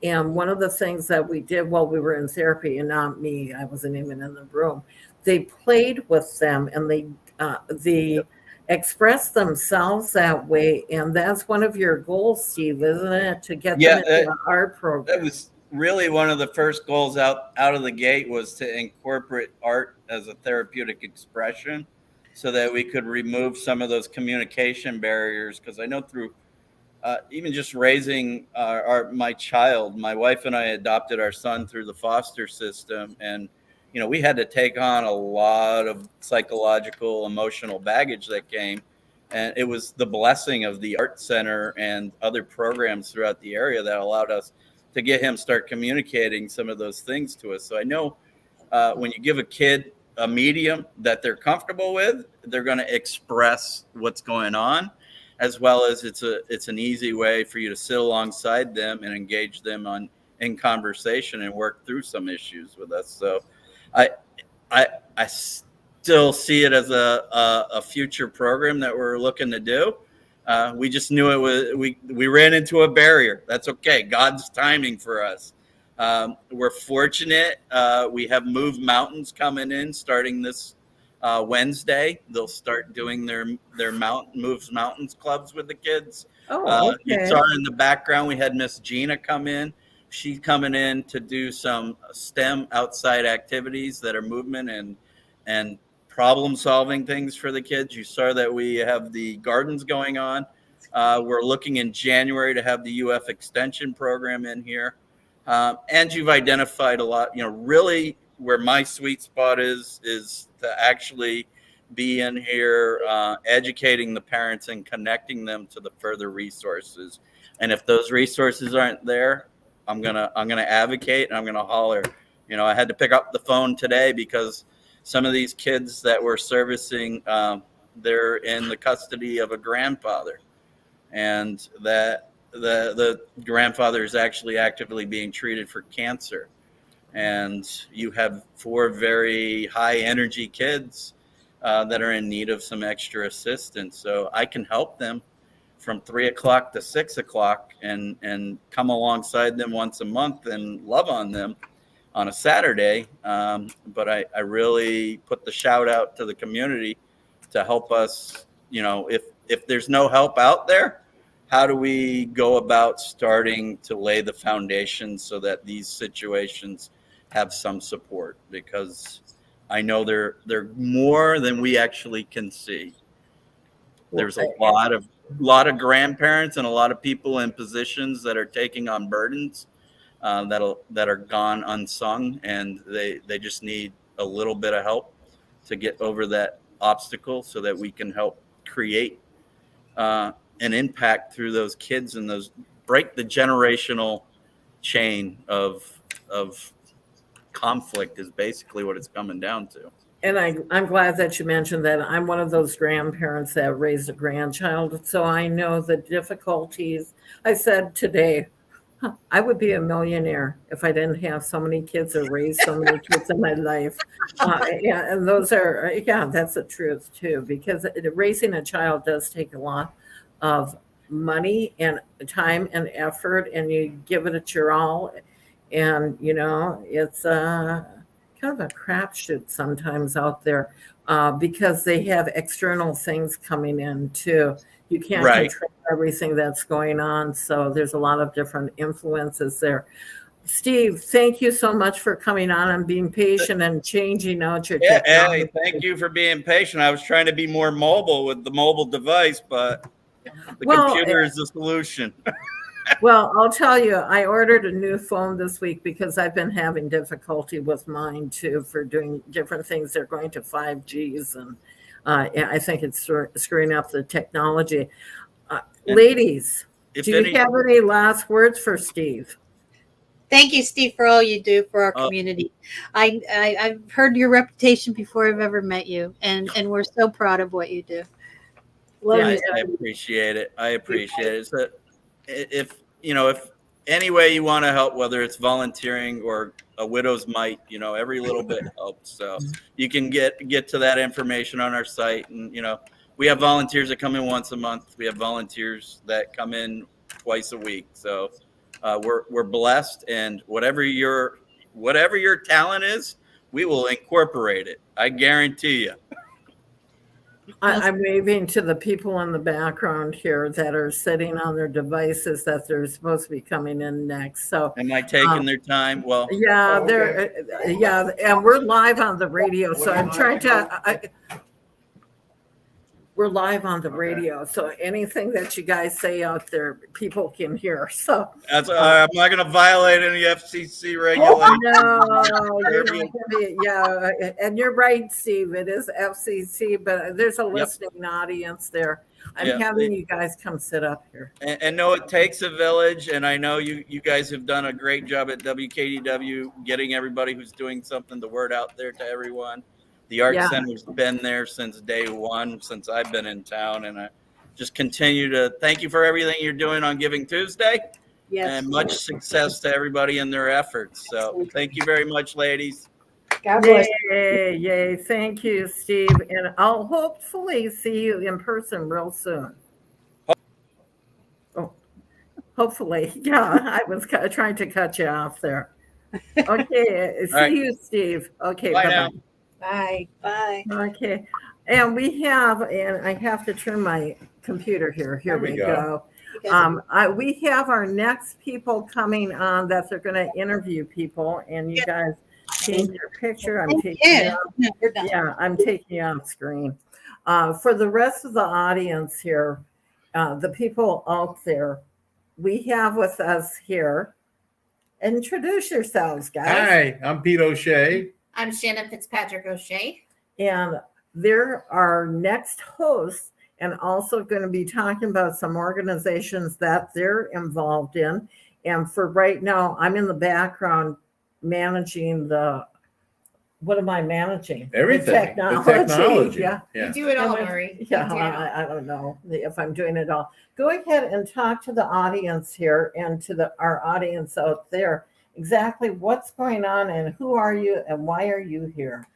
And one of the things that we did while we were in therapy, and not me, I wasn't even in the room, they played with them and they expressed themselves that way. And that's one of your goals, Steve, isn't it? To get them into the art program. That was really one of the first goals out of the gate, was to incorporate art as a therapeutic expression so that we could remove some of those communication barriers. Because I know through even just raising my child, my wife and I adopted our son through the foster system. And, we had to take on a lot of psychological, emotional baggage that came. And it was the blessing of the Art Center and other programs throughout the area that allowed us to get him start communicating some of those things to us. So I know when you give a kid a medium that they're comfortable with, they're going to express what's going on, as well as it's an easy way for you to sit alongside them and engage them in conversation and work through some issues with us. So I still see it as a future program that we're looking to do. We just knew it was, we ran into a barrier. That's okay. God's timing for us. We're fortunate. We have Move Mountains coming in starting this Wednesday. They'll start doing their Moves Mountains clubs with the kids. Oh, okay. You saw in the background, we had Miss Gina come in. She's coming in to do some STEM outside activities that are movement and problem solving things for the kids. You saw that we have the gardens going on. We're looking in January to have the UF extension program in here. And you've identified a lot, really where my sweet spot is to actually be in here, educating the parents and connecting them to the further resources. And if those resources aren't there, I'm gonna advocate and I'm gonna holler. I had to pick up the phone today because some of these kids that we're servicing, they're in the custody of a grandfather, and that the grandfather is actually actively being treated for cancer. And you have 4 very high energy kids that are in need of some extra assistance. So I can help them from 3 o'clock to 6 o'clock and come alongside them once a month and love on them on a Saturday. But I really put the shout out to the community to help us, if there's no help out there, how do we go about starting to lay the foundation so that these situations have some support? Because I know they're more than we actually can see. There's a lot of grandparents and a lot of people in positions that are taking on burdens that are gone unsung, and they just need a little bit of help to get over that obstacle so that we can help create an impact through those kids and break the generational chain of conflict is basically what it's coming down to. And I'm glad that you mentioned that. I'm one of those grandparents that raised a grandchild, so I know the difficulties. I said today, I would be a millionaire if I didn't have so many kids or raise so many kids in my life. Yeah, and that's the truth too, because raising a child does take a lot of money and time and effort, and you give it your all. And, it's kind of a crapshoot sometimes out there because they have external things coming in too. You can't control everything that's going on. So there's a lot of different influences there. Steve, thank you so much for coming on and being patient and changing out your technology. Hey, thank you for being patient. I was trying to be more mobile with the mobile device, but the computer is the solution. Well, I'll tell you, I ordered a new phone this week because I've been having difficulty with mine too for doing different things. They're going to 5Gs, and I think it's screwing up the technology. Ladies, do you have any last words for Steve? Thank you, Steve, for all you do for our community. I've heard your reputation before I've ever met you, and we're so proud of what you do. I appreciate it. I appreciate it. So if any way you want to help, whether it's volunteering or a widow's mite, every little bit helps. So you can get to that information on our site. And, we have volunteers that come in once a month. We have volunteers that come in twice a week. So we're blessed, and whatever your talent is, we will incorporate it. I guarantee you. I'm waving to the people in the background here that are sitting on their devices that they're supposed to be coming in next. So am I taking their time? Well, and we're live on the radio. So I'm trying to. we're live on the radio, so anything that you guys say out there, people can hear. So That's I'm not going to violate any FCC regulations. no, you're not gonna be, yeah, and you're right, Steve. It is FCC, but there's a listening audience there. I'm having you guys come sit up here. And no, it takes a village, and I know you guys have done a great job at WKDW getting everybody who's doing something the word out there to everyone. The Art Center's been there since day one, since I've been in town, and I just continue to thank you for everything you're doing on Giving Tuesday. Yes. And much success to everybody in their efforts. So thank you very much, ladies. God bless. Yay. Thank you, Steve. And I'll hopefully see you in person real soon. Oh, hopefully. Yeah, I was trying to cut you off there. Okay. See you, Steve. Okay. Bye now. Bye. Bye. Okay. And we have, and I have to turn my computer here. Here we go. We have our next people coming on that they're going to interview people, and you guys change your picture. I'm taking I'm taking you off screen. For the rest of the audience here, the people out there, we have with us here. Introduce yourselves, guys. Hi, I'm Pete O'Shea. I'm Shannon Fitzpatrick O'Shea. And they're our next hosts, and also going to be talking about some organizations that they're involved in. And for right now, I'm in the background managing what am I managing? Everything. The technology. Yeah. You do it all, Marie. Yeah, I don't know if I'm doing it all. Go ahead and talk to the audience here and to our audience out there. Exactly what's going on and who are you and why are you here?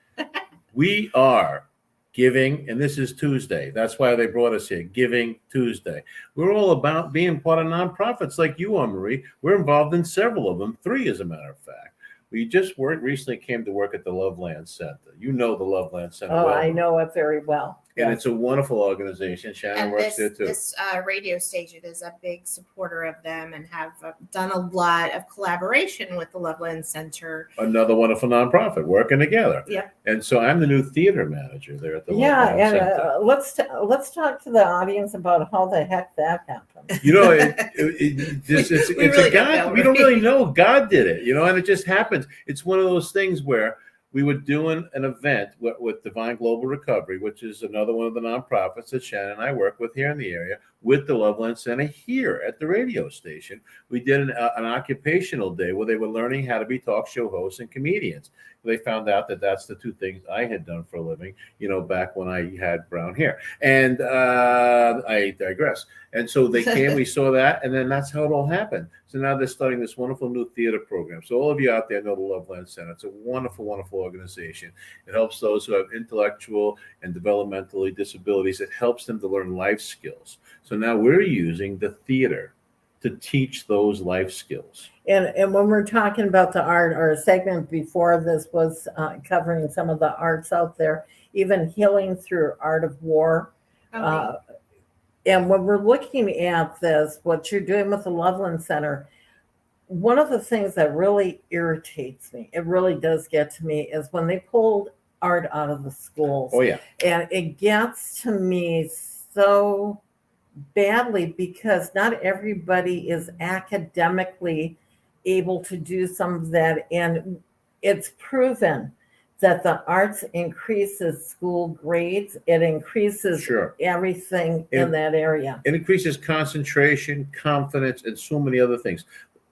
We are Giving, and this is Tuesday. That's why they brought us here, Giving Tuesday. We're all about being part of nonprofits like you are, Marie. We're involved in several of them, 3 as a matter of fact. We just recently came to work at the Loveland Center. You know the Loveland Center. Oh, well. I know it very well. And it's a wonderful organization. Shannon works there too. This radio station is a big supporter of them and have done a lot of collaboration with the Loveland Center. Another wonderful nonprofit working together. Yeah. And so I'm the new theater manager there at the Yeah, Loveland Center. and let's talk to the audience about how the heck that happened. You know, it's a God. We don't really know. God did it, and it just happens. It's one of those things where we were doing an event with Divine Global Recovery, which is another one of the nonprofits that Shannon and I work with here in the area, with the Loveland Center here at the radio station. We did an occupational day where they were learning how to be talk show hosts and comedians. They found out that that's the 2 things I had done for a living, back when I had brown hair. And I digress. And so they came, we saw that, and then that's how it all happened. So now they're starting this wonderful new theater program. So all of you out there know the Loveland Center. It's a wonderful, wonderful organization. It helps those who have intellectual and developmentally disabilities. It helps them to learn life skills. So now we're using the theater to teach those life skills. And when we're talking about the art, our segment before this was covering some of the arts out there, even healing through art of war. Okay. And when we're looking at this, what you're doing with the Loveland Center, one of the things that really irritates me, it really does get to me, is when they pulled art out of the schools. Oh, yeah. And it gets to me so badly because not everybody is academically able to do some of that. And it's proven that the arts increases school grades. It increases everything in that area. It increases concentration, confidence, and so many other things.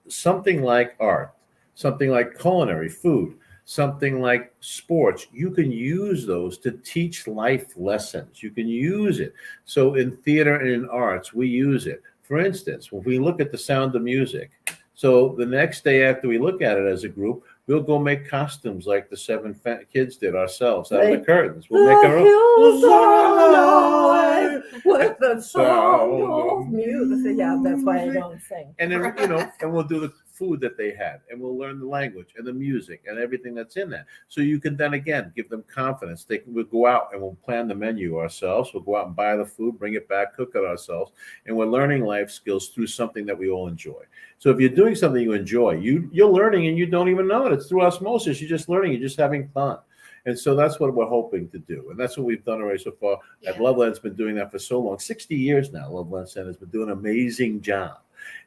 Something like art, something like culinary food, something like sports, you can use those to teach life lessons. You can use it. So in theater and in arts, we use it. For instance, when we look at The Sound of Music, so the next day after we look at it as a group, we'll go make costumes like the 7 kids did ourselves out of the curtains. We'll make our own. With the sound of music. Yeah, that's why I don't sing. And then, and we'll do the food that they had, and we'll learn the language and the music and everything that's in that. So you can then again give them confidence. We'll go out and we'll plan the menu ourselves. We'll go out and buy the food, bring it back, cook it ourselves, and we're learning life skills through something that we all enjoy. So if you're doing something you enjoy, you're learning and you don't even know it. It's through osmosis. You're just learning. You're just having fun. And so that's what we're hoping to do. And that's what we've done already so far. Yeah. Loveland's been doing that for so long, 60 years now. Loveland Center has been doing an amazing job.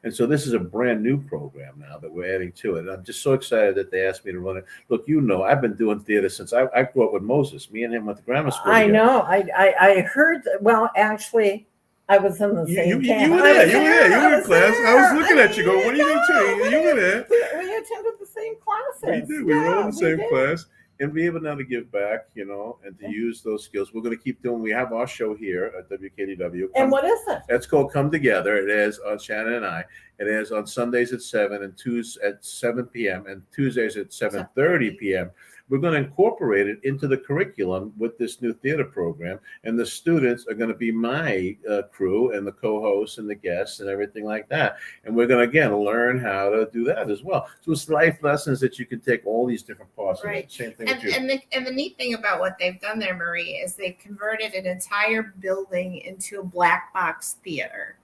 And so this is a brand new program now that we're adding to it. And I'm just so excited that they asked me to run it. Look, I've been doing theater since I grew up with Moses. Me and him went to grammar school I together. know. I heard. Well, actually, I was in the same You camp. were there. You were in class. I was looking at you going, what are you doing? You were there. We attended the same classes. We did. We were all in the same class. And be able now to give back, and to use those skills. We're going to keep doing. We have our show here at WKDW. And what is it? It's called Come Together. It is on Shannon and I. It is on Sundays at 7 and Tuesdays at 7 p.m. and Tuesdays at 7:30 p.m. We're going to incorporate it into the curriculum with this new theater program, and the students are going to be my crew and the co-hosts and the guests and everything like that. And we're going to, again, learn how to do that as well. So it's life lessons that you can take all these different parts of it. Same thing with you. And the neat thing about what they've done there, Marie, is they've converted an entire building into a black box theater.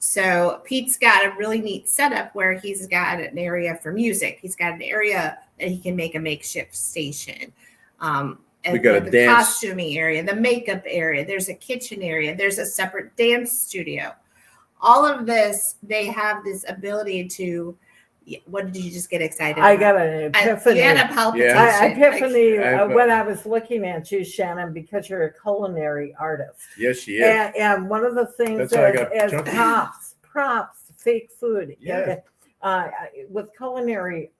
So Pete's got a really neat setup where he's got an area for music. He's got an area that he can make a makeshift station. And we got the costuming area, the makeup area. There's a kitchen area. There's a separate dance studio. All of this, they have this ability to. What did you just get excited I about? got an epiphany. You had a palpitation. Epiphany when I was looking at you, Shannon, because you're a culinary artist. Yes, she is. And one of the things is props, fake food. Yeah. With culinary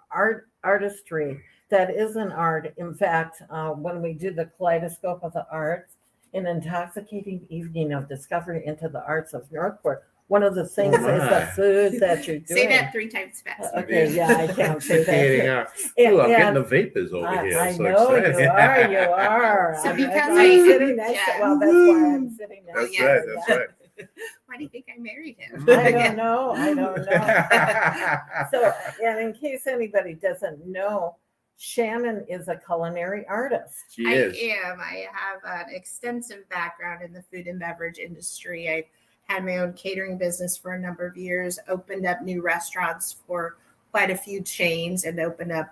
artistry, that is an art. In fact, when we do the kaleidoscope of the arts, an intoxicating evening of discovery into the arts of Northport, one of the things is the food that you're doing. Say that 3 times fast. Okay, yeah, I can't say that. Ooh, I'm getting the vapors over here. I So know excited. you are. So because I'm sitting next to, well, that's why I'm sitting next That's to right. you. That's right. Why do you think I married him? I don't know. So, and in case anybody doesn't know, Shannon is a culinary artist. She is. I am. I have an extensive background in the food and beverage industry. I've had my own catering business for a number of years, opened up new restaurants for quite a few chains, and opened up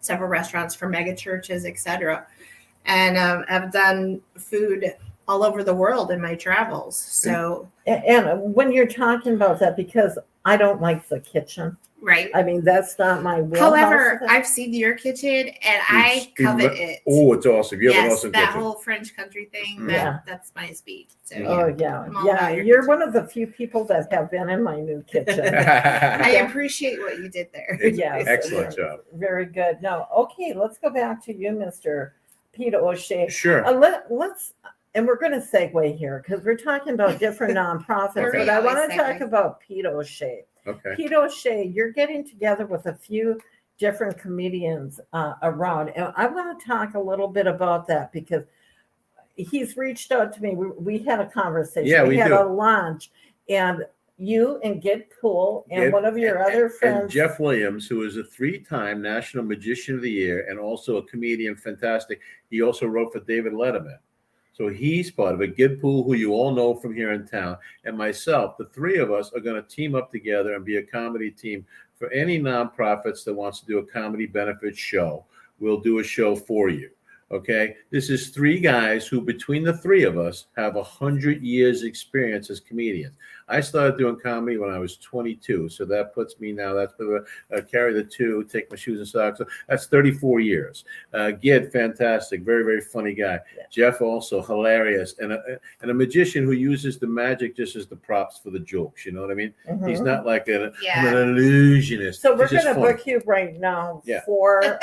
several restaurants for mega churches, etc. And I've done food all over the world in my travels. So, and when you're talking about that, because I don't like the kitchen. Right. I mean, that's not my wheelhouse. However, I've seen your kitchen and I covet it. Oh, it's awesome. You have an Yes, awesome that kitchen. whole French country thing, Yeah. that's my speed. So, Oh yeah, I'm all about your You're one of the few people that have been in my new kitchen. I appreciate what you did there. Yes, Excellent job. Very good. No, okay, let's go back to you, Mr. Peter O'Shea. Sure. Let's, and we're going to segue here because we're talking about different nonprofits, Okay. but I want Always to talk segue. about Pete O'Shea. Okay. Pete O'Shea, you're getting together with a few different comedians around, and I want to talk a little bit about that because he's reached out to me. We had a conversation. Yeah, we had do. a lunch, and you and Get Cool and one of your other friends, And Jeff Williams, who is a 3-time National Magician of the Year and also a comedian, fantastic. He also wrote for David Letterman. So he's part of it. Gid Pool, who you all know from here in town, and myself, the 3 of us are going to team up together and be a comedy team for any nonprofits that wants to do a comedy benefit show. We'll do a show for you. Okay, this is 3 guys who, between the 3 of us, have 100 years experience as comedians. I started doing comedy when I was 22, so that puts me now. That's carry the 2, take my shoes and socks. So that's 34 years. Gid, fantastic, very very funny guy. Yeah. Jeff also hilarious, and a magician who uses the magic just as the props for the jokes. You know what I mean? Mm-hmm. He's not like I'm an illusionist. So we're going to book you right now for.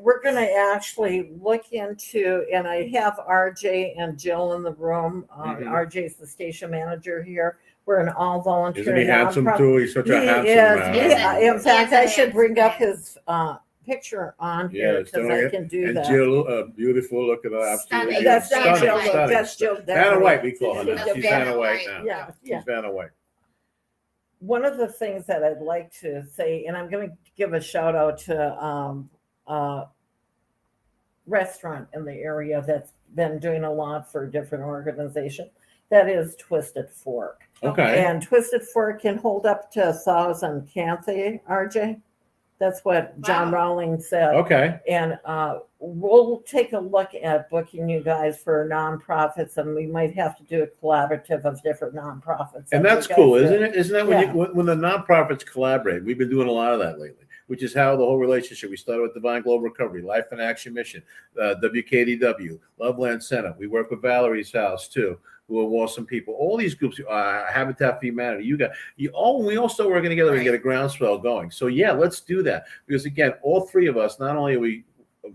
We're going to actually look into, and I have RJ and Jill in the room. RJ's the station manager here. We're an all volunteer. Isn't he handsome too? He's such a handsome man. Yeah. In fact, I should bring up his picture on here because I can do that. Jill, beautiful. Look at her. Stunning. That's not Jill. That's Jill. Vanna White, we call her now. She's Vanna White now. Yeah. She's Vanna White. One of the things that I'd like to say, and I'm going to give a shout out to restaurant in the area that's been doing a lot for different organizations. That is Twisted Fork. Okay. And Twisted Fork can hold up to 1,000, can't they, RJ? That's what John Wow. Rowling said. Okay. And we'll take a look at booking you guys for nonprofits, and we might have to do a collaborative of different nonprofits. And like that's you guys cool, do. isn't it? Isn't that when, Yeah. when the nonprofits collaborate? We've been doing a lot of that lately, which is how the whole relationship. We started with Divine Global Recovery, Life in Action Mission, WKDW, Loveland Center. We work with Valerie's House too, who are awesome people. All these groups, Habitat for Humanity. We all start working together and get a groundswell going. So yeah, let's do that, because again, all three of us, not only are we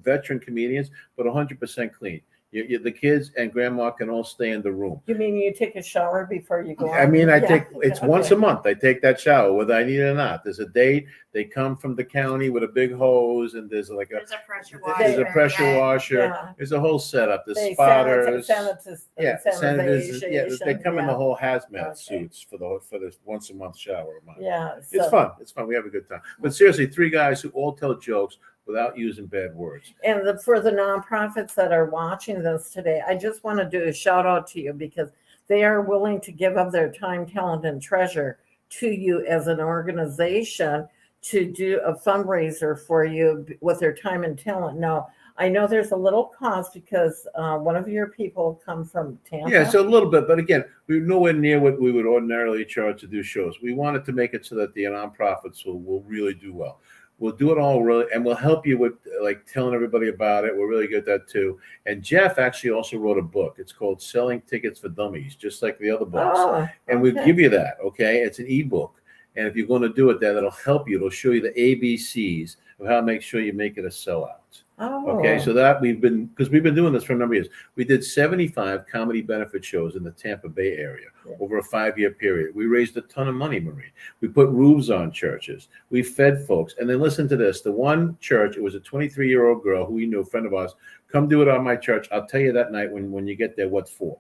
veteran comedians, but 100% clean. The kids and grandma can all stay in the room. You mean you take a shower before you go out? I mean, Yeah. it's once a month. I take that shower, whether I need it or not. There's a date. They come from the county with a big hose, and there's a pressure washer. There's a pressure washer. Yeah. There's a whole setup. There's They spotters. sanitization, They come in the yeah. whole hazmat suits for this once a month shower of mine. Yeah, It's so- fun. It's fun. We have a good time. But seriously, three guys who all tell jokes without using bad words. And for the nonprofits that are watching this today, I just want to do a shout out to you, because they are willing to give up their time, talent, and treasure to you as an organization to do a fundraiser for you with their time and talent. Now, I know there's a little cost because one of your people come from Tampa. Yeah, so a little bit, but again, we're nowhere near what we would ordinarily charge to do shows. We wanted to make it so that the nonprofits will really do well. We'll do it all really, and we'll help you with like telling everybody about it. We're really good at that too. And Jeff actually also wrote a book. It's called Selling Tickets for Dummies, just like the other books. Oh, and we okay. give you that, okay? It's an ebook. And if you're going to do it there, that'll help you. It'll show you the ABCs of how to make sure you make it a sellout. Oh. Okay, so that we've been doing this for a number of years. We did 75 comedy benefit shows in the Tampa Bay area over a 5-year period. We raised a ton of money, Marie. We put roofs on churches. We fed folks. And then listen to this. The one church, it was a 23-year-old girl who we knew, a friend of ours, come do it on my church. I'll tell you that night when you get there what for.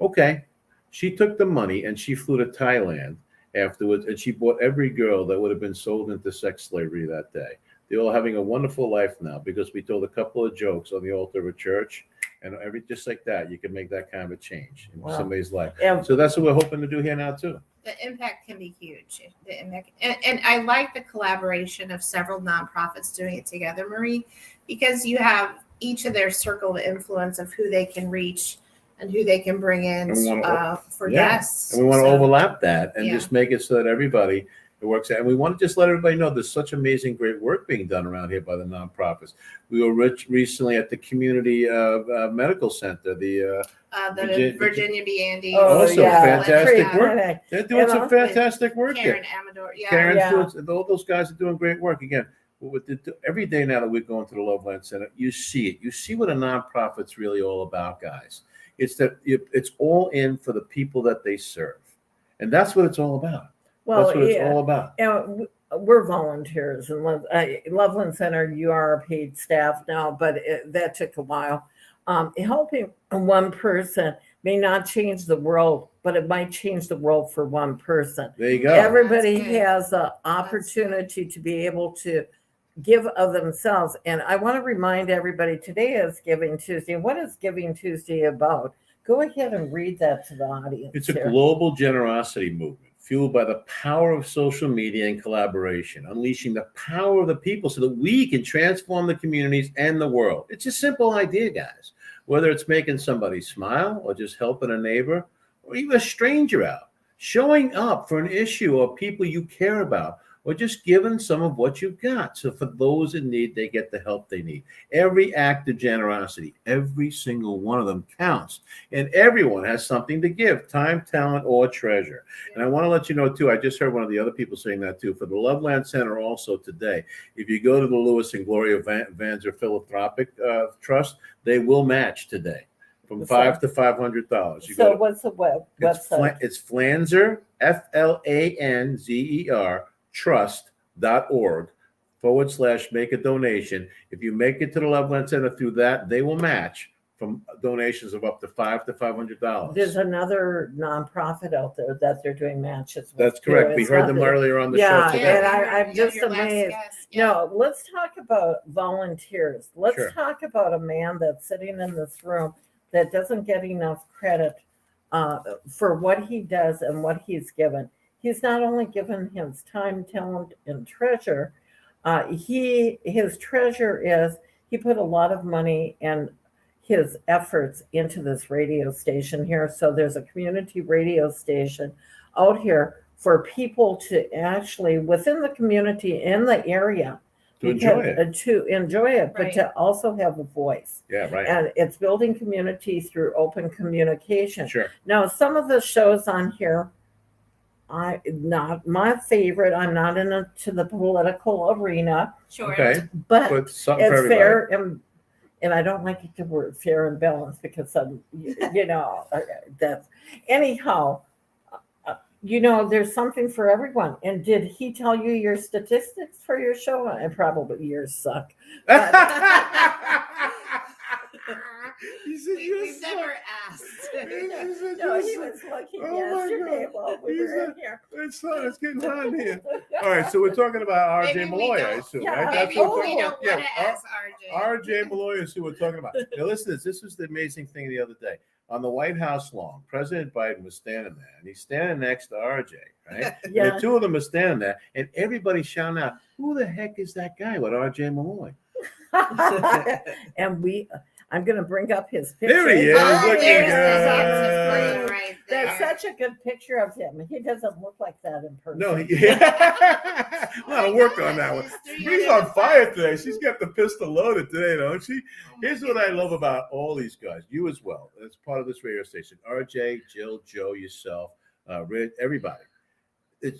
Okay. She took the money and she flew to Thailand afterwards, and she bought every girl that would have been sold into sex slavery that day. They're all having a wonderful life now because we told a couple of jokes on the altar of a church, and just like that, you can make that kind of a change in somebody's life. Yeah. So that's what we're hoping to do here now too. The impact can be huge. The impact, and I like the collaboration of several nonprofits doing it together, Marie, because you have each of their circle of influence of who they can reach and who they can bring in for guests. And we want to So, overlap that and yeah. just make it so that everybody it works out. And we want to just let everybody know there's such amazing, great work being done around here by the nonprofits. We were recently at the community medical center, the Virginia B. Andy. Also, fantastic work. Yeah. They're doing some fantastic work Karen there. Amador. Yeah. Karen's doing, all those guys are doing great work. Again, every day now that we're going to the Loveland Center, you see it. You see what a nonprofit's really all about, guys. It's that it's all in for the people that they serve. And that's what it's all about. Well, that's what it's all about. And we're volunteers in Loveland Center. You are a paid staff now, but that took a while. Helping one person may not change the world, but it might change the world for one person. There you go. Everybody has an opportunity to be able to give of themselves. And I want to remind everybody, today is Giving Tuesday. What is Giving Tuesday about? Go ahead and read that to the audience. It's a here. global generosity movement fueled by the power of social media and collaboration, unleashing the power of the people so that we can transform the communities and the world. It's a simple idea, guys. Whether it's making somebody smile or just helping a neighbor or even a stranger out, showing up for an issue or people you care about, or just giving some of what you've got. So for those in need, they get the help they need. Every act of generosity, every single one of them counts. And everyone has something to give, time, talent, or treasure. And I want to let you know, too, I just heard one of the other people saying that, too. For the Loveland Center also today, if you go to the Lewis and Gloria Vanzer Philanthropic Trust, they will match today from $500 to $500. So what's the website? It's Flanzer, FLANZER, trust.org/make a donation. If you make it to the Loveland Center through that, they will match from donations of up to $500 to $500. There's another nonprofit out there that they're doing matches with. That's correct. too. We It's heard not them the- earlier on the yeah, show today. and I'm just your last amazed. guest, No, let's talk about volunteers. Let's Sure. talk about a man that's sitting in this room that doesn't get enough credit for what he does and what he's given. He's not only given his time, talent, and treasure, His treasure is he put a lot of money and his efforts into this radio station here. So there's a community radio station out here for people to actually within the community in the area To enjoy it. to enjoy it, but Right. to also have a voice. Yeah, right. And it's building community through open communication. Sure. Now, some of the shows on here, not my favorite. I'm not into the political arena, Sure. Okay. but But something for it's everybody. fair and I don't like the word fair and balanced because that's anyhow. There's something for everyone. And did he tell you your statistics for your show? And probably yours suck. He said, We've never asked. No, he was looking Oh my yesterday God. while we He were in said- here. It's fun. It's getting hot in here. All right, so we're talking about R.J. Maybe we Malloy, I don't. assume, Yeah, right? That's maybe what we're we talking don't about. want to ask RJ. R.J. Malloy is who we're talking about. Now, listen to this. This was the amazing thing the other day. On the White House lawn, President Biden was standing there, and he's standing next to R.J., right? Yeah. And the two of them are standing there, and everybody's shouting out, who the heck is that guy with R.J. Malloy? And I'm going to bring up his picture. There he is. Oh, Looking there's the good. handsome right there. That's such a good picture of him. He doesn't look like that in person. No, a lot of work on that one. She's on fire today. She's got the pistol loaded today, don't she? Here's what I love about all these guys, you as well, as part of this radio station. RJ, Jill, Joe, yourself, Rick, everybody.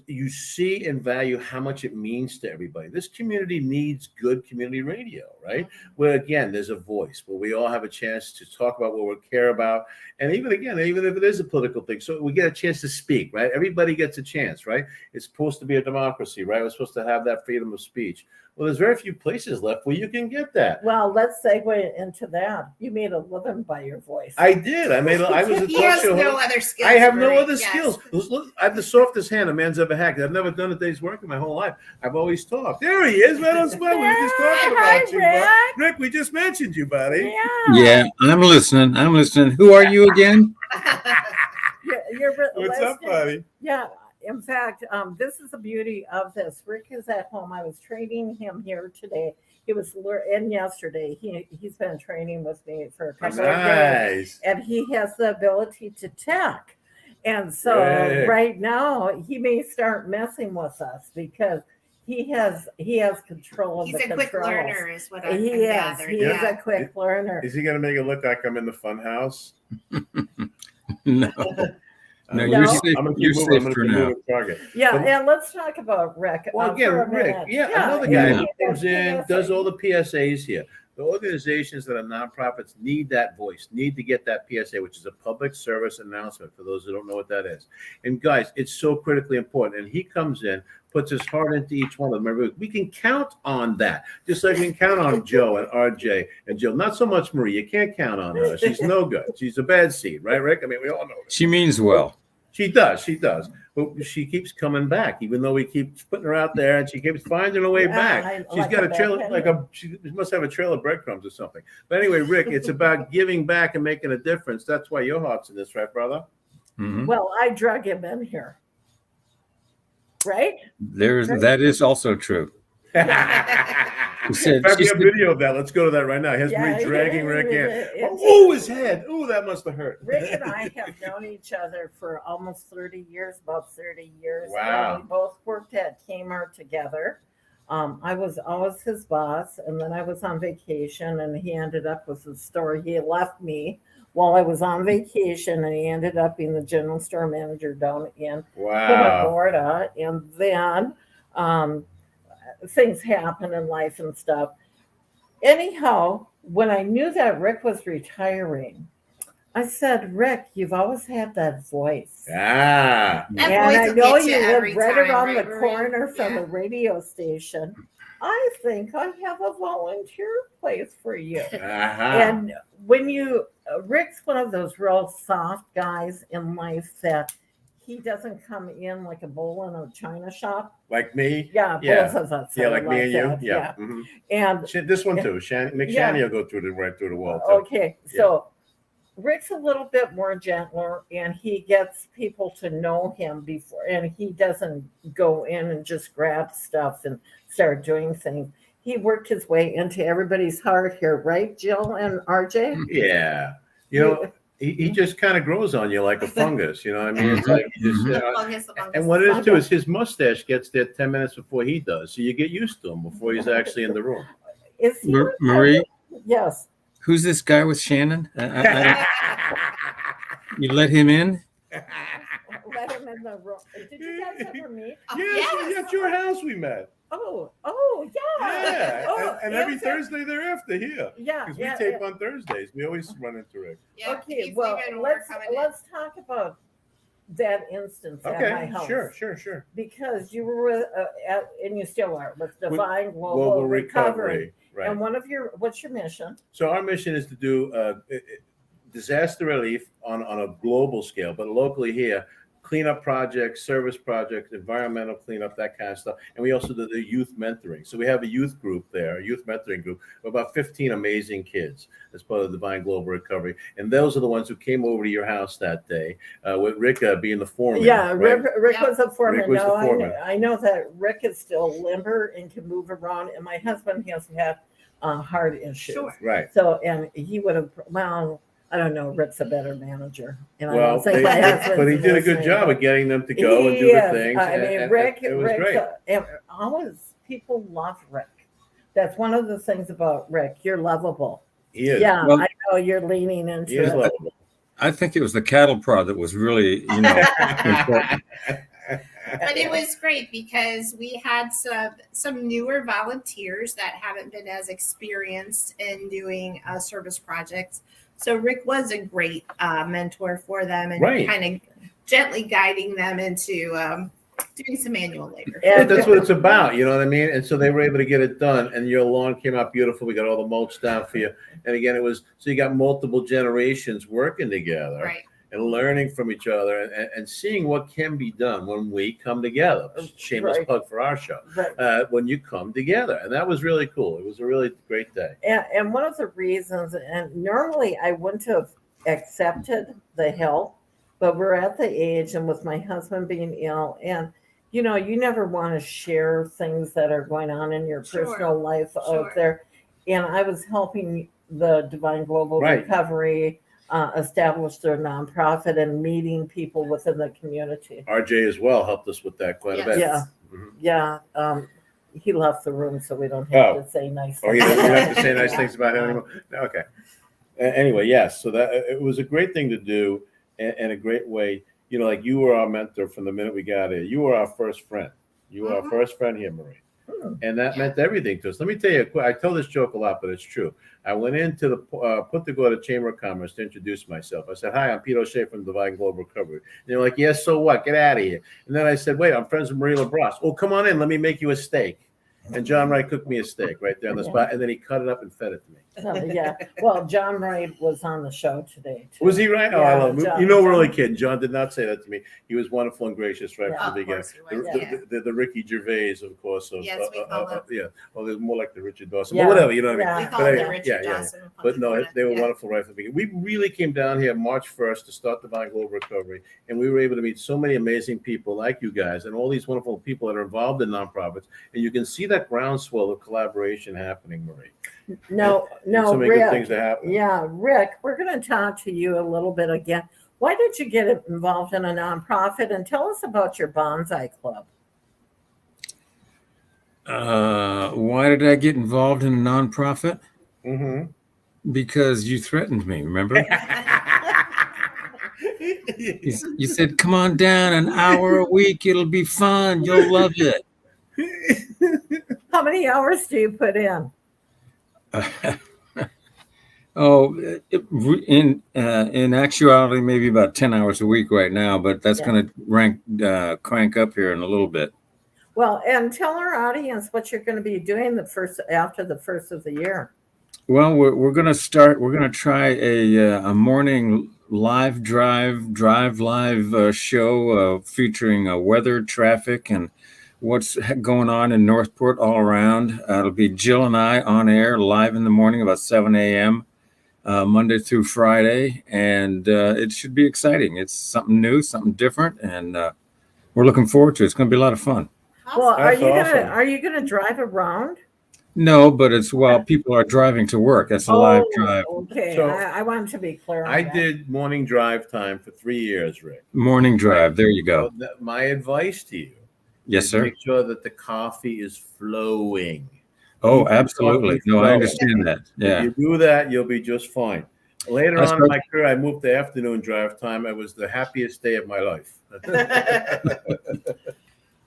You see and value how much it means to everybody. This community needs good community radio, right? Where again, there's a voice, where we all have a chance to talk about what we care about. And even if it is a political thing, so we get a chance to speak, right? Everybody gets a chance, right? It's supposed to be a democracy, right? We're supposed to have that freedom of speech. Well, there's very few places left where you can get that. Well, let's segue into that. You made a living by your voice. I did. I was a He talk has show no host. other skills. I have no Marie. other Yes. skills. Look, I have the softest hand a man's ever had. I've never done a day's work in my whole life. I've always talked. There he is, man. On Spot. We were just talking about you, bud. Rick, we just mentioned you, buddy. Yeah, I'm listening. Who are you again? What's up, buddy? Yeah. In fact, this is the beauty of this. Rick is at home. I was training him here today. He was in yesterday. He's been training with me for a couple of days, and he has the ability to tech. And so right now he may start messing with us because he has control of He's the a quick controls. learner, is what I've He is. gathered. He is a quick learner. Is he going to make it look like I'm in the fun house? No. No, you're safe. You're safe for now. Yeah, But- and let's talk about Rick. Well, again, for a Rick, minute. another guy yeah. who comes in, does all the PSAs here. The organizations that are nonprofits need that voice, need to get that PSA, which is a public service announcement for those who don't know what that is. And guys, it's so critically important. And he comes in, puts his heart into each one of them. Remember, we can count on that, just like we can count on Joe and RJ and Jill. Not so much Marie. You can't count on her. She's no good. She's a bad seed, right, Rick? I mean, we all know that. She means well. She does. But she keeps coming back, even though we keep putting her out there, and she keeps finding her way back. She's got a trailer, she must have a trail of breadcrumbs or something. But anyway, Rick, it's about giving back and making a difference. That's why your heart's in this, right, brother? Mm-hmm. Well, I drug him in here. Right? That is also true. In fact, we have video of that. Let's go to that right now. Here's me dragging Rick in. Oh, his head. Oh, that must have hurt. Rick and I have known each other for almost 30 years, about 30 years. Wow. And we both worked at Kmart together. I was always his boss, and then I was on vacation, and he ended up with the store. He left me while I was on vacation, and he ended up being the general store manager down in Florida. And then things happen in life and stuff. Anyhow, when I knew that Rick was retiring, I said, Rick, you've always had that voice. Ah. And I know you live right around the corner from the radio station. I think I have a volunteer place for you. And when Rick's one of those real soft guys in life that he doesn't come in like a bull in a china shop. Like me? Yeah, both of us. Yeah, like me and you? that, Yeah. Mhm. And This one too. Right through the wall. Too. Okay, so Rick's a little bit more gentler, and he gets people to know him before, and he doesn't go in and just grab stuff and start doing things. He worked his way into everybody's heart here, right, Jill and RJ? Yeah. You know, he just kind of grows on you like a fungus. You know what I mean? It's like you just, and what it is too is his mustache gets there 10 minutes before he does, so you get used to him before he's actually in the room. Is he Marie? Yes. Who's this guy with Shannon? You let him in? Let him in the room. Did you guys ever meet? Yes, at your house we met. Oh, yeah. Yeah, Oh, and every yes, Thursday thereafter here. Yeah, because we yeah, tape yeah. on Thursdays. We always run into Rick. Okay, well, let's talk about that instance at my Okay, house. sure. Because you were and you still are with Divine Global Global Recovery. right. And what's your mission? So our mission is to do disaster relief on a global scale, but locally here, cleanup projects, service projects, environmental cleanup, that kind of stuff. And we also do the youth mentoring. So we have a youth group there, a youth mentoring group of about 15 amazing kids as part of Divine Global Recovery. And those are the ones who came over to your house that day, with Rick being the foreman. Yeah, right? Rick was a foreman. Rick was the foreman. I know that Rick is still limber and can move around, and my husband has had heart issues. Sure. Right. So, and he would have, well, I don't know, Rick's a better manager. And I Well, don't think my husband's but he did a listening, good job but of getting them to go and do he the is. things. I mean, and Rick, it was Rick's great. and always people love Rick. That's one of the things about Rick. You're lovable. He is. Yeah, Well, I know you're leaning into He is it. lovable. I think it was the cattle prod that was really, important. But it was great because we had some newer volunteers that haven't been as experienced in doing service projects. So Rick was a great mentor for them and Right. kind of gently guiding them into doing some manual labor. Yeah, that's what it's about, you know what I mean? And so they were able to get it done, and your lawn came out beautiful. We got all the mulch down for you. And again, it was so you got multiple generations working together. Right. And learning from each other and seeing what can be done when we come together. Shameless Right. plug for our show. Right. When you come together. And that was really cool. It was a really great day. And one of the reasons, and normally I wouldn't have accepted the help, but we're at the age, and with my husband being ill, and you never want to share things that are going on in your Sure. personal life Sure. out there. And I was helping the Divine Global Right. Recovery establish their nonprofit and meeting people within the community. RJ as well helped us with that quite a bit. Yeah. Mhm. Yeah. He left the room, so we don't have Oh. to say nice Oh, things. you don't have to say nice things about him anymore? No, okay. Anyway, yes. So that it was a great thing to do and a great way. Like you were our mentor from the minute we got here. You were our first friend. You were our first friend here, Marie. And that meant everything to us. Let me tell you, I tell this joke a lot, but it's true. I went into the put to go to Chamber of Commerce to introduce myself. I said, "Hi, I'm Pete O'Shea from Divine Global Recovery." And they're like, "Yes, so what? Get out of here." And then I said, "Wait, I'm friends with Marie LaBrosse." "Oh, come on in. Let me make you a steak." And John Wright cooked me a steak right there on the spot, and then he cut it up and fed it to me. Yeah. Well, John Wright was on the show today, too. Was he right? Oh, I Yeah, love him. John- We're really kidding. John did not say that to me. He was wonderful and gracious right Yeah. from the Of beginning. course he was, The Ricky Gervais, of course. Yes, we call him. Yeah. Well, there's more like the Richard Dawson, Yeah. but whatever, you know what Yeah. I We mean? call But him anyway, the Richard Dawson. of But no, Florida. they were Yeah. wonderful right from the beginning. We really came down here March 1st to start Divine Global Recovery, and we were able to meet so many amazing people like you guys and all these wonderful people that are involved in nonprofits. And you can see that groundswell of collaboration happening, Marie. No, So many Rick. good things that happen. Yeah, Rick, we're going to talk to you a little bit again. Why did you get involved in a nonprofit? And tell us about your bonsai club. Why did I get involved in a nonprofit? Mm-hmm. Because you threatened me, remember? You said, "Come on down, an hour a week. It'll be fun. You'll love it." How many hours do you put in? In actuality, maybe about 10 hours a week right now, but that's Yeah. going to crank up here in a little bit. Well, and tell our audience what you're going to be doing after the first of the year. Well, we're going to start. We're going to try a morning live drive live show featuring weather, traffic, and what's going on in Northport all around. It'll be Jill and I on air live in the morning about 7 a.m. Monday through Friday, and it should be exciting. It's something new, something different, and we're looking forward to it. It's going to be a lot of fun. Well, That's awesome. are you gonna drive around? No, but it's while people are driving to work. That's a live drive. Okay. So- I wanted to be clear on I that. did morning drive time for 3 years, Rick. Morning drive. There you go. So my advice to you Yes, is sir. make sure that the coffee is flowing. Oh, Keep the absolutely. coffee No, I flowing. understand that. Yeah. If you do that, you'll be just fine. Later That's on in right. my career, I moved to afternoon drive time. It was the happiest day of my life.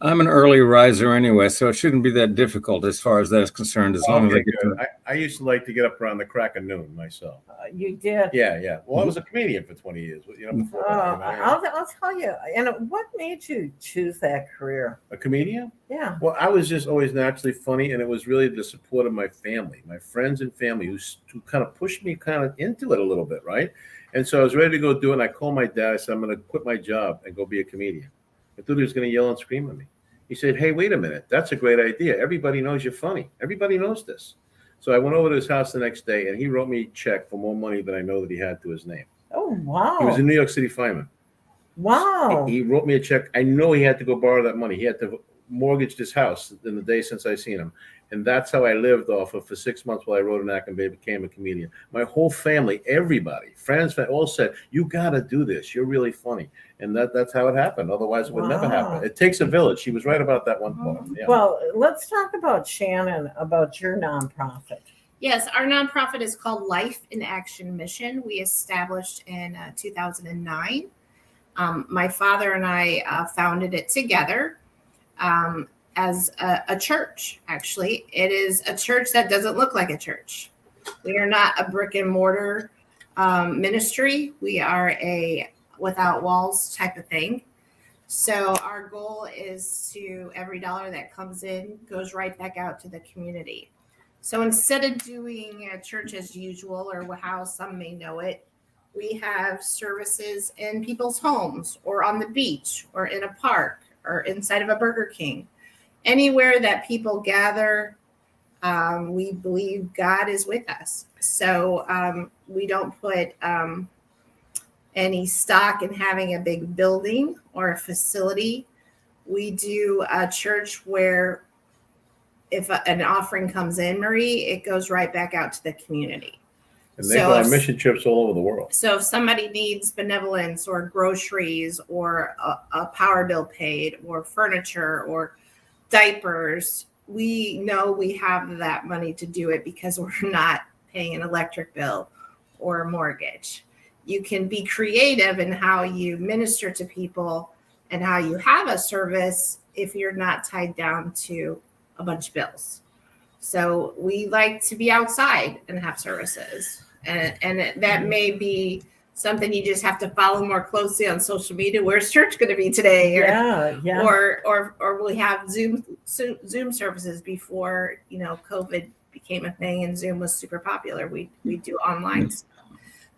I'm an early riser anyway, so it shouldn't be that difficult as far as that is concerned, as long as I Okay, get good. to. I used to like to get up around the crack of noon myself. You did. Yeah. Well, I was a comedian for 20 years. Before that, I'll tell you. And what made you choose that career? a comedian? Yeah. Well, I was just always naturally funny, and it was really the support of my family, my friends and family, who kind of pushed me kind of into it a little bit, right? And so I was ready to go do it, and I called my dad. I said, I'm going to quit my job and go be a comedian. I thought he was going to yell and scream at me. He said, hey, wait a minute. That's a great idea. Everybody knows you're funny. Everybody knows this. So I went over to his house the next day, and he wrote me a check for more money than I know that he had to his name. Oh, wow. He was a New York City fireman. Wow. He wrote me a check. I know he had to go borrow that money. He had to mortgage this house in the day since I seen him. And that's how I lived off of for 6 months while I wrote an act and became a comedian. My whole family, everybody, friends, all said, you got to do this. You're really funny. And that's how it happened. Otherwise, it would never happen. It takes a village. She was right about that one part. Yeah. Well, let's talk about Shannon, about your nonprofit. Yes, our nonprofit is called Life in Action Mission. We established in 2009. My father and I founded it together as a church, actually. It is a church that doesn't look like a church. We are not a brick and mortar ministry. We are a without walls type of thing. So our goal is to every dollar that comes in goes right back out to the community. So instead of doing a church as usual, or how some may know it, we have services in people's homes or on the beach or in a park or inside of a Burger King. Anywhere that people gather, we believe God is with us. So we don't put any stock in having a big building or a facility. We do a church where if an offering comes in, Marie, it goes right back out to the community. And they go on mission trips all over the world. So if somebody needs benevolence or groceries or a power bill paid or furniture or diapers, we know we have that money to do it because we're not paying an electric bill or a mortgage. You can be creative in how you minister to people and how you have a service if you're not tied down to a bunch of bills. So we like to be outside and have services. And that may be something you just have to follow more closely on social media. Where's church going to be today? Or we have Zoom services before, COVID became a thing and Zoom was super popular. We do online stuff.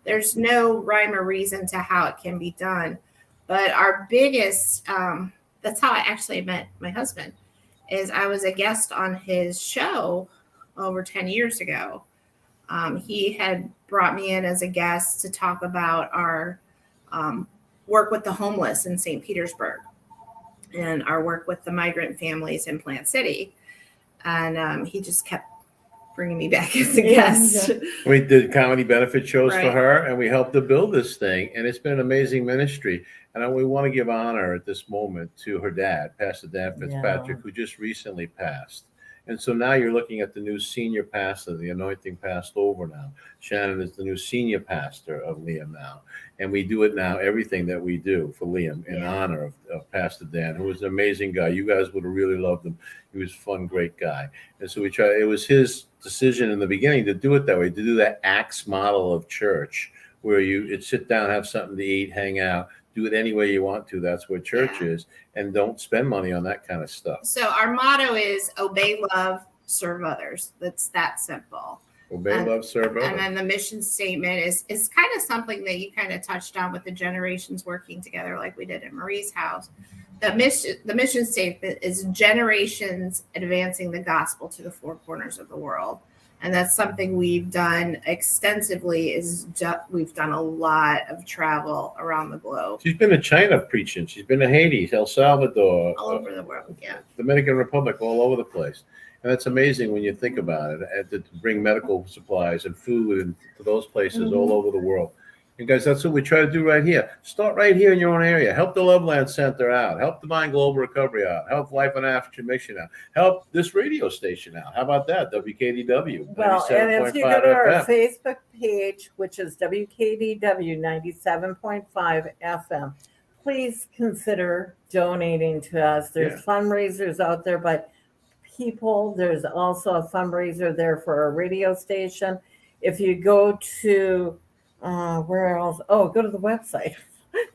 There's no rhyme or reason to how it can be done. But our biggest, that's how I actually met my husband, is I was a guest on his show over 10 years ago. He had brought me in as a guest to talk about our work with the homeless in St. Petersburg and our work with the migrant families in Plant City. And he just kept bringing me back as a guest. We did comedy benefit shows for Right. her, and we helped her build this thing. And it's been an amazing ministry. And we want to give honor at this moment to her dad, Pastor Dan Fitzpatrick, who just recently passed. And so now you're looking at the new senior pastor. The anointing passed over now. Shannon is the new senior pastor of Liam now. And we do it now, everything that we do for Liam in honor of Pastor Dan, who was an amazing guy. You guys would have really loved him. He was a fun, great guy. And so it was his decision in the beginning to do it that way, to do that Acts model of church, where you'd sit down, have something to eat, hang out, do it any way you want to. That's what church is. And don't spend money on that kind of stuff. So our motto is obey, love, serve others. That's that simple. Obey, love, serve others. And then the mission statement is kind of something that you kind of touched on with the generations working together, like we did at Marie's house. The mission statement is generations advancing the gospel to the four corners of the world. And that's something we've done extensively. We've done a lot of travel around the globe, She's been to China preaching. She's been to Haiti, El Salvador, all over the world. Yeah. Dominican Republic, all over the place. And that's amazing when you think about it, and to bring medical supplies and food and to those places all over the world. And guys, that's what we try to do right here. Start right here in your own area. Help the Loveland Center out. Help Divine Global Recovery out. Help Life on African Mission out. Help this radio station out. How about that? WKDW. Well, and if you go to our FM. Facebook page, which is WKDW 97.5 FM, please consider donating to us. There's fundraisers out there by people. There's also a fundraiser there for our radio station. If you go to where else? Oh, go to the website,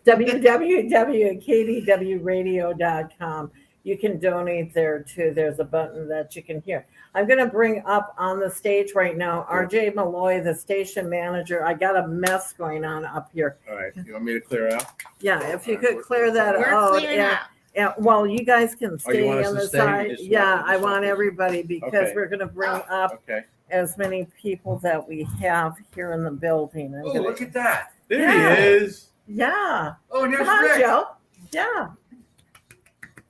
www.kdwradio.com. You can donate there too. There's a button that you can hear. I'm going to bring up on the stage right now RJ Malloy, the station manager. I got a mess going on up here. All right. You want me to clear out? Yeah, if you could clear that We're out. clearing out. Yeah, well, you guys can Oh, you stay want us on to the stay? side. You just Yeah, want- I want everybody because Okay. we're going to bring up Okay. as many people that we have here in the building. I'm Oh, gonna- look at that. There Yeah. he is. Yeah. Oh, and there's Come on, Rick. Joe. Yeah.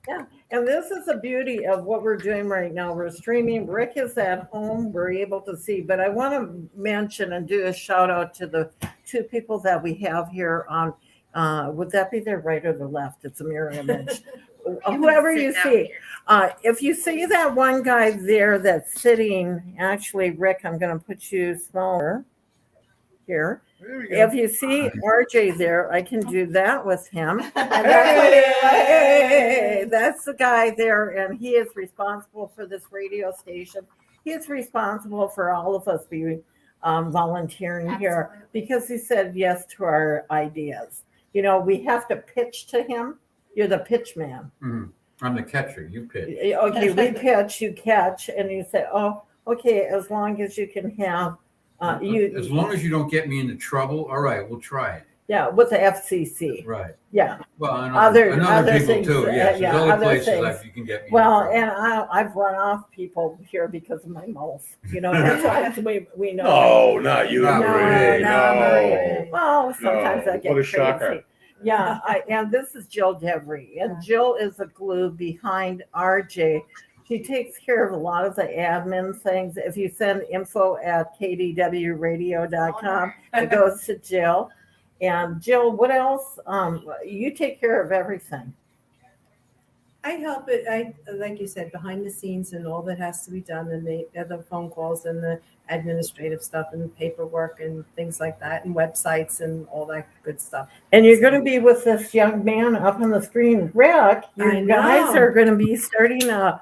Yeah. And this is the beauty of what we're doing right now. We're streaming. Rick is at home. We're able to see. But I want to mention and do a shout out to the two people that we have here on. Would that be their right or the left? It's a mirror image. Whoever you see. If you see that one guy there that's sitting, actually, Rick, I'm going to put you smaller here. There we go. If you see RJ there, I can do that with him. And that's the guy there, and he is responsible for this radio station. He is responsible for all of us being volunteering here because he said yes to our ideas. You know, we have to pitch to him. You're the pitch man. I'm the catcher. You pitch. Okay, we pitch, you catch, and you say, oh, okay, as long as you can have As long as you don't get me into trouble, all right, we'll try it. Yeah, with the FCC. Right. Yeah. Well, and Other people things, too. Yes, yeah, there's other other places things. that you can get me. Well, in trouble. and I've run off people here because of my mouth. You know, sometimes we know. No, not you, No, Marie. no. Well, sometimes No. I get What a crazy. shocker. Yeah, and this is Jill Devery, and Jill is the glue behind RJ. She takes care of a lot of the admin things. If you send info@kdwradio.com, it goes to Jill. And Jill, what else? You take care of everything. I help it. Like you said, behind the scenes and all that has to be done, and the phone calls and the administrative stuff and the paperwork and things like that, and websites and all that good stuff. And you're going to be with this young man up on the screen, Rick. I You guys know. are going to be starting a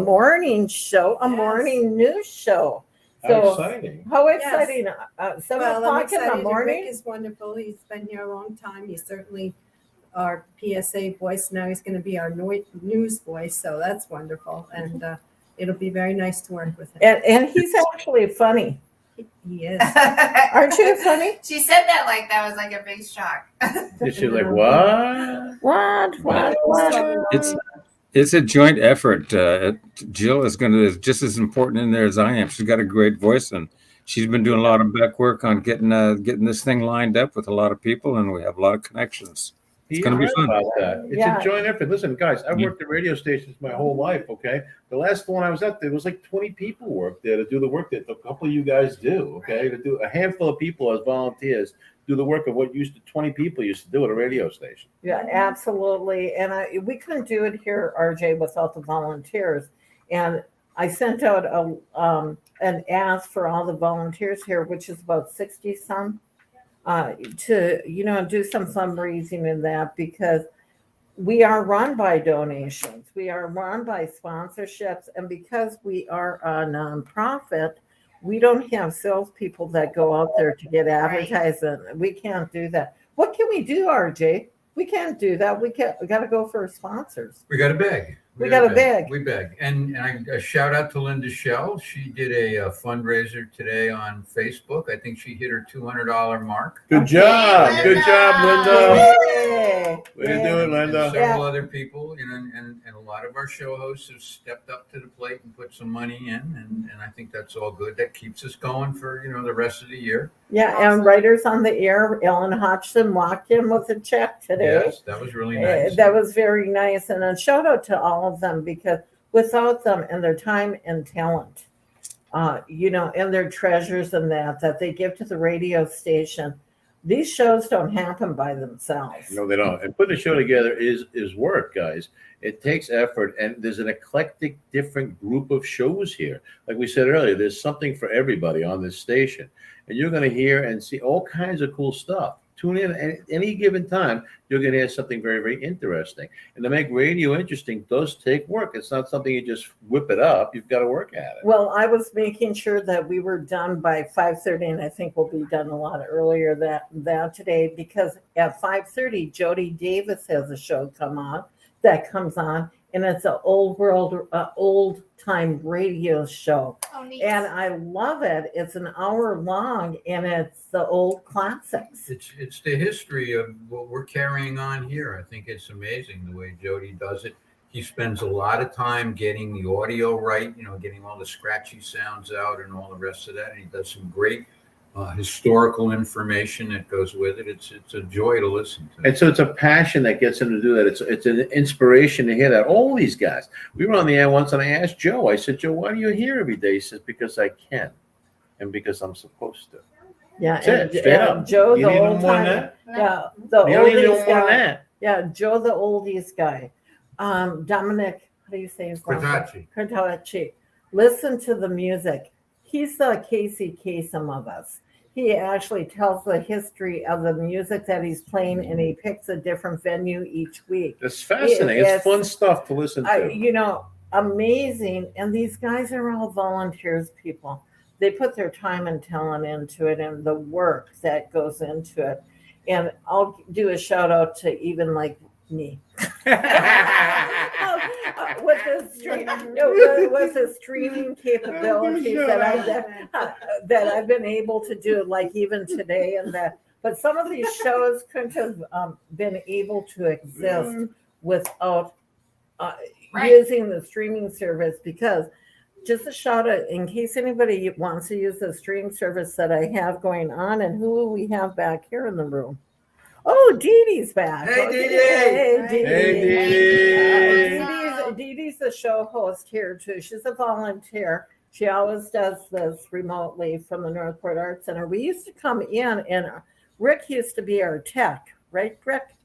morning show, a morning news show. How exciting. How Yes. exciting. 7 Well, I'm o'clock in excited. the morning? Rick is wonderful. He's been here a long time. He's certainly our PSA voice. Now he's going to be our news voice. So that's wonderful. And it'll be very nice to work with him. And he's actually funny. He is. Aren't you funny? She said that like that was like a big shock. Is she like, what? What? It's a joint effort. Jill is just as important in there as I am. She's got a great voice, and she's been doing a lot of back work on getting this thing lined up with a lot of people, and we have a lot of connections. It's going to be fun. About that. It's Yeah. a joint effort. Listen, guys, I've worked at radio stations my whole life, okay? The last one I was at, there was like 20 people worked there to do the work that a couple of you guys do, okay? To do a handful of people as volunteers do the work of what 20 people used to do at a radio station. Yeah, absolutely. And we couldn't do it here, RJ, without the volunteers. And I sent out an ask for all the volunteers here, which is about 60 some, to do some fundraising in that, because we are run by donations, we are run by sponsorships, and because we are a nonprofit, we don't have salespeople that go out there to get advertising. We can't do that. What can we do, RJ? We can't do that. We got to go for sponsors. We got to beg. We got to beg. We beg. And a shout out to Linda Shell. She did a fundraiser today on Facebook. I think she hit her $200 mark. Good job. Good job, Linda. Yay. Way to do it, Linda. And several other people, and a lot of our show hosts have stepped up to the plate and put some money in, and I think that's all good. That keeps us going for the rest of the year. Yeah, and writers on the air, Ellen Hodgson walked in with a check today. Yes, that was really nice. That was very nice, and a shout out to all of them, because without them and their time and talent, and their treasures and that they give to the radio station, these shows don't happen by themselves. No, they don't. And putting a show together is work, guys. It takes effort, and there's an eclectic, different group of shows here. Like we said earlier, there's something for everybody on this station, and you're going to hear and see all kinds of cool stuff. Tune in at any given time. You're going to hear something very, very interesting. And to make radio interesting does take work. It's not something you just whip it up. You've got to work at it. Well, I was making sure that we were done by 5:30, and I think we'll be done a lot earlier than today, because at 5:30, Jody Davis has a show that comes on, and it's an old time radio show. Oh, neat. And I love it. It's an hour long, and it's the old classics. It's the history of what we're carrying on here. I think it's amazing the way Jody does it. He spends a lot of time getting the audio right, getting all the scratchy sounds out and all the rest of that. And he does some great historical information that goes with it. It's a joy to listen to. And so it's a passion that gets him to do that. It's an inspiration to hear that. All these guys. We were on the air once, and I asked Joe. I said, Joe, why do you hear every day? He says, because I can, and because I'm supposed to. Yeah, That's it, straight up. Joe, You the need no old more than time, that? yeah, the You don't need no oldies more than guy. that. Yeah, Joe, the oldies guy. Dominic, how do you say his last name? Cortacci. Listen to the music. He's the Casey Kasem of us. He actually tells the history of the music that he's playing, and he picks a different venue each week. It's fascinating. It's fun stuff to listen to. Amazing. And these guys are all volunteers, people. They put their time and talent into it, and the work that goes into it. And I'll do a shout out to even like me. With the streaming capabilities that I've been able to do, like even today and that. But some of these shows couldn't have been able to exist without using the streaming service, because just a shout out in case anybody wants to use the streaming service that I have going on. And who will we have back here in the room? Oh, Dee Dee's back. Hey, Dee Dee. Hey, Dee Dee. Hey, Dee Dee. Dee Dee's the show host here, too. She's a volunteer. She always does this remotely from the Northport Arts Center. We used to come in, and Rick used to be our tech, right, Rick?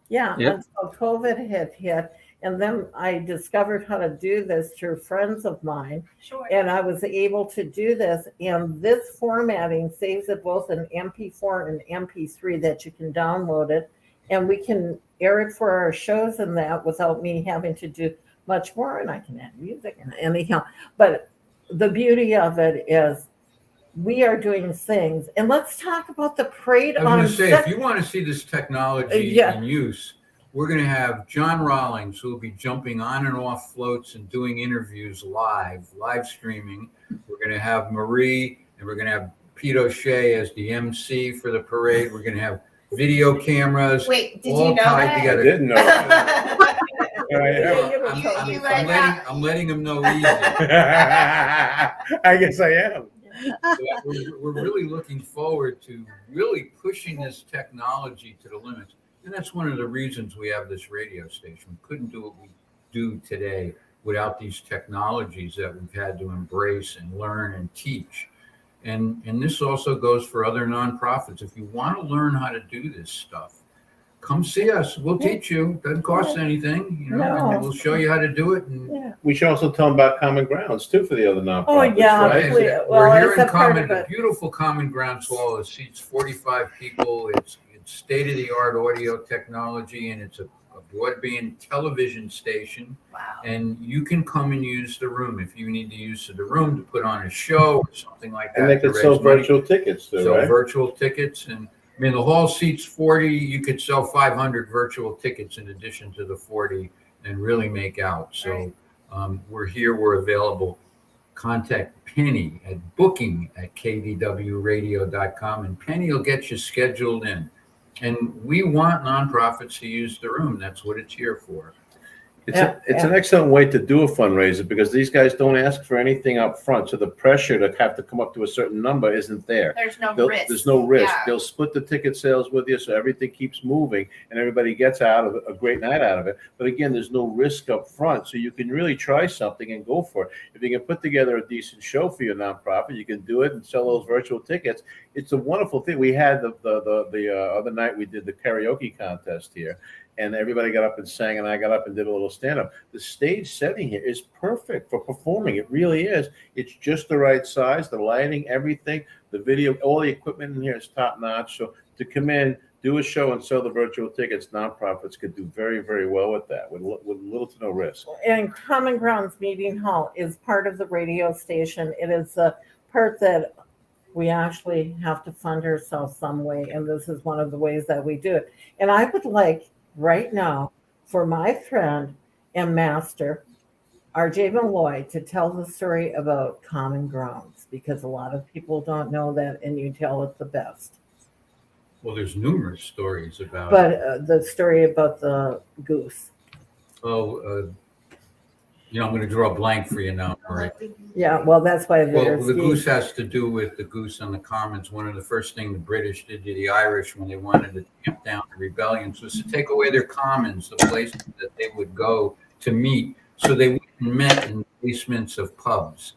Yeah, Yep. until COVID had hit. And then I discovered how to do this through friends of mine. Sure. And I was able to do this. And this formatting saves it both in MP4 and MP3 that you can download it. And we can air it for our shows and that without me having to do much more. And I can add music and anyhow. But the beauty of it is we are doing things. And let's talk about the parade I was on going to say, if you want to see this technology in use, we're going to have John Rawlings, who will be jumping on and off floats and doing interviews live streaming. We're going to have Marie, and we're going to have Pete O'Shea as the MC for the parade. We're going to have video cameras. Wait, did all you know tied that? together. I didn't know that. I'm letting him know easy. I guess I am. We're really looking forward to really pushing this technology to the limits. And that's one of the reasons we have this radio station. We couldn't do what we do today without these technologies that we've had to embrace and learn and teach. And this also goes for other nonprofits. If you want to learn how to do this stuff, come see us. We'll teach you. Doesn't cost anything, and we'll show you how to do it. And We should also tell them about Common Grounds too for the other nonprofits. Oh, yeah. right? We're here in part of a it. beautiful Common Grounds Hall. It seats 45 people. It's state-of-the-art audio technology, and it's a broadband television station. Wow. And you can come and use the room if you need to use the room to put on a show or something like that. And they to could raise sell money. virtual tickets too, Sell right? virtual tickets. And I mean, the hall seats 40. You could sell 500 virtual tickets in addition to the 40 and really make out. So we're here. We're available. Contact Penny at booking@kvwradio.com, and Penny will get you scheduled in. And we want nonprofits to use the room. That's what it's here for. It's an excellent way to do a fundraiser because these guys don't ask for anything up front. So the pressure to have to come up to a certain number isn't there. There's no risk. There's no risk. Yeah. They'll split the ticket sales with you so everything keeps moving and everybody gets out of a great night out of it. But again, there's no risk up front. So you can really try something and go for it. If you can put together a decent show for your nonprofit, you can do it and sell those virtual tickets. It's a wonderful thing. We had the other night we did the karaoke contest here. And everybody got up and sang, and I got up and did a little stand-up. The stage setting here is perfect for performing. It really is. It's just the right size, the lighting, everything, the video, all the equipment in here is top-notch. So to come in, do a show, and sell the virtual tickets, nonprofits could do very, very well with that, with little to no risk. And Common Grounds Meeting Hall is part of the radio station. It is a part that we actually have to fund ourselves some way, and this is one of the ways that we do it. And I would like right now for my friend and master, RJ Malloy, to tell the story about Common Grounds, because a lot of people don't know that, and you tell it the best. Well, there's numerous stories about But the story about the goose. I'm going to draw a blank for you now, right? Yeah, well, that's why Well, there's the goose has to do with the goose on the commons. One of the first things the British did to the Irish when they wanted to tamp down the rebellions was to take away their commons, the places that they would go to meet. So they went and met in the basements of pubs.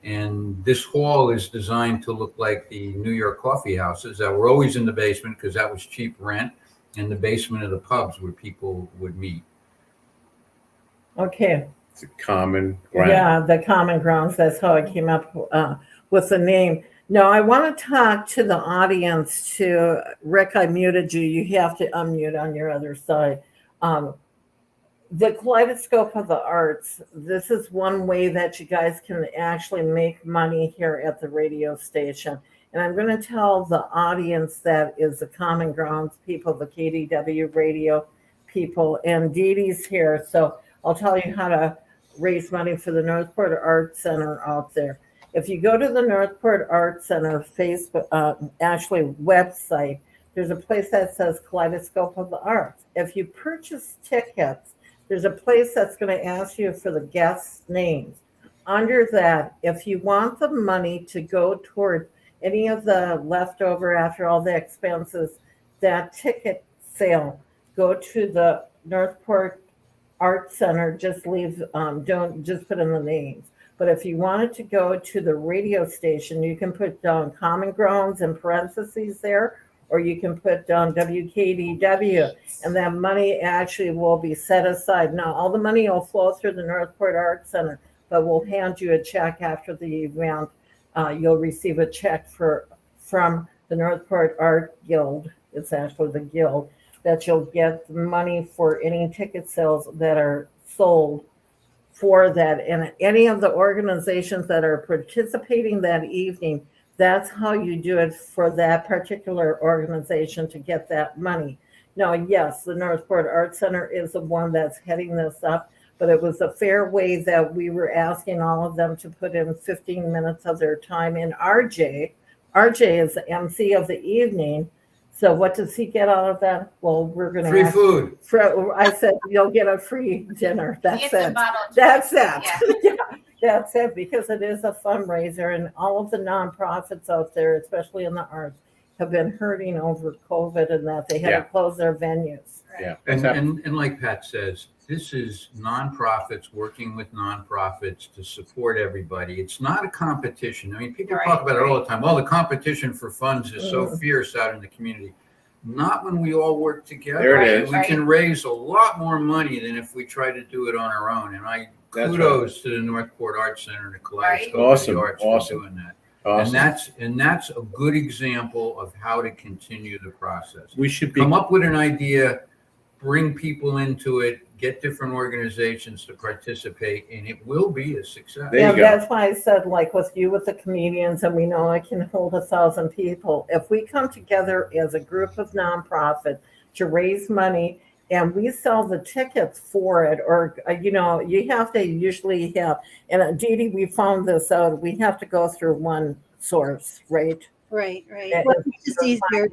And this hall is designed to look like the New York coffee houses that were always in the basement because that was cheap rent, and the basement of the pubs where people would meet. Okay. It's a common ground. Yeah, the Common Grounds. That's how I came up with the name. Now, I want to talk to the audience. To Rick, I muted you. You have to unmute on your other side. The Kaleidoscope of the Arts. This is one way that you guys can actually make money here at the radio station. And I'm going to tell the audience that is the Common Grounds people, the KDW radio people, and Dee Dee's here. So I'll tell you how to raise money for the Northport Arts Center out there. If you go to the Northport Arts Center Facebook, website, there's a place that says Kaleidoscope of the Arts. If you purchase tickets, there's a place that's going to ask you for the guests' names. Under that, if you want the money to go toward any of the leftover after all the expenses, that ticket sale, go to the Northport Arts Center, just leave, don't just put in the names. But if you wanted to go to the radio station, you can put down Common Grounds in parentheses there, or you can put down WKDW, and that money actually will be set aside. Now, all the money will flow through the Northport Arts Center, but we'll hand you a check after the event. You'll receive a check from the Northport Art Guild. It's actually the guild, that you'll get money for any ticket sales that are sold for that. And any of the organizations that are participating that evening, that's how you do it for that particular organization to get that money. Now, yes, the Northport Arts Center is the one that's heading this up, but it was a fair way that we were asking all of them to put in 15 minutes of their time. And RJ is the MC of the evening. So what does he get out of that? Well, we're going to free food. I said, you'll get a free dinner. That's it. That's it. Yeah, that's it, because it is a fundraiser, and all of the nonprofits out there, especially in the arts, have been hurting over COVID and that they had to close their venues. Yeah. And like Pat says, this is nonprofits working with nonprofits to support everybody. It's not a competition. I mean, people talk about it all the time. Well, the competition for funds is so fierce out in the community. Not when we all work together. There it is. We can raise a lot more money than if we try to do it on our own. And kudos to the Northport Arts Center and the Kaleidoscope of the Arts for doing that. Awesome. And that's a good example of how to continue the process. We should come up with an idea, bring people into it, get different organizations to participate, and it will be a success. Yeah, that's why I said, like with the comedians, and we know I can hold 1,000 people. If we come together as a group of nonprofit to raise money, and we sell the tickets for it, or, you have to usually have, and Dee Dee, we found this out, we have to go through one source, right? Right. Well, it's just easier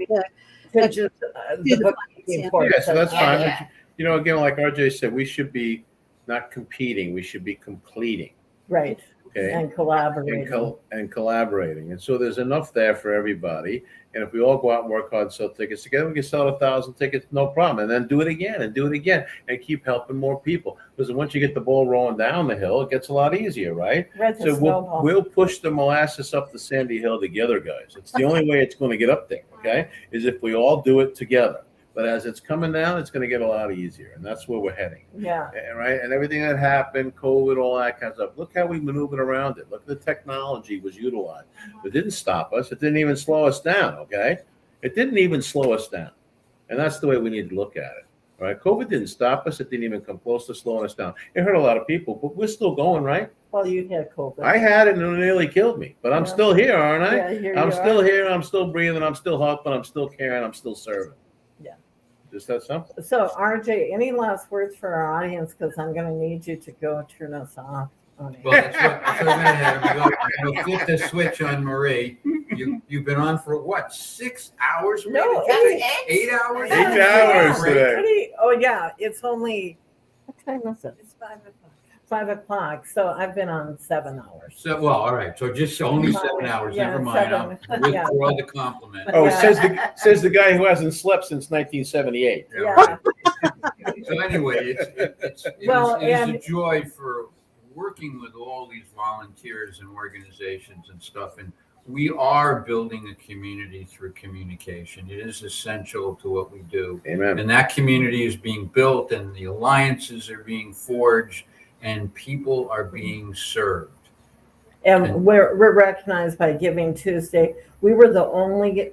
to just the bookkeeping part. Yeah, so that's fine. Yeah. But, you know, again, like RJ said, we should be not competing. We should be completing. Right. Okay. And collaborating. And collaborating. And so there's enough there for everybody. And if we all go out and work hard and sell tickets together, we can sell 1,000 tickets, no problem. And then do it again and do it again and keep helping more people. Because once you get the ball rolling down the hill, it gets a lot easier, right? Right, So we'll push the molasses up the sandy hill together, guys. It's the only way it's going to get up there, okay, is if we all do it together. But as it's coming down, it's going to get a lot easier. And that's where we're heading. Yeah. Right. And everything that happened, COVID, all that kind of stuff. Look how we maneuvered around it. Look, the technology was utilized. It didn't stop us. It didn't even slow us down. Okay. It didn't even slow us down. And that's the way we need to look at it. All right. COVID didn't stop us. It didn't even come close to slowing us down. It hurt a lot of people, but we're still going, right? Well, you had COVID. I had it and it nearly killed me, but I'm still here, aren't I? Yeah, here I'm you still are. here. I'm still breathing. I'm still helping. I'm still caring. I'm still serving. Yeah. Just that simple. So, RJ, any last words for our audience? Because I'm going to need you to go turn us off. On Well, that's what we're going to have. We'll flip the switch on Marie. You've been on for what, 6 hours? No, Marie? 8 hours. 8 hours today. Oh, yeah. It's only, what time is it? It's 5 o'clock. 5 o'clock. So I've been on 7 hours. So, well, all right. So just only 7 hours. Yeah, Never mind. 7. I'll Yeah. withdraw the compliment. Oh, says the guy who hasn't slept since 1978. Yeah. So anyway, it Well, is and- a joy for working with all these volunteers and organizations and stuff. And we are building a community through communication. It is essential to what we do. Amen. And that community is being built and the alliances are being forged and people are being served. And we're recognized by Giving Tuesday. We were the only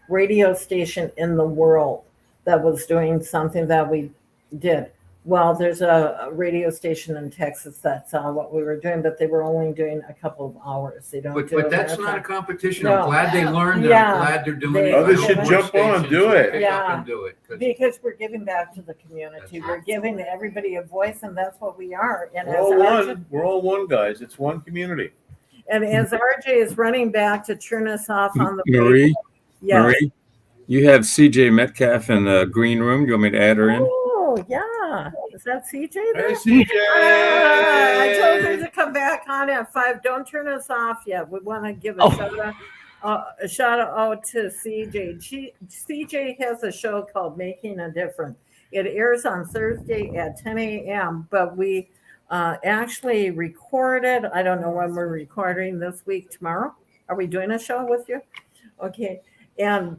radio station in the world that was doing something that we did. Well, there's a radio station in Texas that saw what we were doing, but they were only doing a couple of hours. They don't do But a that's marathon. not a competition. No. I'm glad they learned. Yeah. I'm glad they're doing it. Others I should hope jump more on, stations do will it. pick up and do it. 'Cause Because we're giving back to the community. We're giving everybody a voice, and that's what we are. And We're as all RJ, one. We're all one, guys. It's one community. and as RJ is running back to turn us off on the Marie, yes. Marie, you have CJ Metcalf in the green room. You want me to add her in? Oh, yeah. Is that CJ there? Hey, CJ. I told her to come back on at 5. Don't turn us off yet. We want to give a shout out to CJ. CJ has a show called Making a Difference. It airs on Thursday at 10 a.m., but we actually recorded. I don't know when we're recording this week, tomorrow. Are we doing a show with you? Okay. And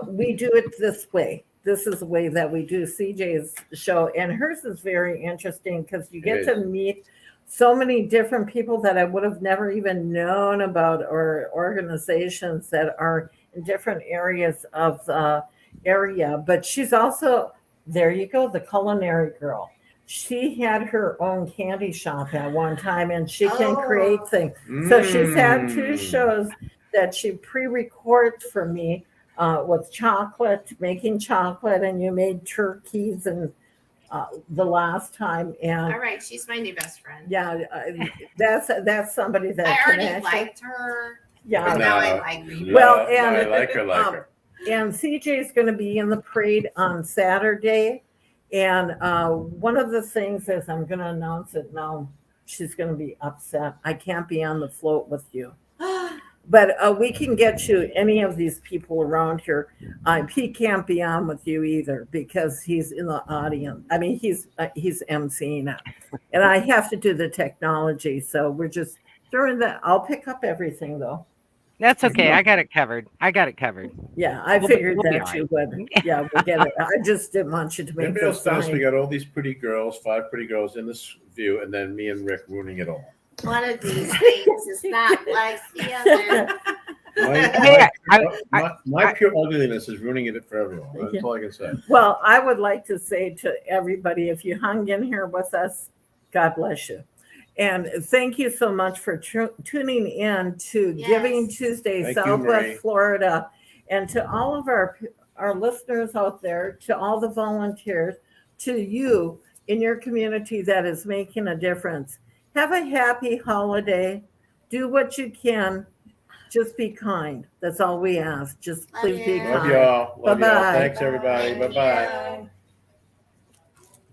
we do it this way. This is the way that we do CJ's show. And hers is very interesting because you get to meet so many different people that I would have never even known about, or organizations that are in different areas of the area. But she's also, there you go, the culinary girl. She had her own candy shop at one time, and she can create things. So she's had 2 shows that she pre-records for me with chocolate, making chocolate, and you made turkeys and the last time. And All right, she's my new best friend. yeah, that's somebody that I can already actually, liked her. yeah. But now I like her. Well, Yeah, and I like her. and CJ is going to be in the parade on Saturday. And one of the things is, I'm going to announce it now. She's going to be upset. I can't be on the float with you. But we can get you any of these people around here. He can't be on with you either because he's in the audience. I mean, he's emceeing it, and I have to do the technology. So we're just during that. I'll pick up everything though. That's okay. I got it covered. Yeah, I We'll figured be that you would. Yeah, we'll get it. I just didn't want you to make Maybe else this fast. We fine. got all these pretty girls, 5 pretty girls in this view, and then me and Rick ruining it all. One of these things is not like the other. My pure ugliness is ruining it for everyone. That's all I can say. Well, I would like to say to everybody, if you hung in here with us, God bless you. And thank you so much for tuning in to Giving Tuesday, Thank you, Southwest Marie. Florida, and to all of our listeners out there, to all the volunteers, to you in your community that is making a difference. Have a happy holiday. Do what you can. Just be kind. That's all we ask. Just please be kind. Love y'all. Love y'all. Bye-bye. Thanks, everybody. Bye bye.